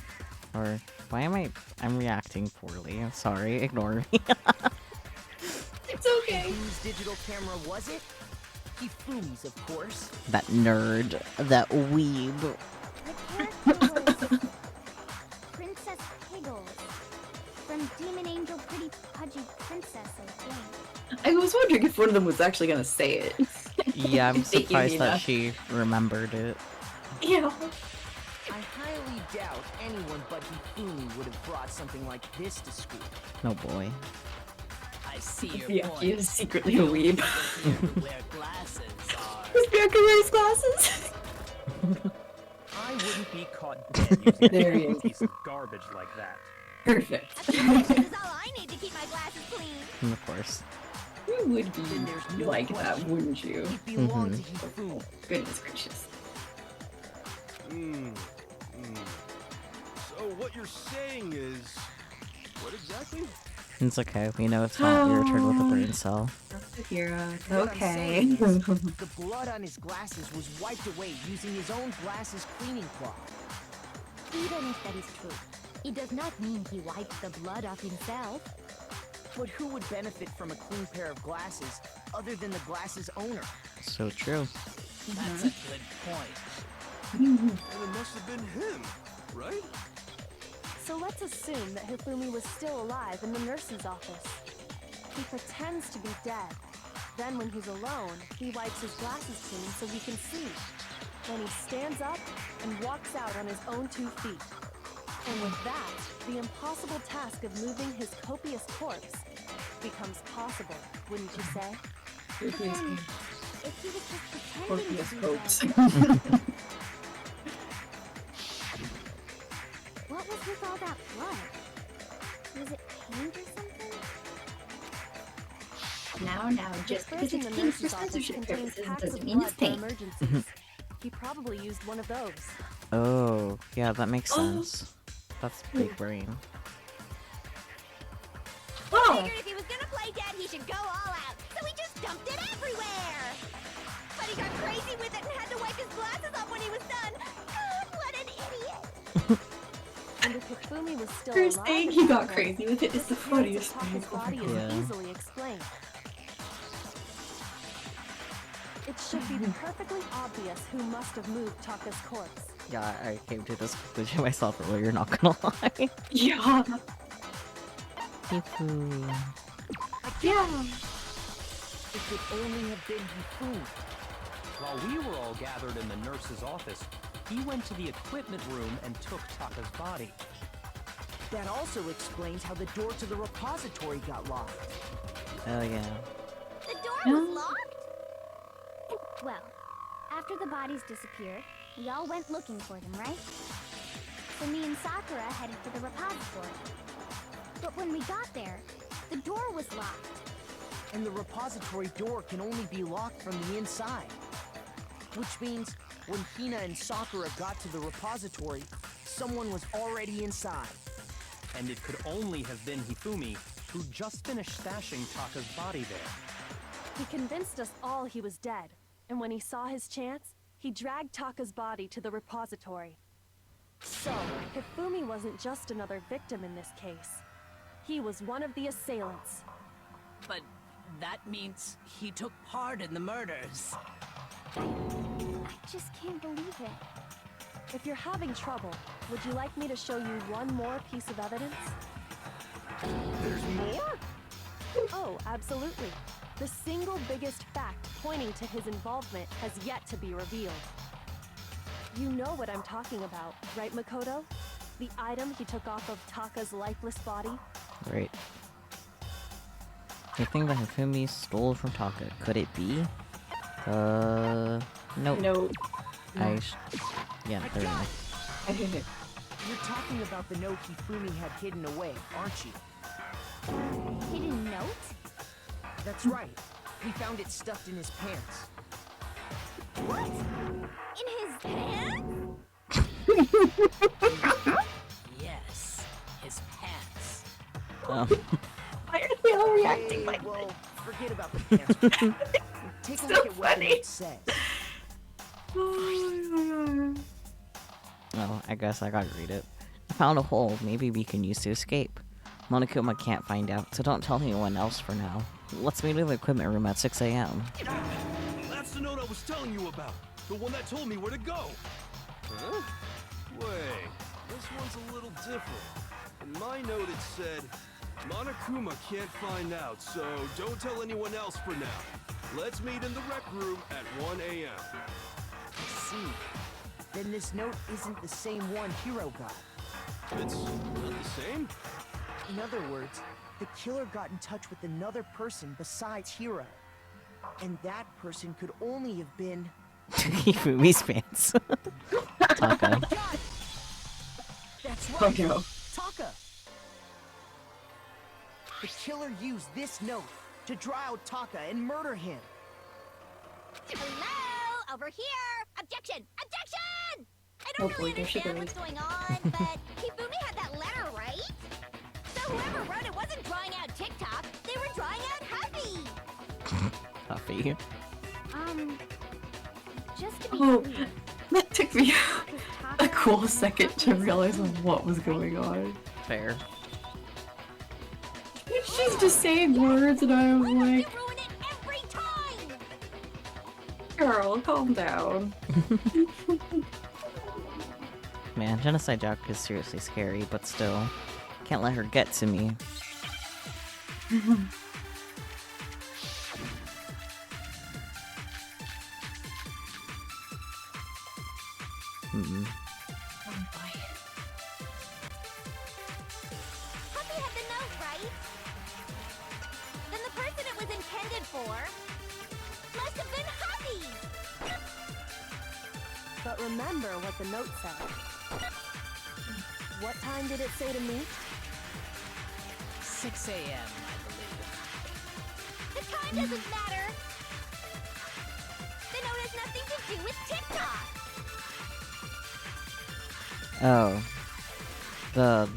Or why am I'm reacting poorly. I'm sorry, ignore me. It's okay. Whose digital camera was it? Hifumi's, of course. That nerd. That weeb. The character was Princess Piggles from Demon Angel Pretty Pudgy Princess, I think. I was wondering if one of them was actually gonna say it. Yeah, I'm Thank you, surprised that Nina. she remembered it. Yeah. I highly doubt anyone but Hifumi would have brought something like this to school. Oh boy. I see your Yeah, point. he is secretly a weeb. Wear glasses are. Does Bianca wear his glasses? I wouldn't be caught dead using There a he is. piece of garbage like that. Perfect. This is all I need to keep my glasses clean. And of course. You would Then there's be no like that, question. wouldn't you? It belonged to Hifumi. Goodness gracious. So what you're saying is... What exactly? It's okay. We know it's not your turn with the brain cell. Akira, it's What I'm okay. saying is, the blood on his glasses was wiped away using his own glasses cleaning cloth. Even if that is true, it does not mean he wiped the blood off himself. But who would benefit from a clean pair of glasses other than the glasses owner? So true. That's a good point. And it must have been him, right? So let's assume that Hifumi was still alive in the nurse's office. He pretends to be dead. Then when he's alone, he wipes his glasses clean so he can see. Then he stands up and walks out on his own 2 feet. And with that, the impossible task of moving his copious corpse becomes possible, wouldn't you say? But then, if he was just pretending Orpheus to be hopes. dead, what was with all that blood? Was it paint or something? Now, just because Fridge in it's the pink for nurse's office censorship contains purposes packs doesn't of mean blood it's for paint. emergencies. He probably used one of those. Oh, yeah, that makes sense. That's big brain. Oh, Figured if he was gonna play dead, he should go all out. So he just dumped it everywhere. But he got crazy with it and had to wipe his glasses off when he was done. God, what an idiot! And if Hifumi was still first alive, thing at he that got point, crazy with it is the disappearance funniest of thing. Taka's Oh my body God. is Yeah. easily explained. It should be perfectly obvious who must have moved Taka's corpse. Yeah, I came to this conclusion myself earlier, not gonna lie. Yeah. Hifu. Yeah. It could only have been Hifumi. While we were all gathered in the nurse's office, he went to the equipment room and took Taka's body. That also explains how the door to the repository got locked. Oh yeah. The door was locked? Well, after the bodies disappeared, we all went looking for them, right? So me and Sakura headed for the repository. But when we got there, the door was locked. And the repository door can only be locked from the inside. Which means when Hina and Sakura got to the repository, someone was already inside. And it could only have been Hifumi, who just finished stashing Taka's body there. He convinced us all he was dead, and when he saw his chance, he dragged Taka's body to the repository. So, Hifumi wasn't just another victim in this case. He was one of the assailants. But that means he took part in the murders. I just can't believe it. If you're having trouble, would you like me to show you one more piece of evidence? There's more? Oh, absolutely. The single biggest fact pointing to his involvement has yet to be revealed. You know what I'm talking about, right, Makoto? The item he took off of Taka's lifeless body? Right. The thing that Hifumi stole from Taka. Could it be? Nope. No. Yeah, there we go. You're talking about the note Hifumi had hidden away, aren't you? Hidden note? That's right. We found it stuffed in his pants. What? In his pants? Yes, his pants. Why are they all reacting like well, forget about the pants. Take a look at what the note says. Oh, I guess I gotta read it. I found a hole maybe we can use to escape. Monokuma can't find out, so don't tell anyone else for now. Let's meet in the equipment room at 6 a.m. That's the note I was telling you about. The one that told me where to go. Huh? Wait, this one's a little different. In my note it said, Monokuma can't find out, so don't tell anyone else for now. Let's meet in the rec room at 1 a.m. I see. Then this note isn't the same one Hiro got. It's not the same? In other words, the killer got in touch with another person besides Hiro. And that person could only have been... Hifumi's pants. Taka. That's right! Oh no. Taka! The killer used this note to draw out Taka and murder him. Hello? Over here! Objection! Objection! I don't Hopefully really they're understand what's shipping. going on, but Hifumi had that letter, right? So whoever wrote it wasn't drawing out TikTok, they were drawing out Huffy! Huffy. Just to be Oh, clear, that took me because Taka a cool and second to Taka realize is what was going on. Fair. She's just saying words and I was Why don't like, you ruin it every time? girl, calm down. Man, Genocide Jack is seriously scary, but still. Can't let her get to me. Hmm. Huffy had the note, right? Then the person it was intended for must have been Huffy! But remember what the note said. What time did it say to meet? 6 a.m., I believe. The time doesn't matter! The note has nothing to do with TikTok! Oh. The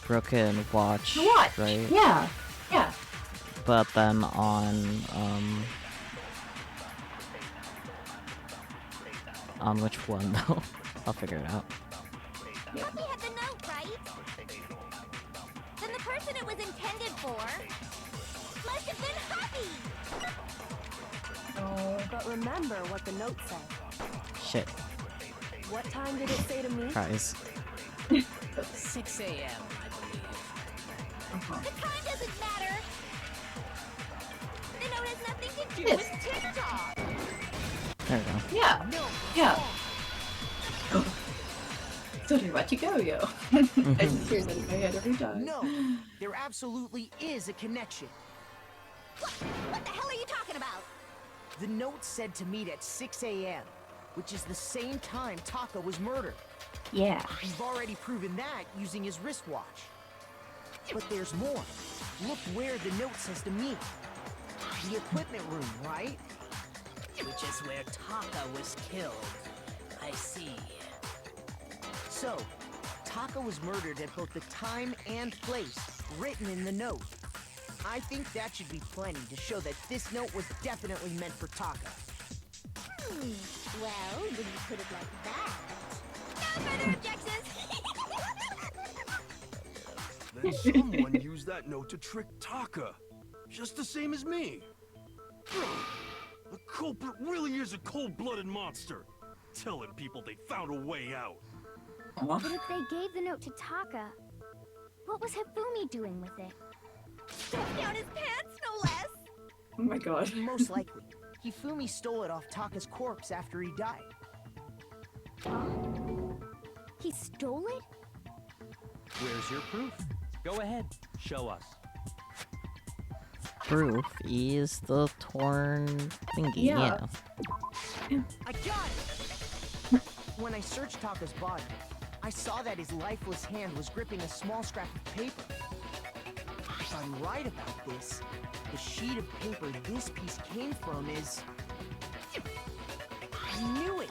broken watch, What? right? Yeah. Yeah. But then on which one though? I'll figure it out. Huffy had the note, right? Then the person it was intended for must have been Huffy! But remember what the note said. Shit. What time did it say to meet? Prize. 6 a.m., I believe. The time doesn't matter! The note has nothing to do Yes. with TikTok! There we go. Yeah. No. Yeah. So do what you go, yo. I just hear that in my head every time. No, there absolutely is a connection. What the hell are you talking about? The note said to meet at 6 a.m., which is the same time Taka was murdered. Yeah. We've already proven that using his wristwatch. But there's more. Look where the note says to meet. The equipment room, right? Which is where Taka was killed. I see. So, Taka was murdered at both the time and place written in the note. I think that should be plenty to show that this note was definitely meant for Taka. Well, when you put it like that. No further objections! Then someone used that note to trick Taka. Just the same as me. The culprit really is a cold-blooded monster. Telling people they found a way out. But if they gave the note to Taka, what was Hifumi doing with it? Stuffed down his pants, no less! Oh my god. Most likely, Hifumi stole it off Taka's corpse after he died. He stole it? Where's your proof? Go ahead, show us. Proof is the torn thingy. Yeah. I got it! When I searched Taka's body, I saw that his lifeless hand was gripping a small scrap of paper. If I'm right about this, the sheet of paper this piece came from is... I knew it!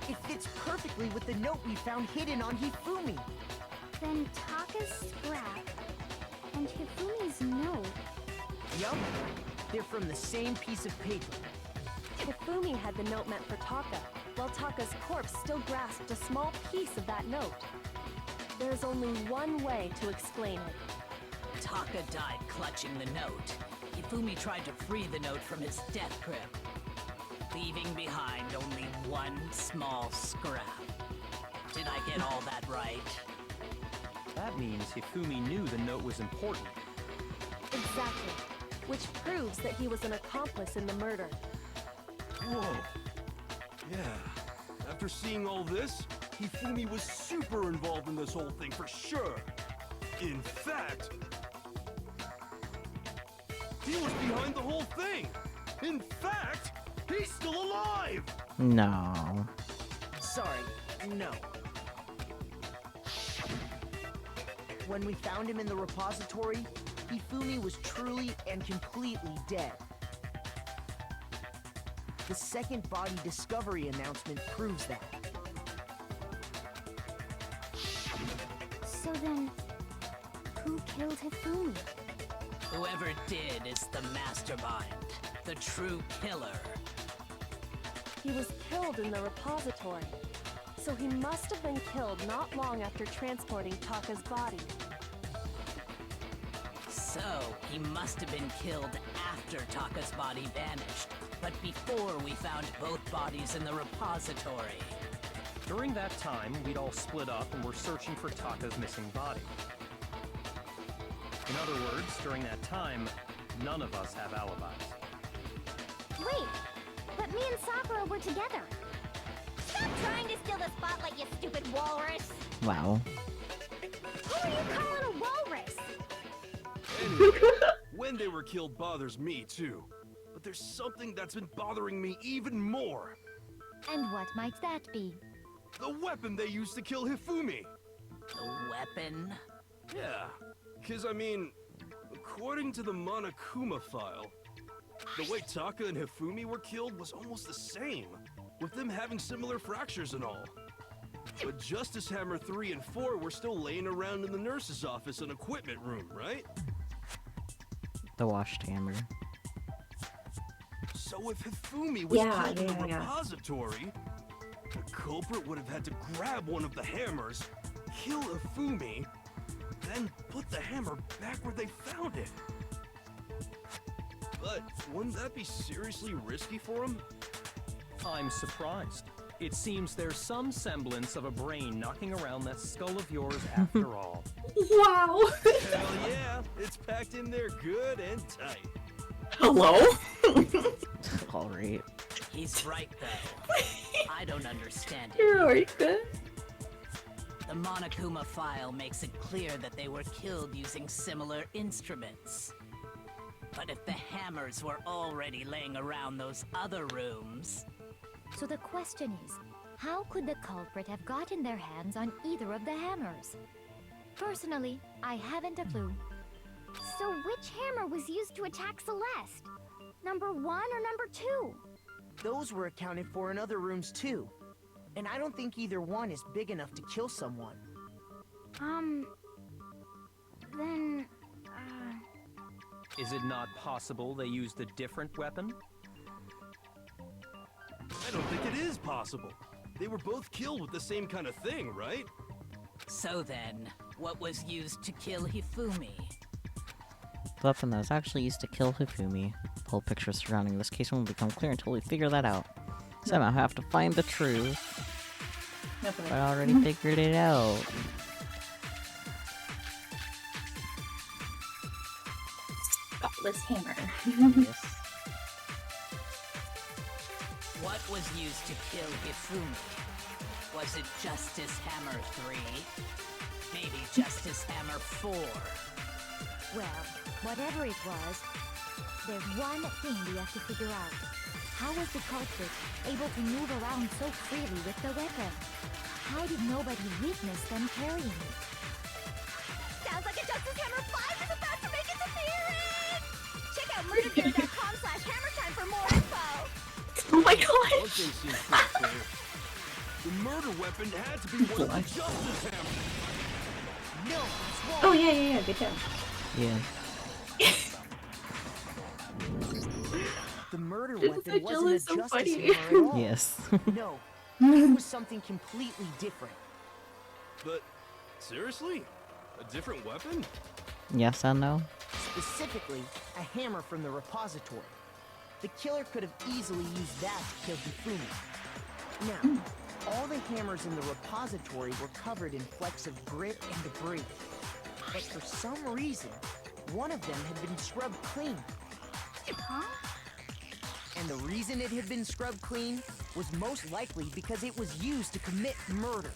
It fits perfectly with the note we found hidden on Hifumi. Then Taka's scrap and Hifumi's note. Yup, they're from the same piece of paper. Hifumi had the note meant for Taka, while Taka's corpse still grasped a small piece of that note. There's only one way to explain it. Taka died clutching the note. Hifumi tried to free the note from his death grip, leaving behind only one small scrap. Did I get all that right? That means Hifumi knew the note was important. Exactly. Which proves that he was an accomplice in the murder. Whoa. Yeah. After seeing all this, Hifumi was super involved in this whole thing for sure. In fact, he was behind the whole thing. In fact, he's still alive. No. Sorry, no. When we found him in the repository, Hifumi was truly and completely dead. The second body discovery announcement proves that. So then, who killed Hifumi? Whoever did is the mastermind, the true killer. He was killed in the repository, so he must have been killed not long after transporting Taka's body. So, he must have been killed after Taka's body vanished, but before we found both bodies in the repository. During that time, we'd all split up and were searching for Taka's missing body. In other words, during that time, none of us have alibis. Wait, but me and Sakura were together. Stop trying to steal the spotlight, you stupid walrus! Wow. Who are you calling a walrus? Anyway, when they were killed bothers me too. But there's something that's been bothering me even more. And what might that be? The weapon they used to kill Hifumi. The weapon? Yeah, because I mean, according to the Monokuma file, the way Taka and Hifumi were killed was almost the same, with them having similar fractures and all. But Justice Hammer 3 and 4 were still laying around in the nurse's office and equipment room, right? The washed hammer. So if Hifumi was Yeah, killed in the yeah. repository, the culprit would have had to grab one of the hammers, kill Hifumi, then put the hammer back where they found it. But wouldn't that be seriously risky for him? I'm surprised. It seems there's some semblance of a brain knocking around that skull of yours after all. Wow. Hell yeah, it's packed in there good and tight. Hello? Alright. He's right, though. I don't understand it. You're alright, good. The Monokuma file makes it clear that they were killed using similar instruments. But if the hammers were already laying around those other rooms... So the question is, how could the culprit have gotten their hands on either of the hammers? Personally, I haven't a clue. So which hammer was used to attack Celeste? Number 1 or number 2? Those were accounted for in other rooms too. And I don't think either one is big enough to kill someone. Then, Is it not possible they used a different weapon? I don't think it is possible. They were both killed with the same kind of thing, right? So then, what was used to kill Hifumi? The weapon that was actually used to kill Hifumi. The whole picture surrounding this case won't become clear until we figure that out. Somehow have to find the truth. Nothing. But I already figured it out. Spotless hammer. Yes. What was used to kill Hifumi? Was it Justice Hammer 3? Maybe Justice Hammer 4? Well, whatever it was, there's one thing we have to figure out. How was the culprit able to move around so freely with the weapon? How did nobody witness them carrying it? Sounds like a Justice Hammer 5 is about to make its appearance! Check out murdergear.com/hammertime for more info! Oh my One god! thing seems pretty clear. The murder weapon had to be one of the Justice Hammers. No, it's wrong. Oh yeah, good job. Yeah. The murder This weapon vigil wasn't a is so justice funny. hammer at all. Yes. No, it was something completely different. But, seriously? A different weapon? Yes and no? Specifically, a hammer from the repository. The killer could have easily used that to kill Hifumi. Now, all the hammers in the repository were covered in flecks of grit and debris. But for some reason, one of them had been scrubbed clean. Huh? And the reason it had been scrubbed clean was most likely because it was used to commit murder.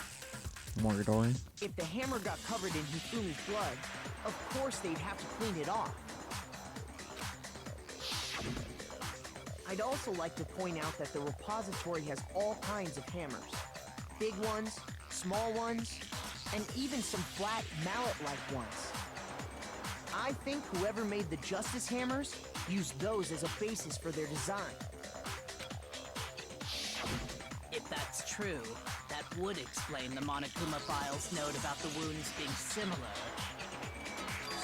Mordor. If the hammer got covered in Hifumi's blood, of course they'd have to clean it off. I'd also like to point out that the repository has all kinds of hammers. Big ones, small ones, and even some flat mallet-like ones. I think whoever made the Justice Hammers used those as a basis for their design. If that's true, that would explain the Monokuma file's note about the wounds being similar.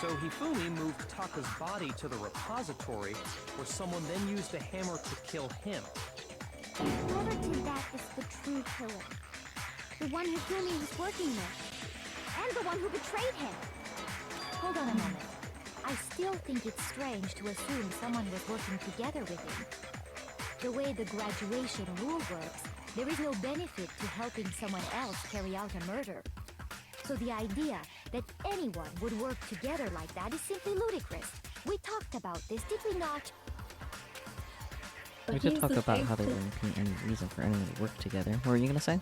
So Hifumi moved Taka's body to the repository, where someone then used the hammer to kill him. Whoever did that is the true killer. The one Hifumi was working with. And the one who betrayed him. Hold on a moment. I still think it's strange to assume someone was working together with him. The way the graduation rule works, there is no benefit to helping someone else carry out a murder. So the idea that anyone would work together like that is simply ludicrous. We talked about this, did we not? We did talk about how there wouldn't be any reason for anyone to work together. What were you gonna say?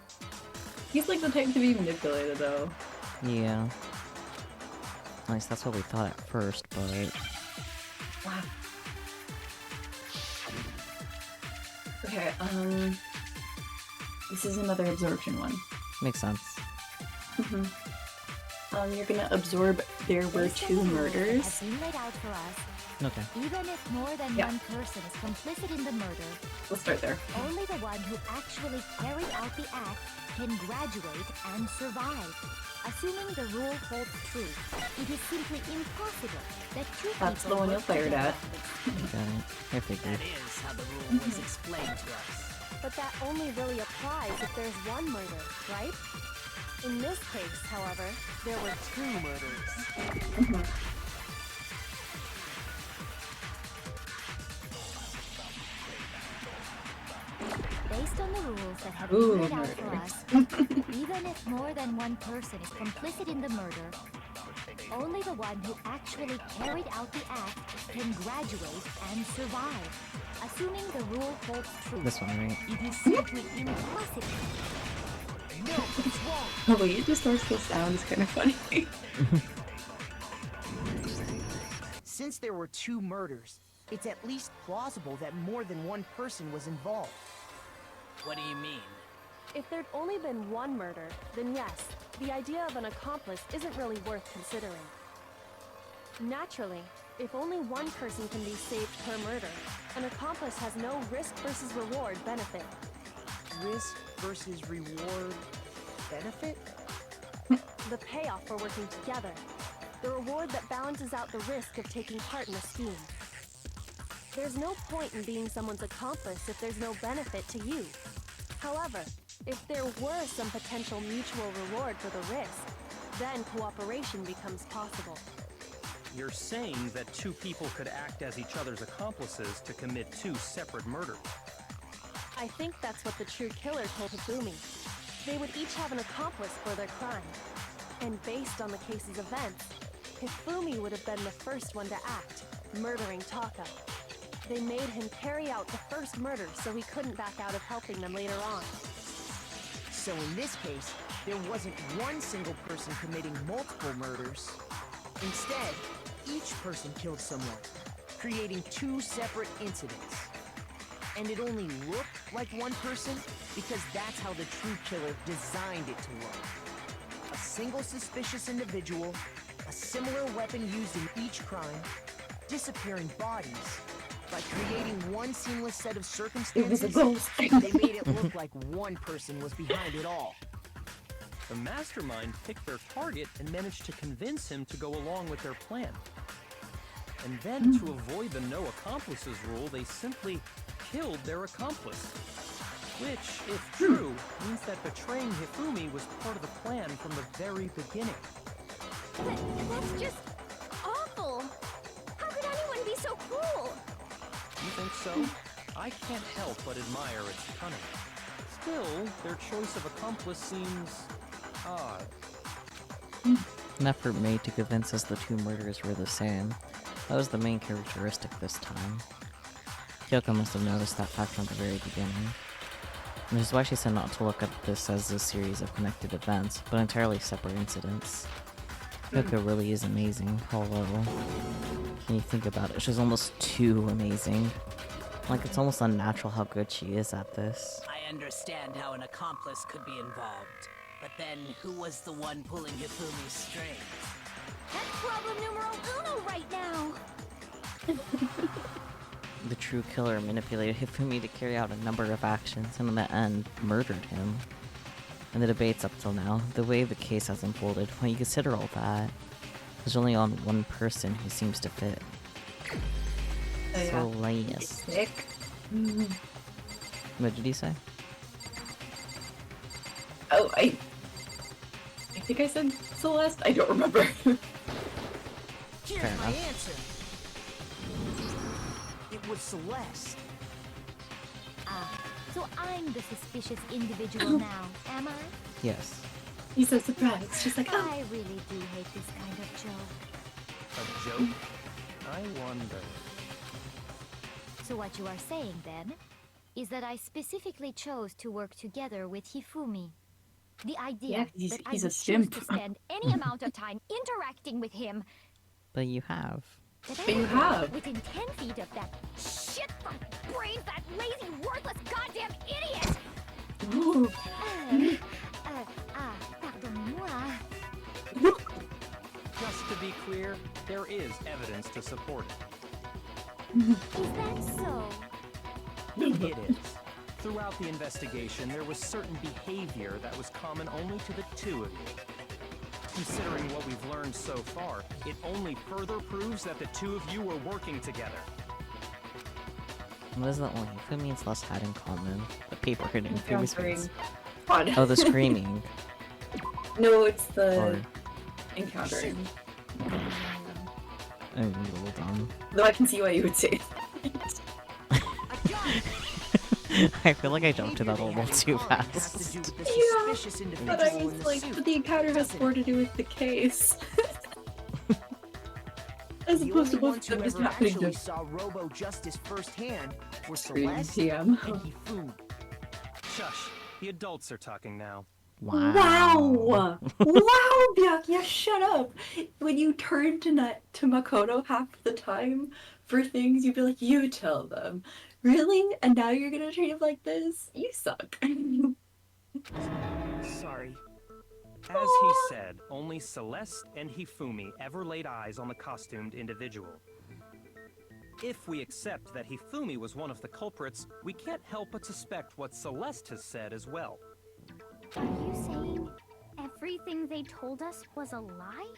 He's like the type to be manipulated though. Yeah. At least that's what we thought at first, but... Wow. Okay, this is another absorption one. Makes sense. You're gonna absorb there were Based on two the rules that murders. have been laid out for us, Okay. even if more than Yeah. one person is complicit in the murder, We'll start there. only the one who actually carried out the act can graduate and survive. Assuming the rule holds true, it is simply impossible that two That's people the one work you're fired together. at. Got it. I figured. That is how the rule was explained to us. But that only really applies if there's one murder, right? In this case, however, there were two murders. Based on the rules that have Ooh, been laid out for murder. us, even if more than one person is complicit in the murder, only the one who actually carried out the act can graduate and survive. Assuming the rule holds true, This one, right? it is simply impossible. No, it's wrong. The way it distorts the sound is kind of funny. Since there were two murders, it's at least plausible that more than one person was involved. What do you mean? If there'd only been one murder, then yes, the idea of an accomplice isn't really worth considering. Naturally, if only one person can be saved per murder, an accomplice has no risk versus reward benefit. Risk versus reward benefit? The payoff for working together. The reward that balances out the risk of taking part in a scheme. There's no point in being someone's accomplice if there's no benefit to you. However, if there were some potential mutual reward for the risk, then cooperation becomes possible. You're saying that two people could act as each other's accomplices to commit two separate murders. I think that's what the true killer told Hifumi. They would each have an accomplice for their crime. And based on the case's events, Hifumi would have been the first one to act, murdering Taka. They made him carry out the first murder so he couldn't back out of helping them later on. So in this case, there wasn't one single person committing multiple murders. Instead, each person killed someone, creating two separate incidents. And it only looked like one person because that's how the true killer designed it to look. A single suspicious individual, a similar weapon used in each crime, disappearing bodies. By creating one seamless set of circumstances, It was a ghost. they made it look like one person was behind it all. The mastermind picked their target and managed to convince him to go along with their plan. And then, to avoid the no accomplices rule, they simply killed their accomplice. Which, if true, means that betraying Hifumi was part of the plan from the very beginning. That's just awful. How could anyone be so cruel? You think so? I can't help but admire its cunning. Still, their choice of accomplice seems odd. An effort made to convince us the two murderers were the same. That was the main characteristic this time. Kyoko must have noticed that fact from the very beginning. Which is why she said not to look at this as a series of connected events, but entirely separate incidents. Kyoko really is amazing. Hello. When you think about it, she's almost too amazing. Like, it's almost unnatural how good she is at this. I understand how an accomplice could be involved, but then who was the one pulling Hifumi's strings? That's problem numero uno right now. The true killer manipulated Hifumi to carry out a number of actions, and in the end, murdered him. In the debates up till now, the way the case has unfolded, when you consider all that, there's only on one person who seems to fit. Celeste. Sick. What did he say? Oh, I think I said Celeste. I don't remember. Here's Fair my enough. answer. It was Celeste. Ah, so I'm the suspicious individual now, am I? Yes. He's so surprised. She's like, oh. I really do hate this kind of joke. A joke? I wonder. So what you are saying, then, is that I specifically chose to work together with Hifumi. The idea Yeah, that I he's a would choose simp. to spend any amount of time interacting with him, But you have. that I But you would have. go within 10 feet of that shit from brains, that lazy, worthless, goddamn idiot! Ooh. Pardonnez-moi. Just to be clear, there is evidence to support it. Is that so? It is. Throughout the investigation, there was certain behavior that was common only to the two of you. Considering what we've learned so far, it only further proves that the two of you were working together. What is that one Hifumi and Celeste had in common? The paper hitting Hifumi's Encountering face. Pod. Oh, the screaming. No, it's the Or- encountering. I'm a little dumb. Though I can see why you would say that. I feel like I jumped to that a little too Has fast. to do with the Yeah, suspicious But individual I in was the like, suit. but the encounter has doesn't more to do with the case. As The opposed to only both ones of who them just ever happening actually to saw Robo Justice firsthand were scream Celeste TM. and Hifumi. Shush. The adults are talking now. Wow! Wow, Byakuya, shut up! When you turn to Makoto half the time for things, you'd be like, you tell them. Really? And now you're gonna treat him like this? You suck. Sorry. As he said, only Celeste and Hifumi ever laid eyes on the costumed individual. If we accept that Hifumi was one of the culprits, we can't help but suspect what Celeste has said as well. Are you saying everything they told us was a lie?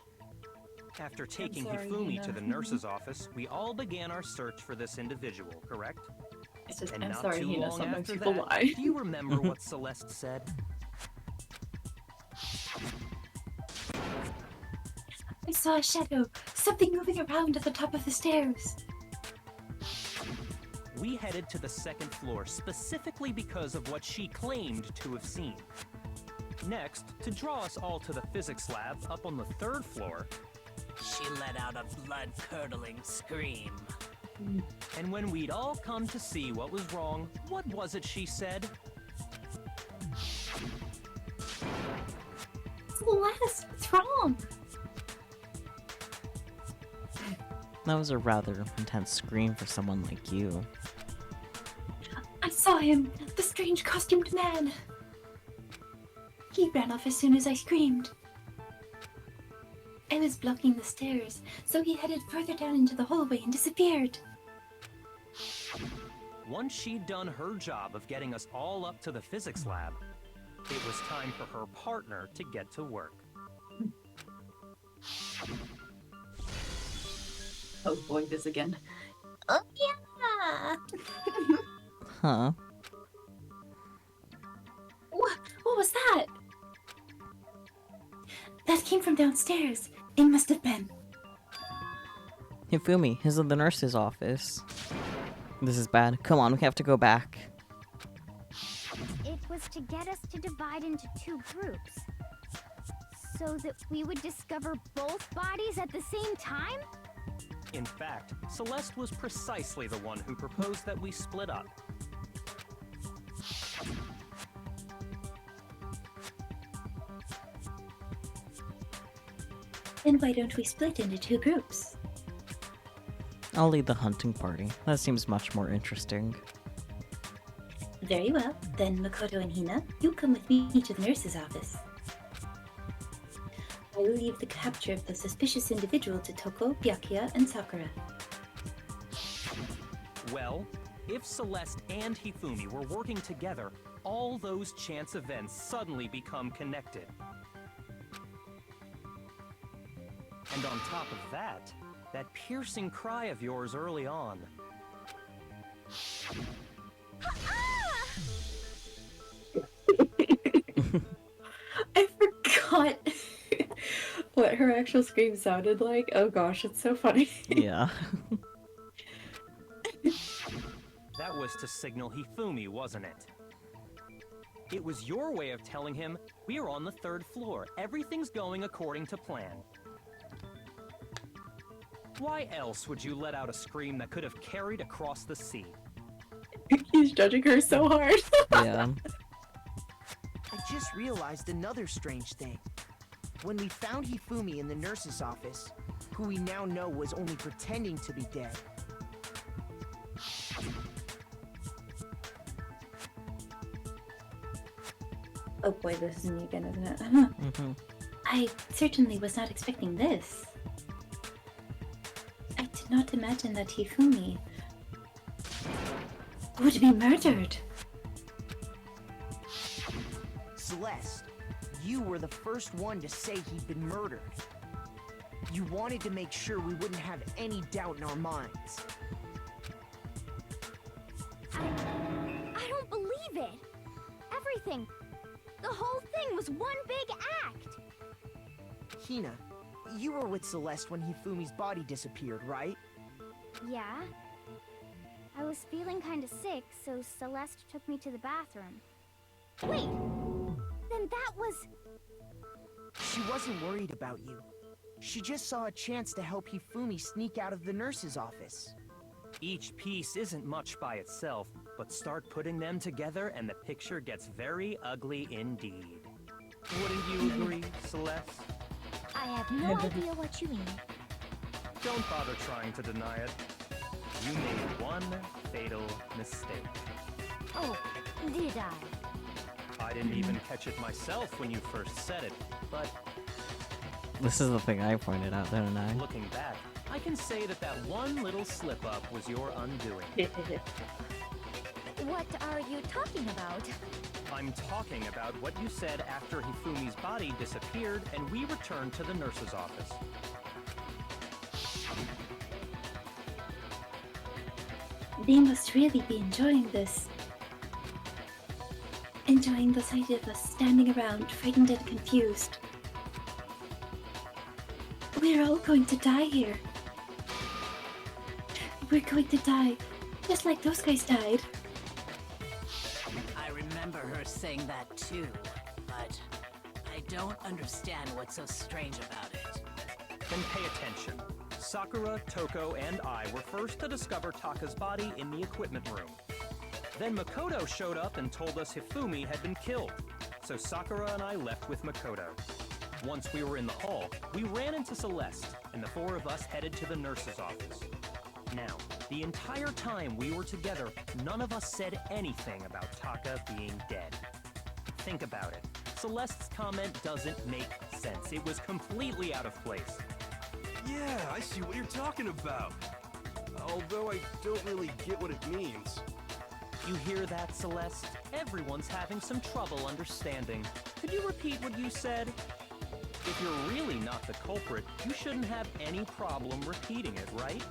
After taking sorry, Hifumi to Hina. the nurse's office, we all began our search for this individual, correct? It's just, And I'm not sorry, too Hina, long sometimes after people that, lie. do you remember what Celeste said? I saw a shadow. Something moving around at the top of the stairs. We headed to the second floor specifically because of what she claimed to have seen. Next, to draw us all to the physics lab up on the third floor, She let out a blood-curdling scream. and when we'd all come to see what was wrong, what was it she said? Celeste, what's wrong? That was a rather intense scream for someone like you. I saw him, the strange costumed man. He ran off as soon as I screamed. I was blocking the stairs, so he headed further down into the hallway and disappeared. Once she'd done her job of getting us all up to the physics lab, it was time for her partner to get to work. Oh boy, this again. Oh yeah! Huh. What was that? That came from downstairs. It must have been. Hifumi, he's in the nurse's office. This is bad. Come on, we have to go back. It was to get us to divide into two groups. So that we would discover both bodies at the same time? In fact, Celeste was precisely the one who proposed that we split up. Then why don't we split into two groups? I'll lead the hunting party. That seems much more interesting. Very well. Then Makoto and Hina, you come with me to the nurse's office. I will leave the capture of the suspicious individual to Toko, Byakuya, and Sakura. Well, if Celeste and Hifumi were working together, all those chance events suddenly become connected. And on top of that, that piercing cry of yours early on. I forgot what her actual scream sounded like. Oh gosh, it's so funny. Yeah. That was to signal Hifumi, wasn't it? It was your way of telling him, we're on the third floor, everything's going according to plan. Why else would you let out a scream that could have carried across the sea? He's judging her so hard. Yeah. I just realized another strange thing. When we found Hifumi in the nurse's office, who we now know was only pretending to be dead, Oh boy, this is me again, isn't it? Mm-hmm. I certainly was not expecting this. I did not imagine that Hifumi would be murdered. Celeste, you were the first one to say he'd been murdered. You wanted to make sure we wouldn't have any doubt in our minds. I don't believe it! Everything, the whole thing was one big act! Hina, you were with Celeste when Hifumi's body disappeared, right? Yeah. I was feeling kinda sick, so Celeste took me to the bathroom. Wait! Then that was... She wasn't worried about you. She just saw a chance to help Hifumi sneak out of the nurse's office. Each piece isn't much by itself, but start putting them together and the picture gets very ugly indeed. Wouldn't you agree, Celeste? I have no idea what you mean. Don't bother trying to deny it. You made one fatal mistake. Oh, did I? I didn't even catch it myself when you first said it, but This is the thing I pointed out, didn't I? looking back, I can say that that one little slip-up was your undoing. What are you talking about? I'm talking about what you said after Hifumi's body disappeared and we returned to the nurse's office. They must really be enjoying this. Enjoying the sight of us standing around, frightened and confused. We're all going to die here. We're going to die, just like those guys died. I remember her saying that too, but I don't understand what's so strange about it. Then pay attention. Sakura, Toko, and I were first to discover Taka's body in the equipment room. Then Makoto showed up and told us Hifumi had been killed, so Sakura and I left with Makoto. Once we were in the hall, we ran into Celeste, and the four of us headed to the nurse's office. Now, the entire time we were together, none of us said anything about Taka being dead. Think about it. Celeste's comment doesn't make sense. It was completely out of place. Yeah, I see what you're talking about. Although I don't really get what it means. You hear that, Celeste? Everyone's having some trouble understanding. Could you repeat what you said? If you're really not the culprit, you shouldn't have any problem repeating it, right?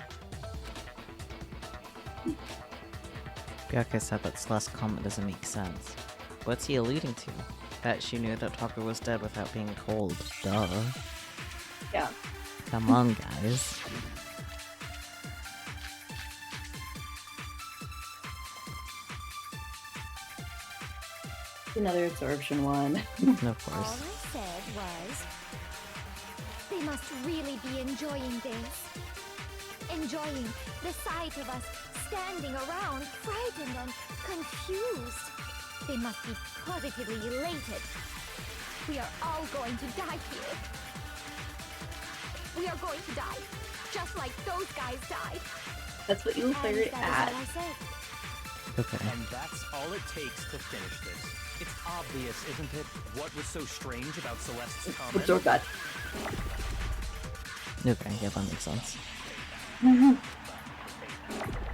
Byakuya said that Celeste's comment doesn't make sense. What's he alluding to? That she knew that Taka was dead without being told. Duh. Yeah. Come on, guys. Another absorption one. Of All course. I said was, they must really be enjoying this. Enjoying the sight of us standing around, frightened and confused. They must be positively elated. We are all going to die here. We are going to die, just like those guys died. That's what you will figure it And at. that is what I said. Okay. And that's all it takes to finish this. It's obvious, isn't it, what was so strange about Celeste's comment? Absorb that. Okay, yeah, that makes sense.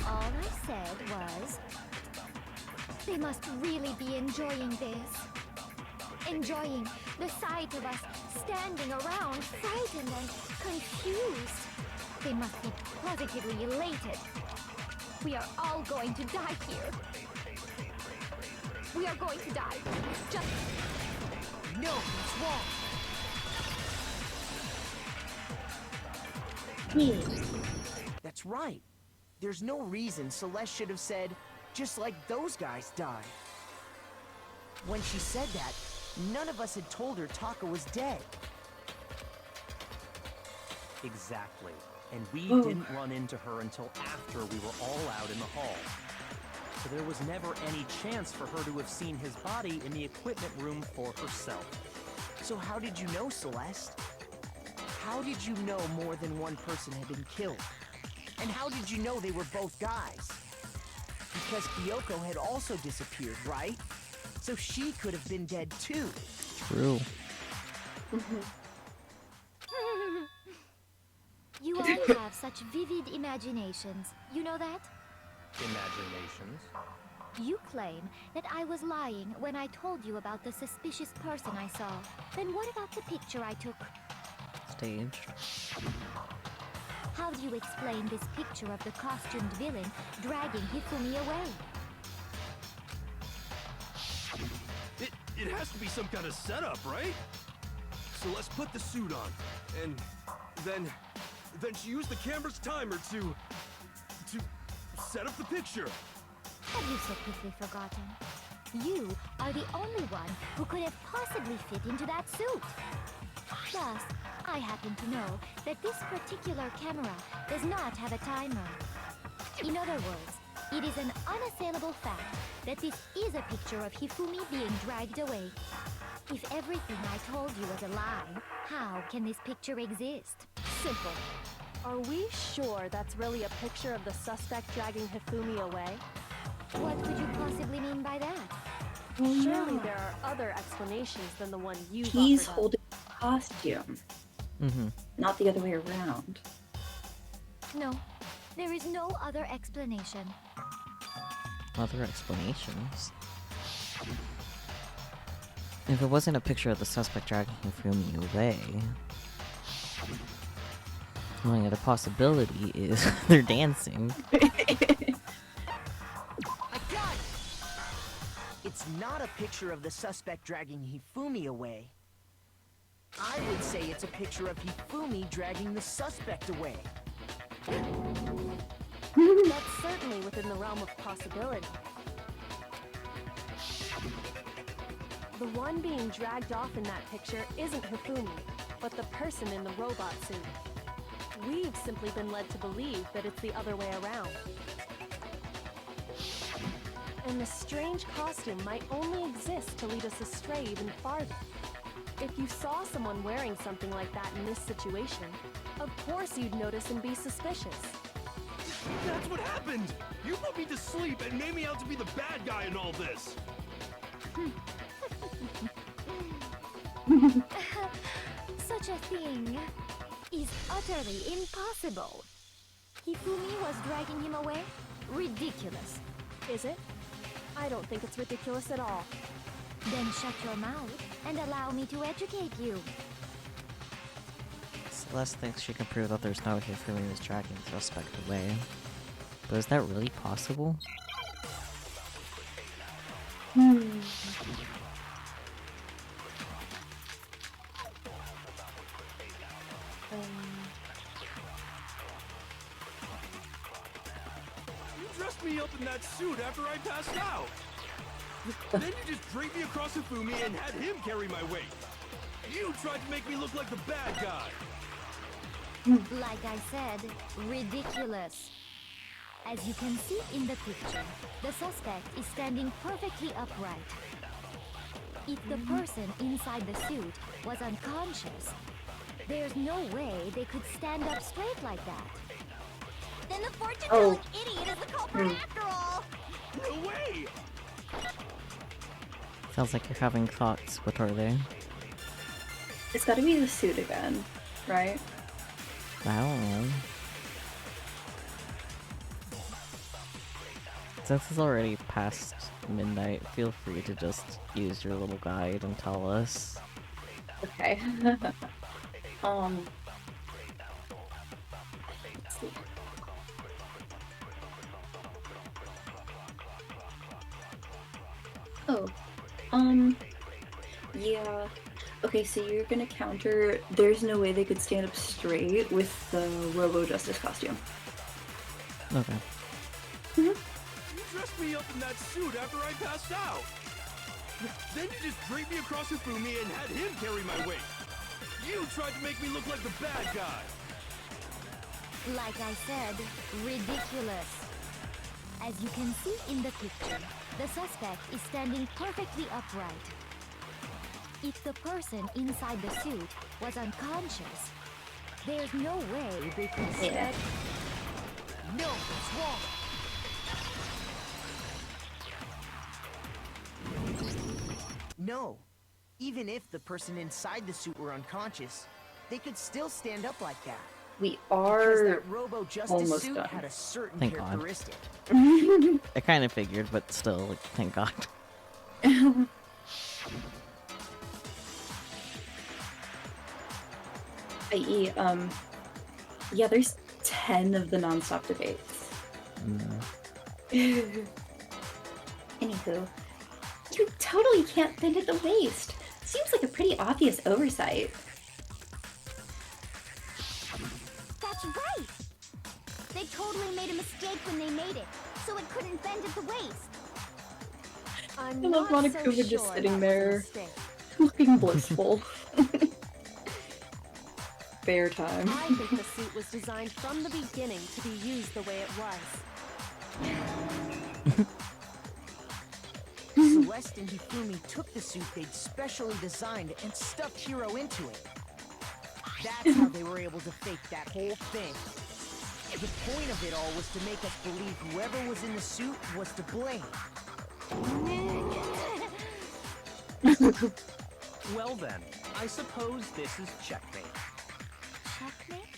All I said was, they must really be enjoying this. Enjoying the sight of us standing around, frightened and confused. They must be positively elated. We are all going to die here. We are going to die. Just... No, it's wrong. That's right. There's no reason Celeste should have said, just like those guys died. When she said that, none of us had told her Taka was dead. Exactly. And we didn't run into her until after we were all out in the hall. So there was never any chance for her to have seen his body in the equipment room for herself. So how did you know, Celeste? How did you know more than one person had been killed? And how did you know they were both guys? Because Kyoko had also disappeared, right? So she could have been dead too. True. You all have such vivid imaginations. You know that? Imaginations. You claim that I was lying when I told you about the suspicious person I saw. Then what about the picture I took? Staged. How do you explain this picture of the costumed villain dragging Hifumi away? It has to be some kind of setup, right? So let's put the suit on, and then she used the camera's timer to set up the picture. Have you so quickly forgotten? You are the only one who could have possibly fit into that suit. Plus, I happen to know that this particular camera does not have a timer. In other words, it is an unassailable fact that this is a picture of Hifumi being dragged away. If everything I told you was a lie, how can this picture exist? Simple. Are we sure that's really a picture of the suspect dragging Hifumi away? What could you possibly mean by that? Surely there are other explanations than the one you He's offered up. holding the costume, not the other way around. No, there is no other explanation. Other explanations? If it wasn't a picture of the suspect dragging Hifumi away, The only other possibility is they're dancing. I got it! It's not a picture of the suspect dragging Hifumi away. I would say it's a picture of Hifumi dragging the suspect away. That's certainly within the realm of possibility. The one being dragged off in that picture isn't Hifumi, but the person in the robot suit. We've simply been led to believe that it's the other way around. And the strange costume might only exist to lead us astray even farther. If you saw someone wearing something like that in this situation, of course you'd notice and be suspicious. That's what happened! You put me to sleep and made me out to be the bad guy in all this! Such a thing is utterly impossible. Hifumi was dragging him away? Ridiculous. Is it? I don't think it's ridiculous at all. Then shut your mouth and allow me to educate you. Celeste thinks she can prove that there's no Hifumi was dragging the suspect away. But is that really possible? You dressed me up in that suit after I passed out! Then you just draped me across Hifumi and had him carry my weight! You tried to make me look like the bad guy! Like I said, ridiculous. As you can see in the picture, the suspect is standing perfectly upright. If the person inside the suit was unconscious, there's no way they could stand up straight like that. Then the fortune-telling idiot is the culprit after all! No way! Sounds like you're having thoughts. What are they? It's gotta be the suit again, right? I don't know. Since it's already past midnight, feel free to just use your little guide and tell us. Okay. Let's see. Oh, yeah. Okay, so you're gonna counter there's no way they could stand up straight with the Robo Justice costume. Okay. You dressed me up in that suit after I passed out! Then you just draped me across Hifumi and had him carry my weight! You tried to make me look like the bad guy! Like I said, ridiculous. As you can see in the picture, the suspect is standing perfectly upright. If the person inside the suit was unconscious, there's no way they could stand... No, it's wrong! No. Even if the person inside the suit were unconscious, they could still stand up like that. We Because are that Robo Justice almost suit done. had a certain Thank God. characteristic. I kind of figured, but still, like, thank God. I.e., yeah, there's 10 of the non-stop debates. Anywho, you totally can't bend at the waist. Seems like a pretty obvious oversight. That's right! They totally made a mistake when they made it, so it couldn't bend at the waist. I'm I love not Monica so just sure sitting that was a there, mistake. looking blissful. Fair time. I think the suit was designed from the beginning to be used the way it was. Celeste and Hifumi took the suit they'd specially designed and stuffed Hiro into it. That's how they were able to fake that whole thing. The point of it all was to make us believe whoever was in the suit was to blame. Well then, I suppose this is checkmate. Checkmate?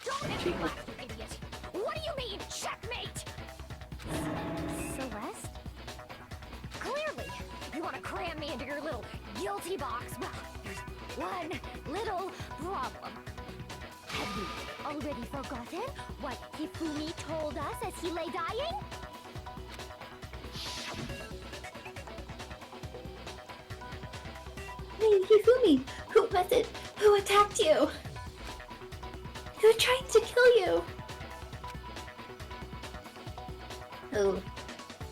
Don't laugh, you idiot! What do you mean, checkmate? Celeste? empty box. Well, there's one little problem. Have you already forgotten what Hifumi told us as he lay dying? Hey, Hifumi, who was it? Who attacked you? Who tried to kill you? Who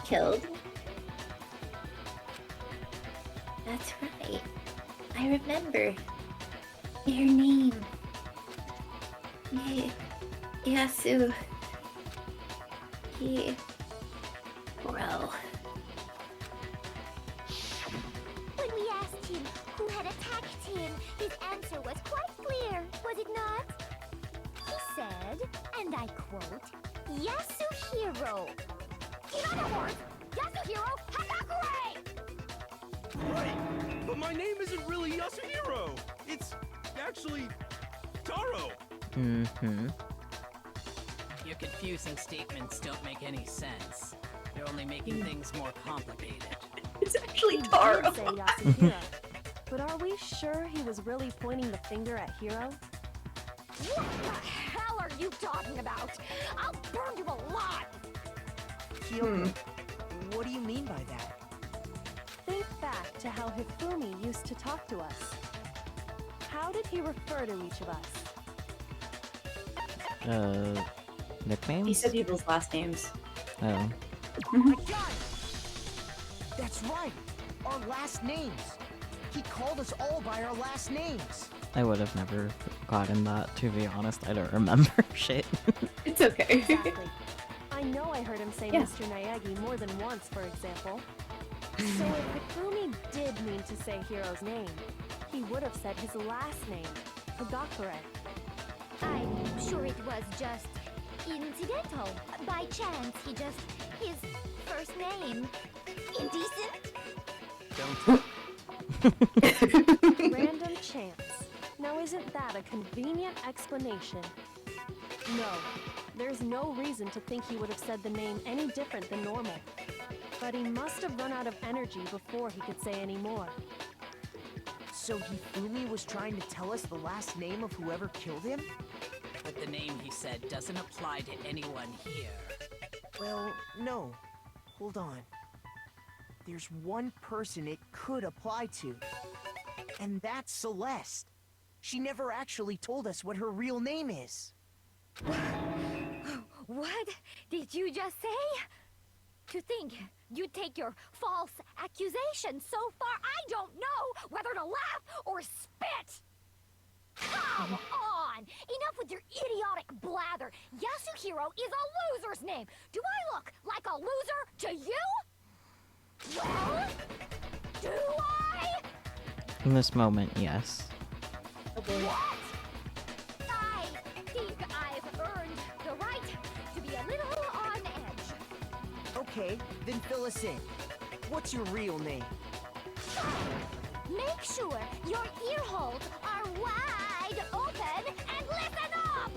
killed? That's right. I remember. Your name. Yasu. Well. When we asked him who had attacked him, his answer was quite clear, was it not? He said, and I quote, Yasuhiro. In other words, Yasuhiro Hanakure! Right, but my name isn't really Yasuhiro. It's actually Taro. Mm-hmm. Your confusing statements don't make any sense. You're only making things more complicated. It's actually He Taro. did say Yasuhiro. But are we sure he was really pointing the finger at Hiro? What the hell are you talking about? I'll burn you alive! Kyoko, what do you mean by that? Think back to how Hifumi used to talk to us. How did he refer to each of us? Nicknames? He said people's last names. Oh. I got it! That's right! Our last names! He called us all by our last names! I would have never gotten that, to be honest. I don't remember shit. It's okay. Exactly. I know I heard him say Yeah. Mr. Naegi more than once, for example. So if Hifumi did mean to say Hiro's name, he would have said his last name, Hagakure. I'm sure it was just incidental. By chance, his first name. Indecent? Don't. Random chance. Now isn't that a convenient explanation? No, there's no reason to think he would have said the name any different than normal. But he must have run out of energy before he could say any more. So Hifumi was trying to tell us the last name of whoever killed him? But the name he said doesn't apply to anyone here. Well, no. Hold on. There's one person it could apply to. And that's Celeste. She never actually told us what her real name is. What did you just say? To think you'd take your false accusation so far, I don't know whether to laugh or spit! Come on! Enough with your idiotic blather! Yasuhiro is a loser's name! Do I look like a loser to you? Well, do I? In this moment, yes. What? I think I've earned the right to be a little on edge. Okay, then fill us in. What's your real name? Make sure your ear holes are wide open and listen up!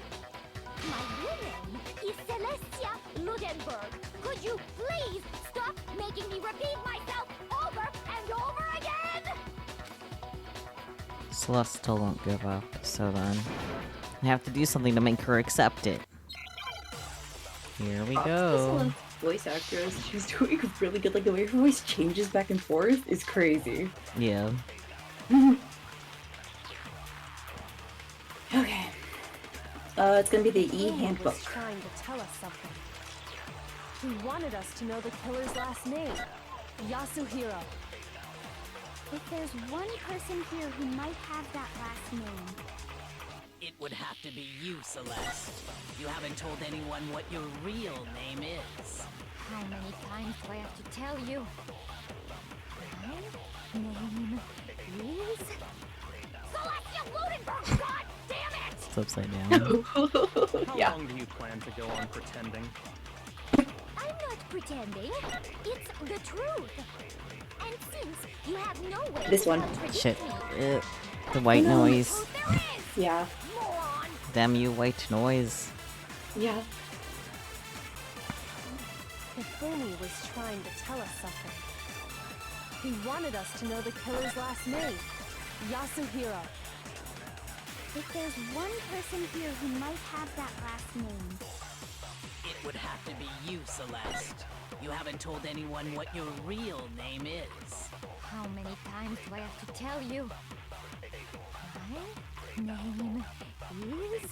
My real name is Celestia Ludenberg. Could you please stop making me repeat myself over and over again? Celeste still won't give up, so then I have to do something to make her accept it. Here we go. Celeste's voice actress, she's doing really good. Like the way her voice changes back and forth is crazy. Yeah. Okay. It's gonna be the Hifumi handbook. was trying to tell us something. He wanted us to know the killer's last name, Yasuhiro. If there's one person here who might have that last name, It would have to be you, Celeste. You haven't told anyone what your real name is. How many times do I have to tell you? My name is... Celestia Ludenberg! God damn it! It's upside down. How Yeah. long do you plan to go on pretending? I'm not pretending. It's the truth. And since you have no way This to one. contradict Shit. me, The white No. noise. truth there is, Yeah. moron! Damn you, white noise. Yeah. Hifumi was trying to tell us something. He wanted us to know the killer's last name, Yasuhiro. If there's one person here who might have that last name, It would have to be you, Celeste. You haven't told anyone what your real name is. How many times do I have to tell you? My name is...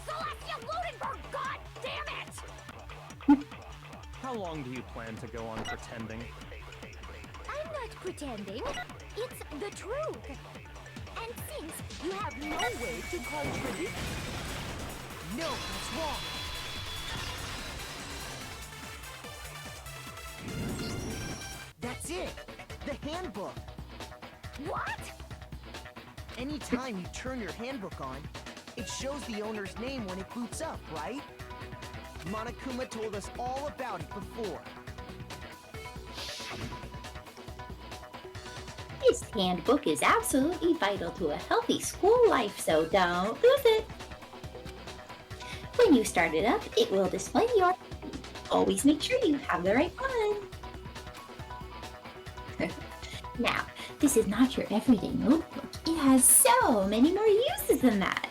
Celestia Ludenberg, god damn it! How long do you plan to go on pretending? I'm not pretending. It's the truth. And since you have no way to contradict... No, that's wrong. That's it. The handbook. What? Anytime you turn your handbook on, it shows the owner's name when it boots up, right? Monokuma told us all about it before. This handbook is absolutely vital to a healthy school life, so don't lose it. When you start it up, it will display your... Always make sure you have the right one. Now, this is not your everyday notebook. It has so many more uses than that.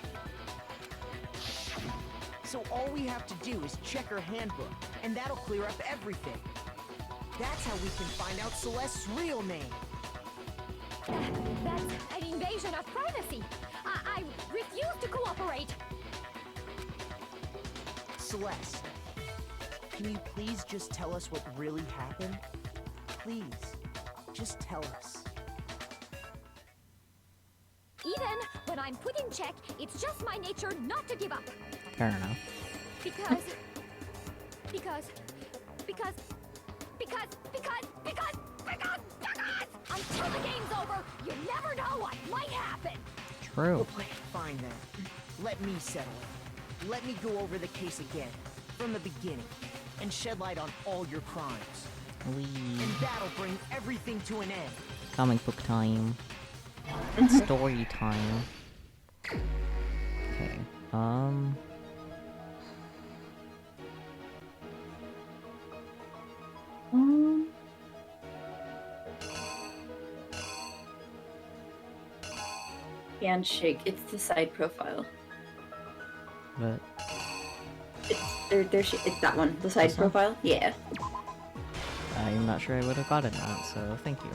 So all we have to do is check her handbook, and that'll clear up everything. That's how we can find out Celeste's real name. That's an invasion of privacy. I refuse to cooperate. Celeste, can you please just tell us what really happened? Please, just tell us. Even when I'm put in check, it's just my nature not to give up. Fair enough. Because until the game's over, you never know what might happen. True. Okay, fine then. Let me settle it. Let me go over the case again, from the beginning, and shed light on all your crimes. Wee. And that'll bring everything to an end. Comic book time. Story time. Okay. Handshake. It's the side profile. But It's that one. The side This one? profile. Yeah. I'm not sure I would have gotten that, so thank you.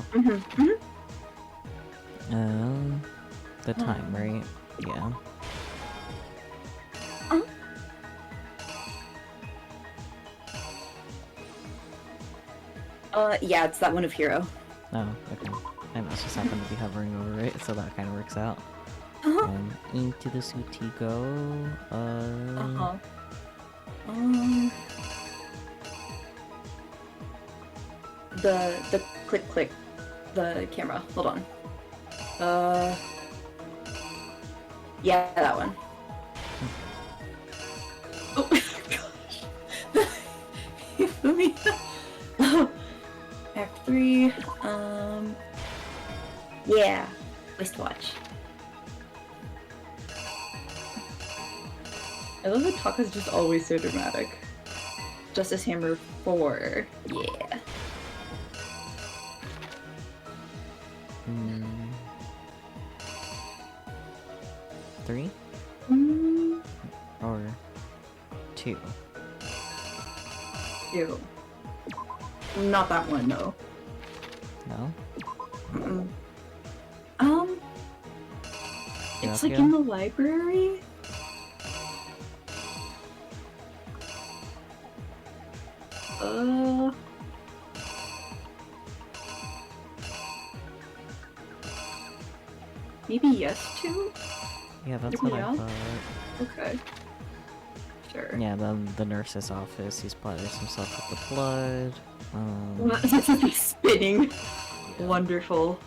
The time, right? Yeah. Yeah, it's that one of Hero. Oh, okay. I must just happen to be hovering over it, so that kind of works out. Into the suit you go. The click, the camera. Hold on. Yeah, that one. Oh gosh. Let me. Act 3. Yeah. Wristwatch. I love that Taka's just always so dramatic. Justice Hammer 4. Yeah. Three? Or 2? 2. Not that one, no. No? It's like in the library. Maybe yes to? Yeah, that's what I Yeah. thought. Okay. Sure. Yeah, then the nurse's office, he splatters himself with the blood. Spinning. Wonderful.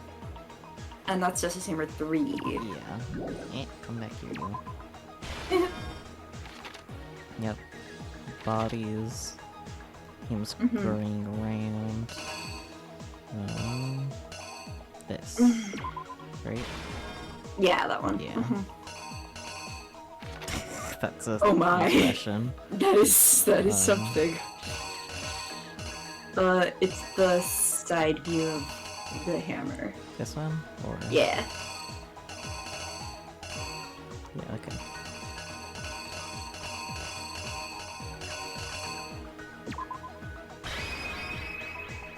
And that's Justice Hammer 3. Yeah. Come back here, you. Yep. Bodies. Him scurrying around. This. Right? Yeah, that one. Yeah. That's a Oh my. impression. That is something. It's the side view of The hammer. This one? Or... Yeah. Yeah, okay.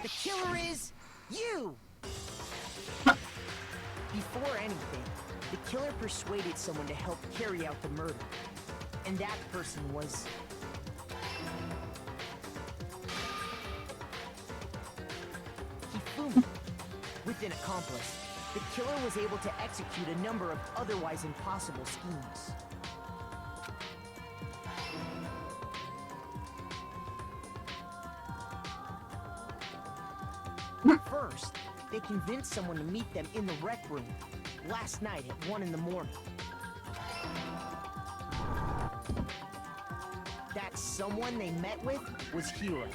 The killer is you! Before anything, the killer persuaded someone to help carry out the murder. And that person was... Hifumi. With an accomplice, the killer was able to execute a number of otherwise impossible schemes. First, they convinced someone to meet them in the rec room last night at 1 in the morning. That someone they met with was Hiro.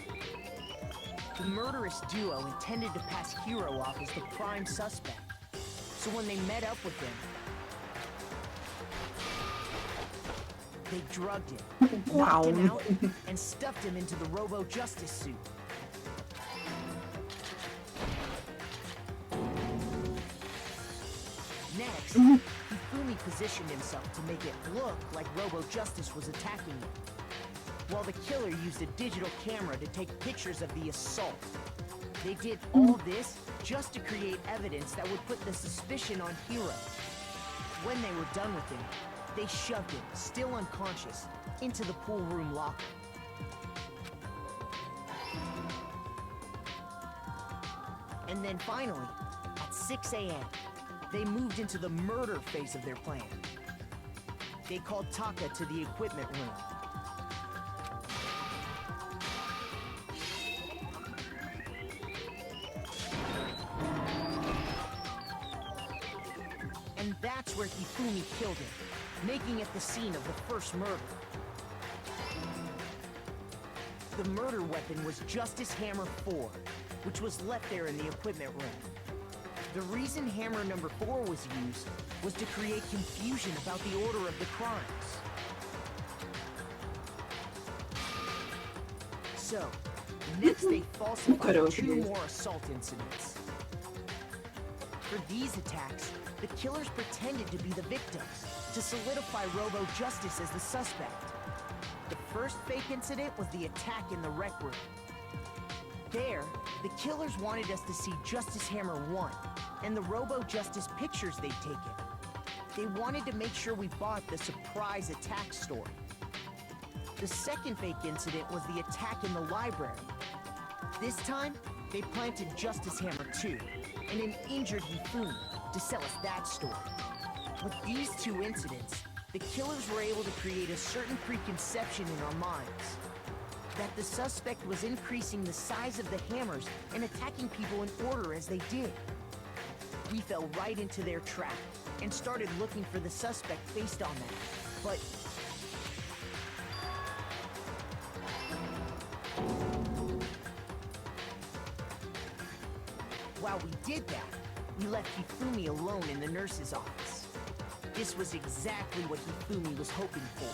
The murderous duo intended to pass Hiro off as the prime suspect. So when they met up with him, they drugged him, Wow. knocked him out, and stuffed him into the Robo-Justice suit. Next, Hifumi positioned himself to make it look like Robo-Justice was attacking him, while the killer used a digital camera to take pictures of the assault. They did all this just to create evidence that would put the suspicion on Hiro. When they were done with him, they shoved him, still unconscious, into the pool room locker. And then finally, at 6 a.m., they moved into the murder phase of their plan. They called Taka to the equipment room. And that's where Hifumi killed him, making it the scene of the first murder. The murder weapon was Justice Hammer 4, which was left there in the equipment room. The reason hammer number 4 was used was to create confusion about the order of the crimes. So, next they falsified 2 more assault incidents. For these attacks, the killers pretended to be the victims to solidify Robo-Justice as the suspect. The first fake incident was the attack in the rec room. There, the killers wanted us to see Justice Hammer 1 and the Robo-Justice pictures they'd taken. They wanted to make sure we bought the surprise attack story. The second fake incident was the attack in the library. This time, they planted Justice Hammer 2 and an injured Hifumi to sell us that story. With these 2 incidents, the killers were able to create a certain preconception in our minds that the suspect was increasing the size of the hammers and attacking people in order as they did. We fell right into their trap and started looking for the suspect based on that. But while we did that, we left Hifumi alone in the nurse's office. This was exactly what Hifumi was hoping for.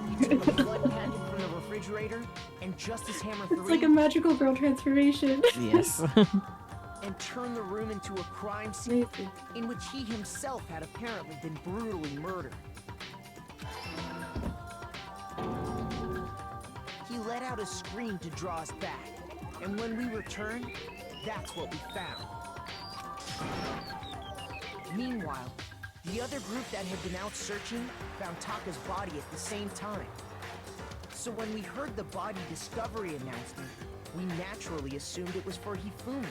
He took a blood packet from the refrigerator and Justice Hammer 3. It's like a magical girl transformation. Yes. And turned the room into a crime scene in which he himself had apparently been brutally murdered. He let out a scream to draw us back, and when we returned, that's what we found. Meanwhile, the other group that had been out searching found Taka's body at the same time. So when we heard the body discovery announcement, we naturally assumed it was for Hifumi.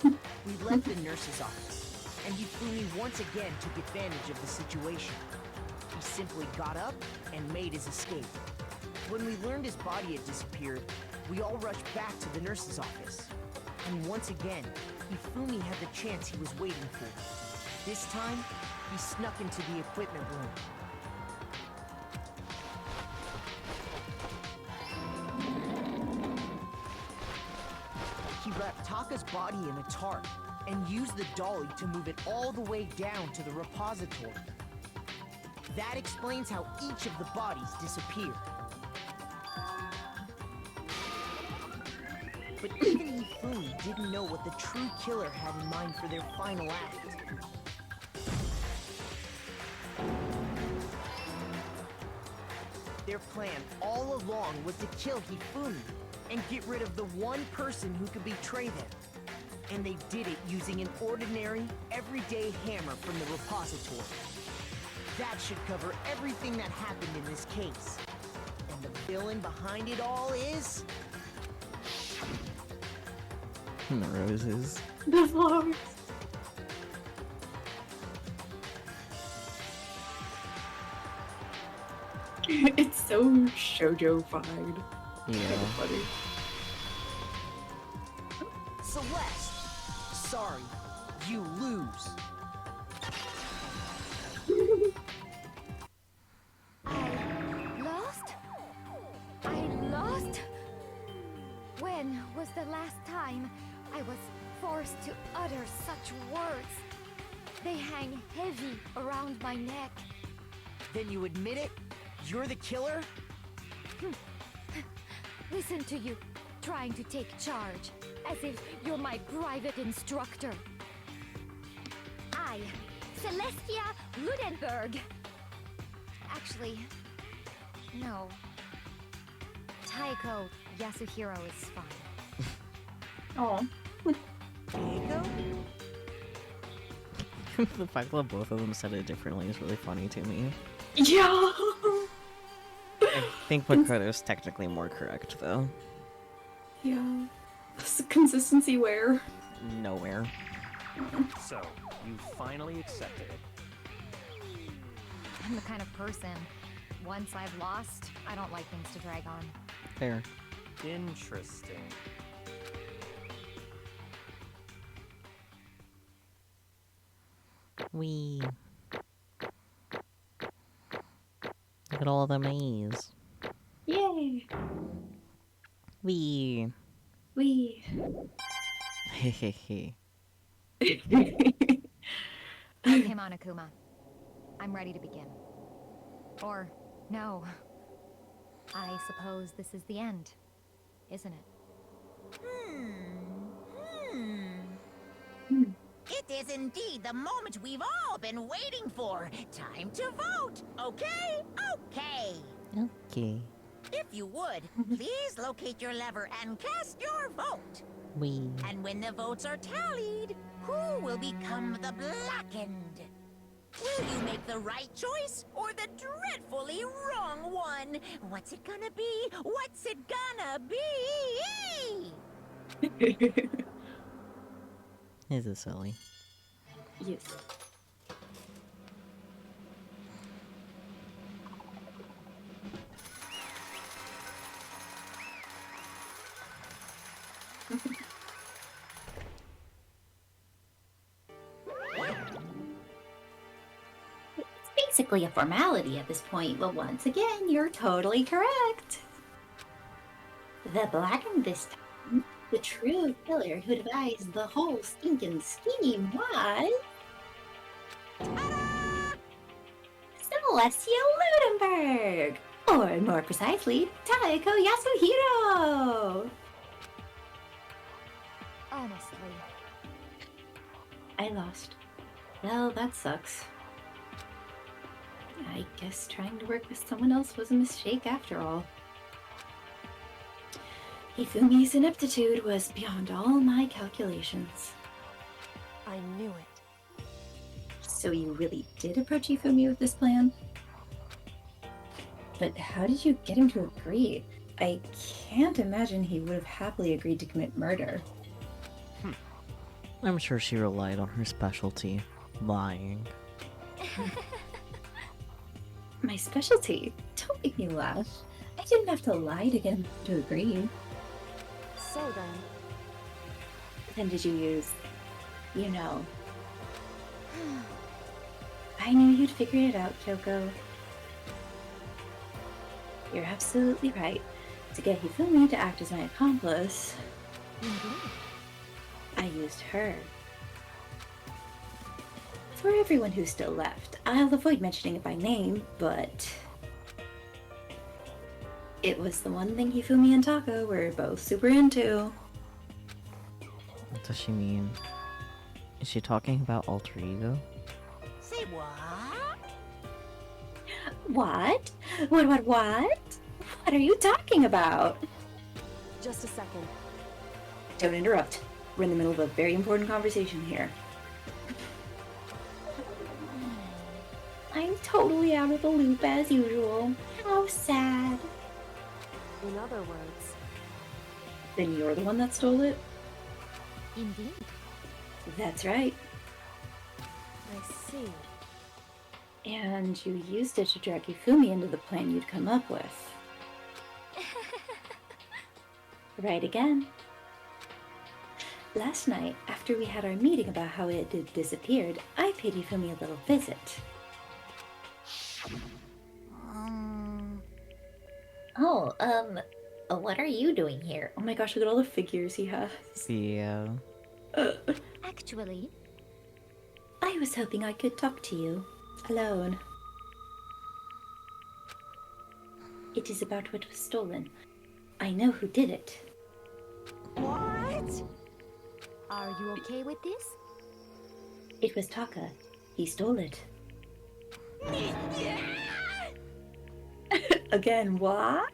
We left the nurse's office, and Hifumi once again took advantage of the situation. He simply got up and made his escape. When we learned his body had disappeared, we all rushed back to the nurse's office. And once again, Hifumi had the chance he was waiting for. This time, he snuck into the equipment room. He wrapped Taka's body in a tarp and used the dolly to move it all the way down to the repository. That explains how each of the bodies disappeared. But even Hifumi didn't know what the true killer had in mind for their final act. Their plan all along was to kill Hifumi and get rid of the one person who could betray them. And they did it using an ordinary, everyday hammer from the repository. That should cover everything that happened in this case. And the villain behind it all is... And the roses. The flowers. It's so shoujo-fied. Yeah. Kind of funny. Celeste! Sorry, you lose. Lost? I lost? When was the last time I was forced to utter such words? They hang heavy around my neck. Then you admit it? You're the killer? Listen to you, trying to take charge, as if you're my private instructor. I, Celestia Ludenberg. Actually, no. Taiko Yasuhiro is fine. Oh. Diego? The fact that both of them said it differently is really funny to me. Yeah! I think Makoto's technically more correct, though. Yeah. This consistency where? Nowhere. So, you finally accepted it. I'm the kind of person, once I've lost, I don't like things to drag on. Fair. Interesting. Wee. Look at all the maze. Yay! Wee. We. Hehehe. Okay, Monokuma. I'm ready to begin. Or, no. I suppose this is the end, isn't it? It is indeed the moment we've all been waiting for. Time to vote, okay? Okay. Okay. If you would, please locate your lever and cast your vote. Wee. And when the votes are tallied, who will become the blackened? Will you make the right choice or the dreadfully wrong one? What's it gonna be? What's it gonna be? This is silly. Yes. It's basically a formality at this point, but once again, you're totally correct. The blackened this time, the true killer who devised the whole stinking scheme was... Celestia Ludenberg! Or more precisely, Taiko Yasuhiro! Honestly. I lost. Well, that sucks. I guess trying to work with someone else was a mistake after all. Hifumi's ineptitude was beyond all my calculations. I knew it. So you really did approach Hifumi with this plan? But how did you get him to agree? I can't imagine he would have happily agreed to commit murder. I'm sure she relied on her specialty, lying. My specialty? Don't make me laugh. I didn't have to lie to get him to agree. So then, Then did you use, you know... I knew you'd figure it out, Kyoko. You're absolutely right. To get Hifumi to act as my accomplice, I used her. For everyone who's still left, I'll avoid mentioning it by name, but... it was the one thing Hifumi and Taka were both super into. What does she mean? Is she talking about alter ego? Say what? What? What? What are you talking about? Just a second. Don't interrupt. We're in the middle of a very important conversation here. I'm totally out of the loop as usual. How sad. In other words, Then you're the one that stole it? Indeed. That's right. I see. And you used it to drag Ifumi into the plan you'd come up with. Right again. Last night, after we had our meeting about how it had disappeared, I paid Ifumi a little visit. What are you doing here? Oh my gosh, look at all the figures he has. Yeah. Actually, I was hoping I could talk to you. Alone. It is about what was stolen. I know who did it. what? Are you okay with this? It was Taka. He stole it. Again, what?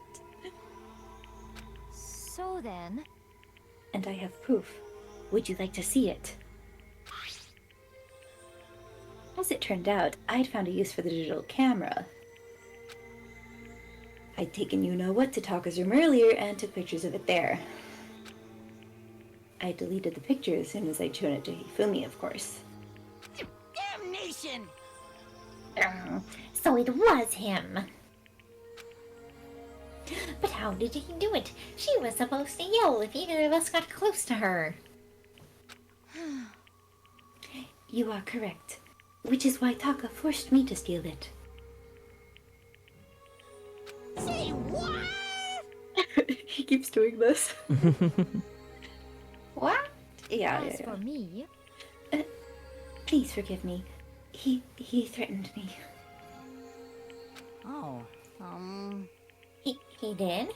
So then, And I have proof. Would you like to see it? As it turned out, I'd found a use for the digital camera. I'd taken you-know-what to Taka's room earlier and took pictures of it there. I deleted the picture as soon as I'd shown it to Hifumi, of course. Damnation! So it was him. But how did he do it? She was supposed to yell if either of us got close to her. You are correct. Which is why Taka forced me to steal it. Say what? He keeps doing this. What? Yeah, as for me, Please forgive me. He threatened me. Oh, He did?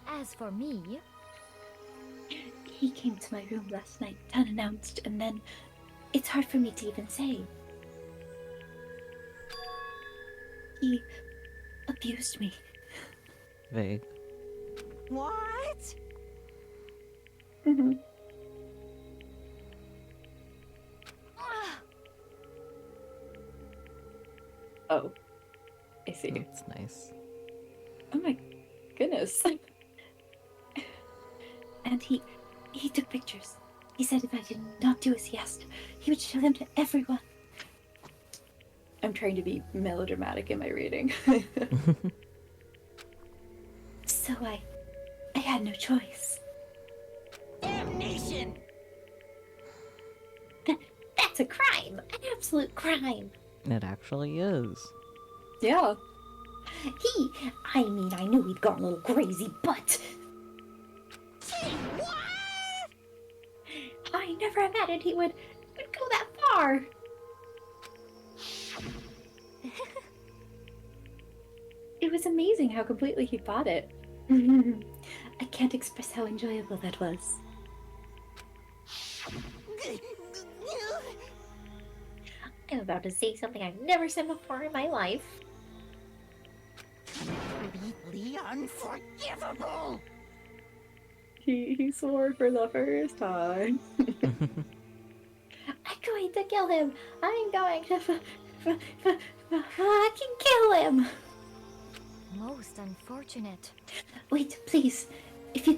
as for me, He came to my room last night unannounced, and then it's hard for me to even say. He abused me. Vague. what? Mm-hmm. Oh, I see. That's nice. Oh my goodness. And he took pictures. He said if I did not do as he asked, he would show them to everyone. I'm trying to be melodramatic in my reading. So I had no choice. Damnation! That's a crime. An absolute crime. It actually is. Yeah. I knew he'd gone a little crazy, but Say what? I never imagined he would go that far. It was amazing how completely he bought it. I can't express how enjoyable that was. I'm about to say something I've never said before in my life. Completely unforgivable! He swore for the first time. I'm going to kill him. I'm going to fucking kill him. most unfortunate. Wait, please. If you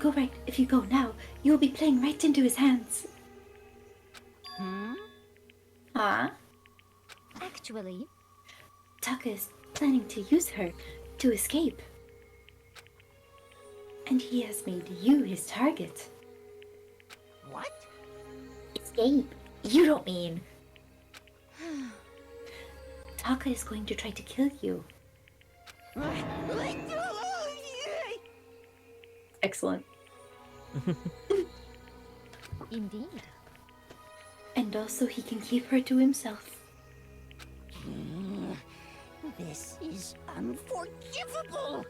go now, you'll be playing right into his hands. Huh? Actually, Taka is planning to use her to escape. And he has made you his target. What? Escape? You don't mean... Taka is going to try to kill you. Excellent. indeed. And also he can keep her to himself. This is unforgivable!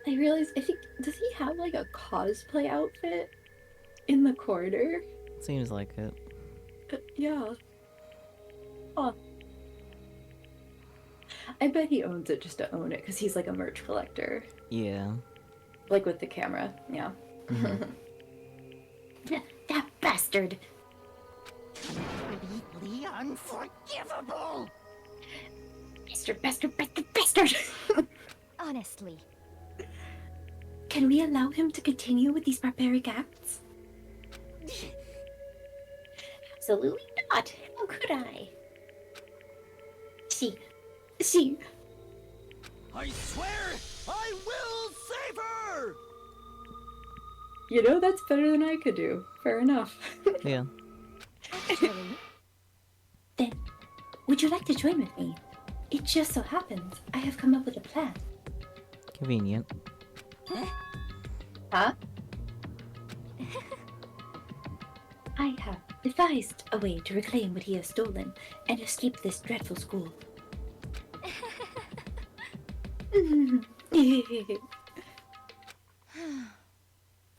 I realize, does he have like a cosplay outfit? In the corridor? Seems like it. Yeah. Oh. I bet he owns it just to own it, because he's like a merch collector. Yeah. Like with the camera, yeah. That bastard! Completely unforgivable! Bastard! Honestly. Can we allow him to continue with these barbaric acts? Absolutely not. How could I? See. I swear I will save her! You know, that's better than I could do. Fair enough. Yeah. Actually, Then, would you like to join with me? It just so happens I have come up with a plan. Convenient. Huh? I have devised a way to reclaim what he has stolen and escape this dreadful school.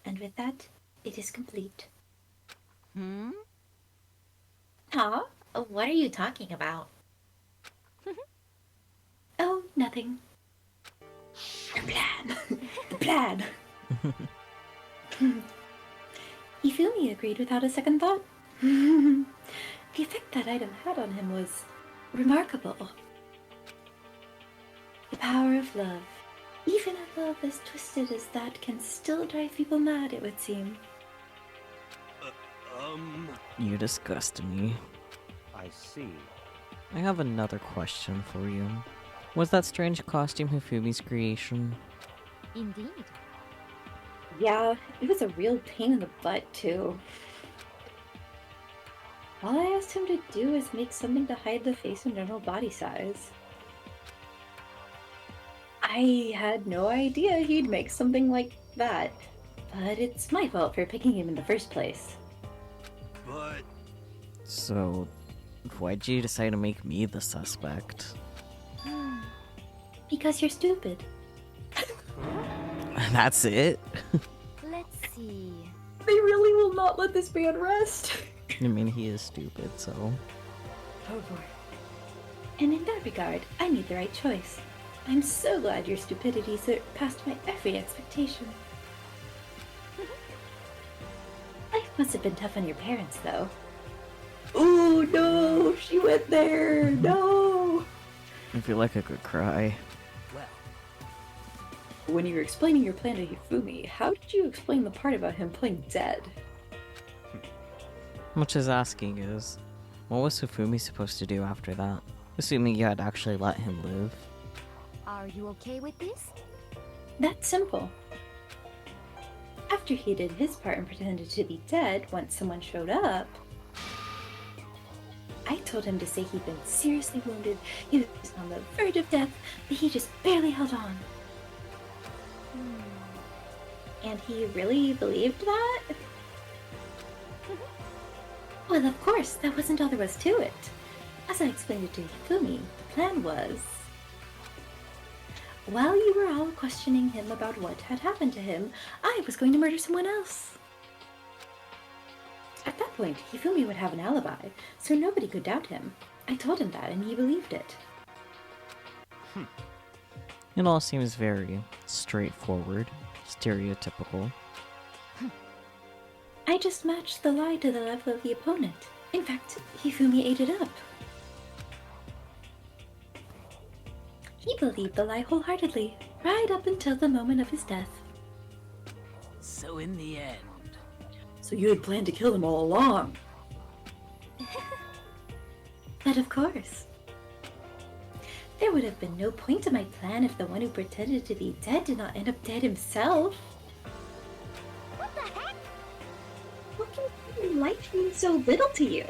And with that, it is complete. Huh? What are you talking about? Oh, nothing. The plan. The plan. Ifumi agreed without a second thought. The effect that item had on him was remarkable. The power of love. Even a love as twisted as that can still drive people mad, it would seem. You disgust me. I see. I have another question for you. Was that strange costume Hifumi's creation? Indeed. Yeah, it was a real pain in the butt, too. All I asked him to do was make something to hide the face and general body size. I had no idea he'd make something like that, but it's my fault for picking him in the first place. But So, why'd you decide to make me the suspect? Because you're stupid. That's it? let's see. They really will not let this man rest. I mean, he is stupid, so... Oh boy. And in that regard, I made the right choice. I'm so glad your stupidity surpassed my every expectation. Life must have been tough on your parents, though. Oh no, she went there. No. I feel like I could cry. Well, When you were explaining your plan to Hifumi, how did you explain the part about him playing dead? What she's asking is, what was Hifumi supposed to do after that? Assuming you had actually let him live. Are you okay with this? That's simple. After he did his part and pretended to be dead once someone showed up, I told him to say he'd been seriously wounded, he was on the verge of death, but he just barely held on. And he really believed that? Well, of course, that wasn't all there was to it. As I explained it to Hifumi, the plan was... While you were all questioning him about what had happened to him, I was going to murder someone else. At that point, Hifumi would have an alibi, so nobody could doubt him. I told him that, and he believed it. It all seems very straightforward, stereotypical. I just matched the lie to the level of the opponent. In fact, Hifumi ate it up. He believed the lie wholeheartedly, right up until the moment of his death. so in the end, So you had planned to kill them all along. But of course. There would have been no point to my plan if the one who pretended to be dead did not end up dead himself. What the heck? What can life mean so little to you?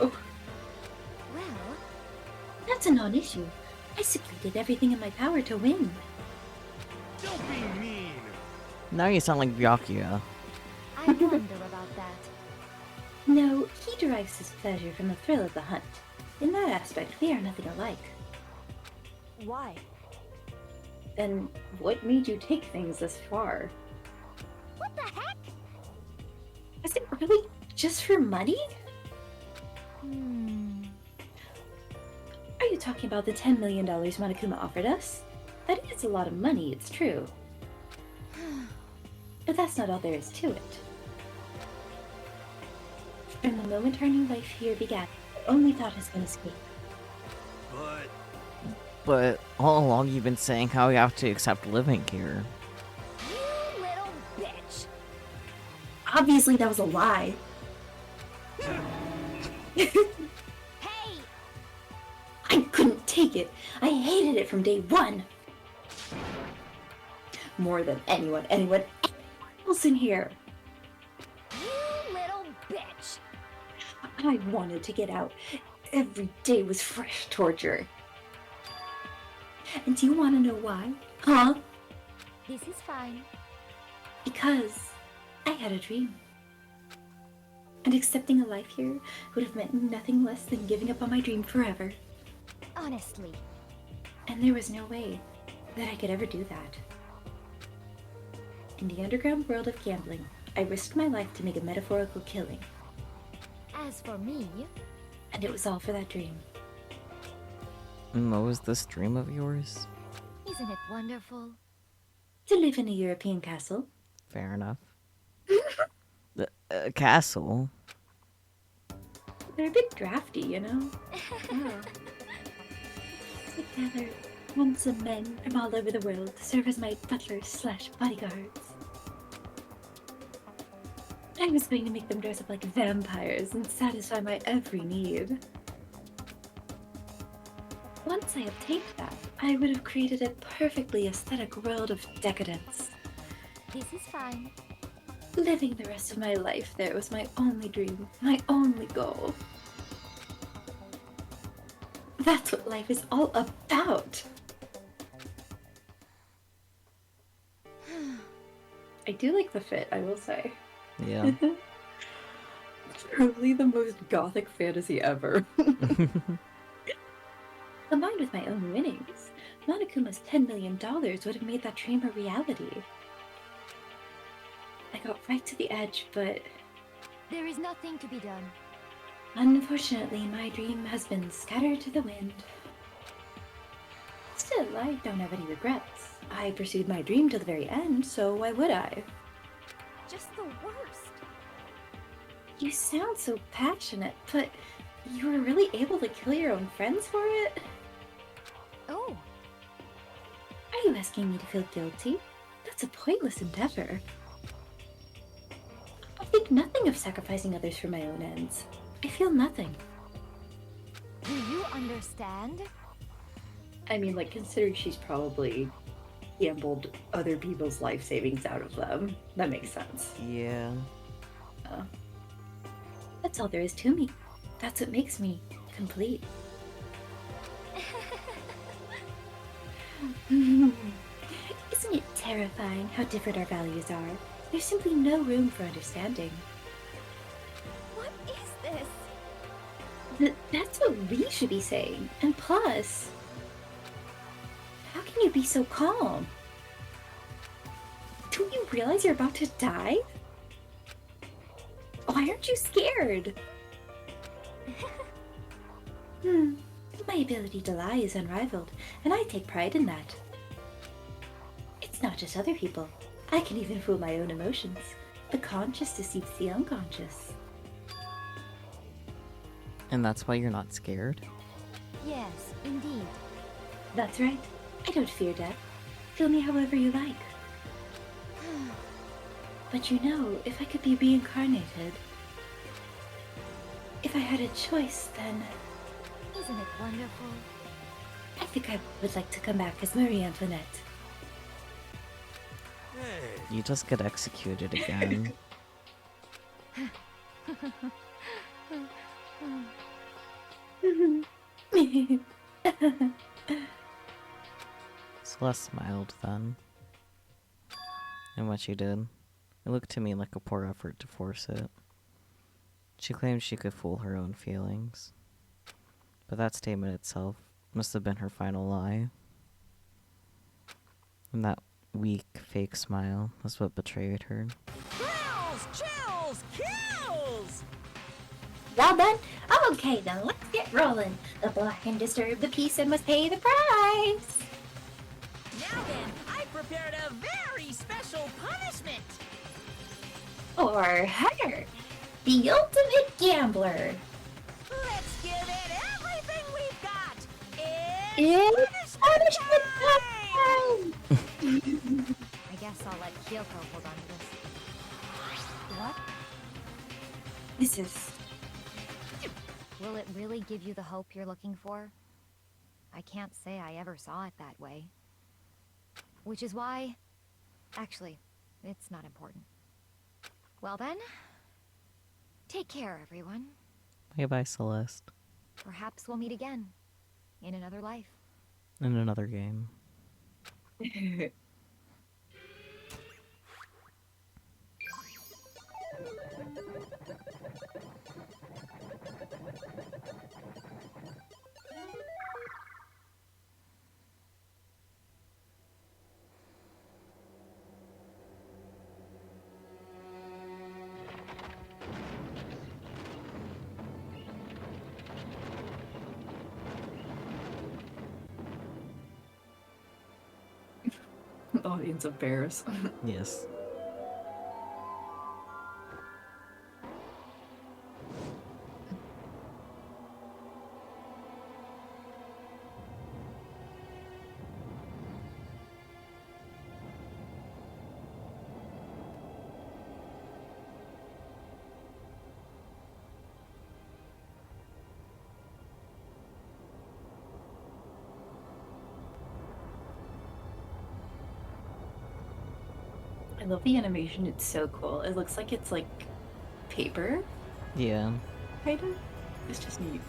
Well, That's a non-issue. I simply did everything in my power to win. don't be mean. Now you sound like Byakuya. I wonder about that. No, he derives his pleasure from the thrill of the hunt. In that aspect, we are nothing alike. Why? Then what made you take things this far? What the heck? Is it really just for money? Are you talking about the $10 million Monokuma offered us? That is a lot of money, it's true. But that's not all there is to it. From the moment our new life here began, I only thought has been escape. But all along you've been saying how you have to accept living here. You little bitch! Obviously that was a lie. Hey! I couldn't take it. I hated it from day one. More than anyone else in here. You little bitch! I wanted to get out. Every day was fresh torture. And do you want to know why? Huh? This is fine. Because I had a dream. And accepting a life here would have meant nothing less than giving up on my dream forever. Honestly. And there was no way that I could ever do that. In the underground world of gambling, I risked my life to make a metaphorical killing. As for me... And it was all for that dream. And what was this dream of yours? Isn't it wonderful? To live in a European castle. Fair enough. The castle? They're a bit drafty, you know? Yeah. Together, handsome men from all over the world serve as my butlers/bodyguards. I was going to make them dress up like vampires and satisfy my every need. Once I obtained that, I would have created a perfectly aesthetic world of decadence. This is fine. Living the rest of my life there was my only dream, my only goal. That's what life is all about. I do like the fit, I will say. Yeah. Truly the most gothic fantasy ever. Combined with my own winnings, Monokuma's $10 million would have made that dream a reality. I got right to the edge, but... There is nothing to be done. Unfortunately, my dream has been scattered to the wind. Still, I don't have any regrets. I pursued my dream to the very end, so why would I? Just the worst. You sound so passionate, but you were really able to kill your own friends for it? Oh. Are you asking me to feel guilty? That's a pointless endeavor. I think nothing of sacrificing others for my own ends. I feel nothing. Do you understand? I mean, like, considering she's probably gambled other people's life savings out of them, that makes sense. Yeah. That's all there is to me. That's what makes me complete. Isn't it terrifying how different our values are? There's simply no room for understanding. What is this? That's what we should be saying. And plus, how can you be so calm? Don't you realize you're about to die? Why aren't you scared? My ability to lie is unrivaled, and I take pride in that. It's not just other people. I can even fool my own emotions. The conscious deceives the unconscious. And that's why you're not scared? Yes, indeed. That's right. I don't fear death. Kill me however you like. But you know, if I could be reincarnated, if I had a choice, then... Isn't it wonderful? I think I would like to come back as Marie Antoinette. Hey. You just get executed again. Celeste smiled then. And what she did, it looked to me like a poor effort to force it. She claimed she could fool her own feelings. But that statement itself must have been her final lie. And that weak, fake smile was what betrayed her. Chills! Chills! Kills! Well done? Okay, then let's get rolling. The black can disturb the peace and must pay the price. Now then, I prepared a very special punishment. Or her, the ultimate gambler. Let's give it everything we've got. It's punishment time! I guess I'll let Kyoko hold on to this. What? This is... Will it really give you the hope you're looking for? I can't say I ever saw it that way. Which is why... Actually, it's not important. Well then... Take care, everyone. Bye-bye, Celeste. Perhaps we'll meet again. In another life. In another game. Audience of bears. Yes. I love the animation, it's so cool. It looks like it's like paper, Yeah. kind of. It's just neat.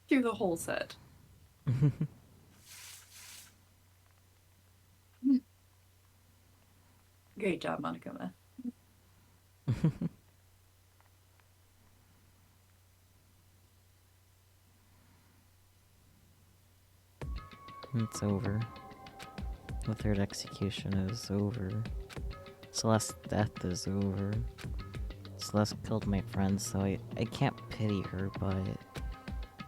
Through the whole set. Great job, Monokuma. It's over. The third execution is over. Celeste's death is over. Celeste killed my friend, so I can't pity her, but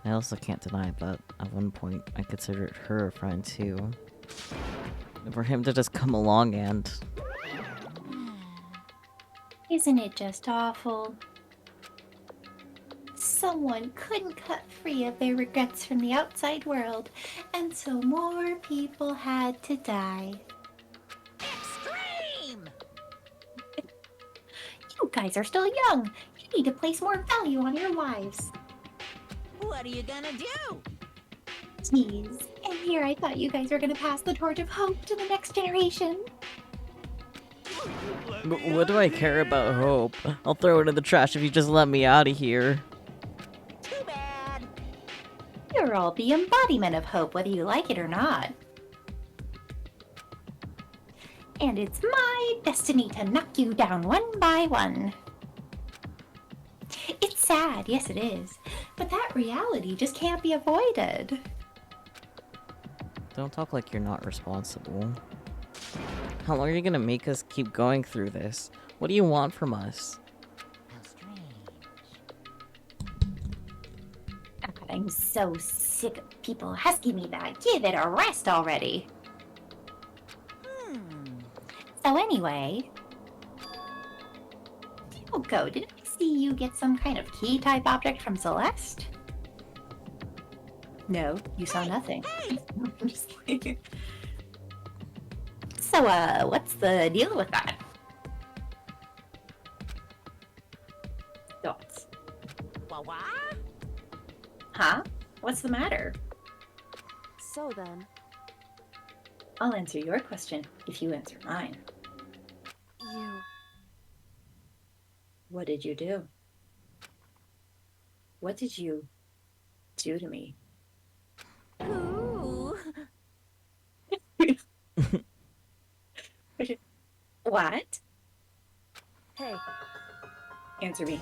I also can't deny that at one point I considered her a friend too. For him to just come along and... Isn't it just awful? Someone couldn't cut free of their regrets from the outside world, and so more people had to die. Extreme! You guys are still young. You need to place more value on your lives. What are you gonna do? Jeez, and here I thought you guys were gonna pass the torch of hope to the next generation. But what do I care about hope? I'll throw it in the trash if you just let me out of here. Too bad. You're all the embodiment of hope, whether you like it or not. And it's my destiny to knock you down one by one. It's sad, yes it is, but that reality just can't be avoided. Don't talk like you're not responsible. How long are you gonna make us keep going through this? What do you want from us? How strange. God, I'm so sick of people asking me that. Give it a rest already. So anyway... Kyoko, did I see you get some kind of key-type object from Celeste? No, you saw nothing. I'm just kidding. So, what's the deal with that? Thoughts? Wah-wah? Huh? What's the matter? So then, I'll answer your question if you answer mine. you... What did you do? What did you do to me? Ooh. What? Hey, Answer me.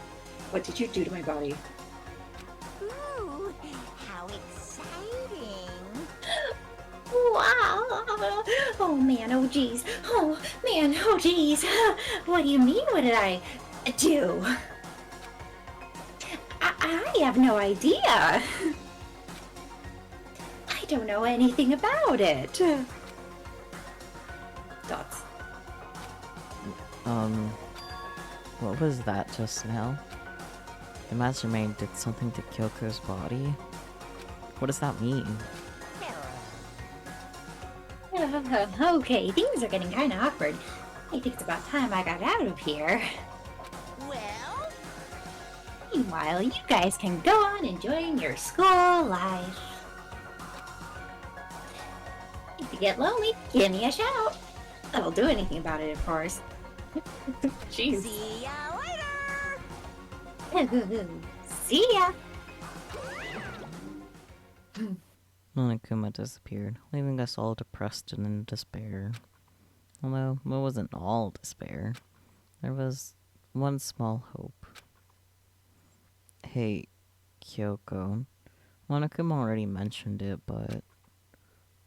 What did you do to my body? Ooh, how exciting. Wow! Oh man, oh geez. Oh man, oh geez. What do you mean, what did I do? I have no idea. I don't know anything about it. Dots. What was that just now? The mastermind did something to Kyoko's body? What does that mean? Okay, things are getting kind of awkward. I think it's about time I got out of here. Well, Meanwhile, you guys can go on enjoying your school life. If you get lonely, give me a shout. I will do anything about it, of course. Jeez. see ya later. See ya. Monokuma disappeared, leaving us all depressed and in despair. Although, it wasn't all despair. There was one small hope. Hey, Kyoko. Monokuma already mentioned it, but...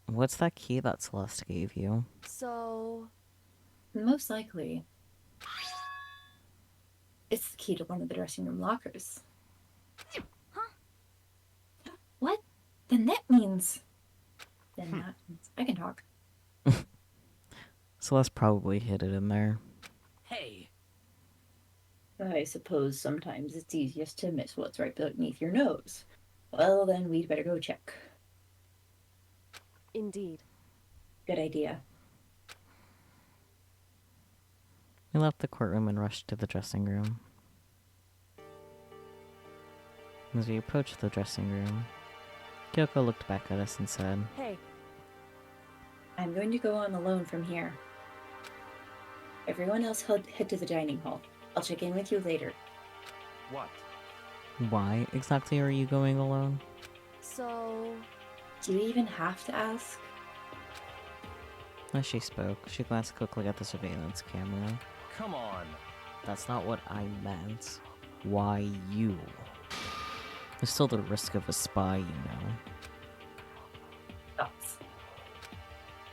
what's that key that Celeste gave you? so Most likely, it's the key to one of the dressing room lockers. Huh? What? Then that means... Then that means... I can talk. Celeste probably hid it in there. Hey, I suppose sometimes it's easiest to miss what's right beneath your nose. Well, then we'd better go check. indeed. Good idea. We left the courtroom and rushed to the dressing room. As we approached the dressing room, Kyoko looked back at us and said, Hey, I'm going to go on alone from here. Everyone else head to the dining hall. I'll check in with you later. What? why exactly are you going alone? so Do you even have to ask? As she spoke, she glanced quickly at the surveillance camera. Come on. That's not what I meant. Why you? There's still the risk of a spy, you know. Thoughts?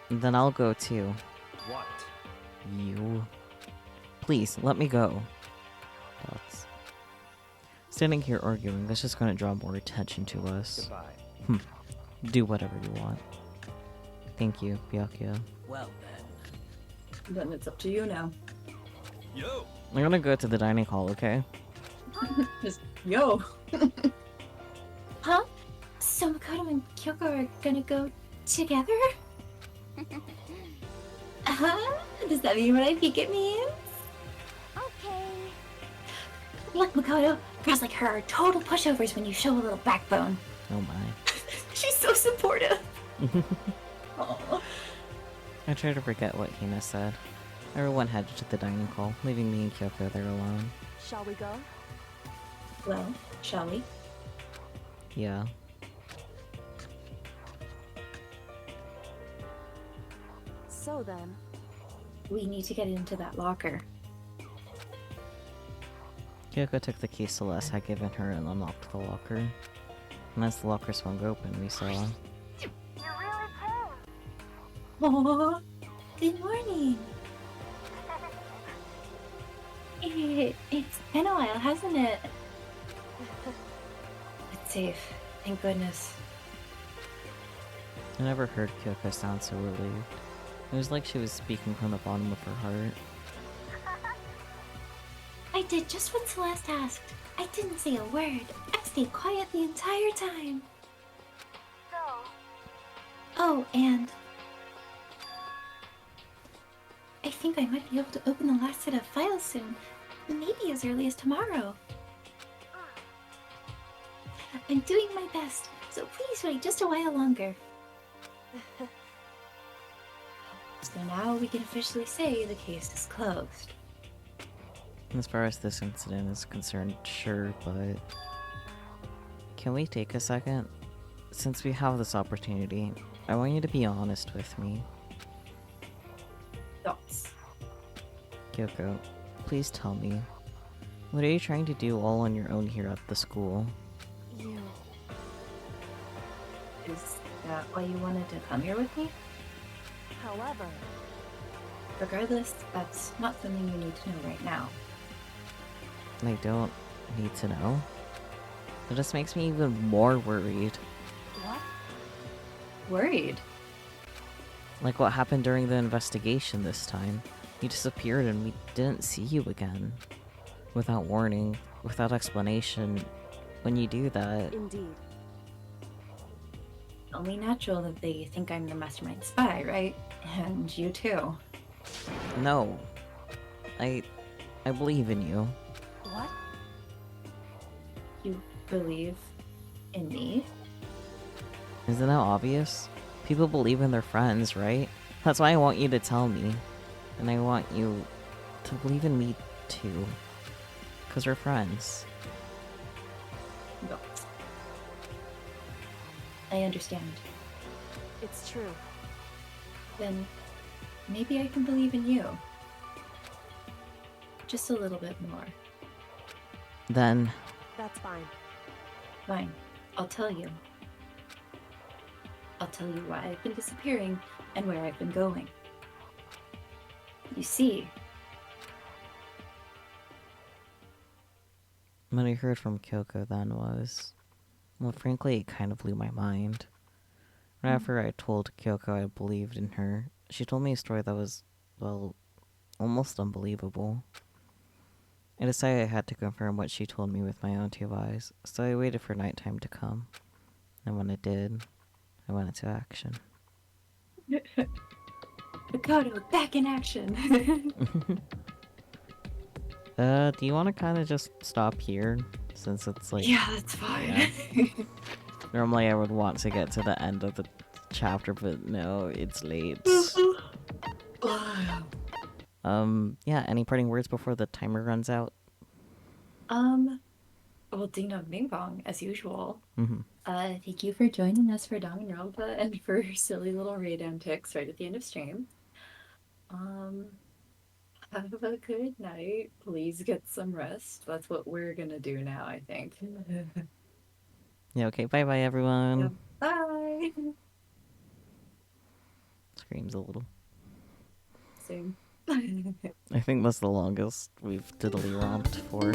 Then I'll go too. What? You. Please, let me go. Thoughts. Standing here arguing, that's just gonna draw more attention to us. Goodbye. Do whatever you want. Thank you, Byakuya. well then. Then it's up to you now. Yo! I'm gonna go to the dining hall, okay? Just, yo! Huh? So Makoto and Kyoko are gonna go together? Does that mean what I think it means? Okay. Look, Makoto, girls like her are total pushovers when you show a little backbone. Oh my. She's so supportive! Aw. I try to forget what Hina said. Everyone headed to the dining hall, leaving me and Kyoko there alone. shall we go? Well, shall we? Yeah. So then, We need to get into that locker. Kyoko took the key Celeste had given her and unlocked the locker. And as the locker swung open, we saw... Oh, good morning. It's been a while, hasn't it? It's safe. Thank goodness. I never heard Kyoko sound so relieved. It was like she was speaking from the bottom of her heart. I did just what Celeste asked. I didn't say a word. I stayed quiet the entire time. Oh, and I think I might be able to open the last set of files soon. Maybe as early as tomorrow. I'm doing my best, so please wait just a while longer. So now we can officially say the case is closed. As far as this incident is concerned, sure, but... Can we take a second? Since we have this opportunity, I want you to be honest with me. Thoughts? Kyoko, please tell me. What are you trying to do all on your own here at the school? You. Is that why you wanted to come here with me? However, Regardless, that's not something you need to know right now. I don't need to know. It just makes me even more worried. what? Worried? Like what happened during the investigation this time. You disappeared and we didn't see you again. Without warning, without explanation. When you do that... Indeed. Only natural that they think I'm the mastermind spy, right? And you too. No. I believe in you. What? You believe in me? Isn't that obvious? People believe in their friends, right? That's why I want you to tell me. And I want you to believe in me too. Because we're friends. No. I understand. It's true. Then maybe I can believe in you. Just a little bit more. Then... That's fine. Fine. I'll tell you. I'll tell you why I've been disappearing and where I've been going. You see, what I heard from Kyoko then was... Well, frankly, it kind of blew my mind. Right after I told Kyoko I believed in her, she told me a story that was, well, almost unbelievable. I decided I had to confirm what she told me with my own two eyes, so I waited for nighttime to come. And when it did, I went into action. Mikado, back in action! Do you want to kind of just stop here? Since it's like... Yeah, that's fine. Yeah. Normally I would want to get to the end of the chapter, but no, it's late. Yeah, any parting words before the timer runs out? Well, ding dong bing bong, as usual. Mm-hmm. Thank you for joining us for Danganronpa and for silly little raid antics right at the end of stream. Have a good night. Please get some rest. That's what we're gonna do now, I think. Yeah, okay, bye-bye, everyone. Yep. Bye! Screams a little. Same. I think that's the longest we've diddly romped for.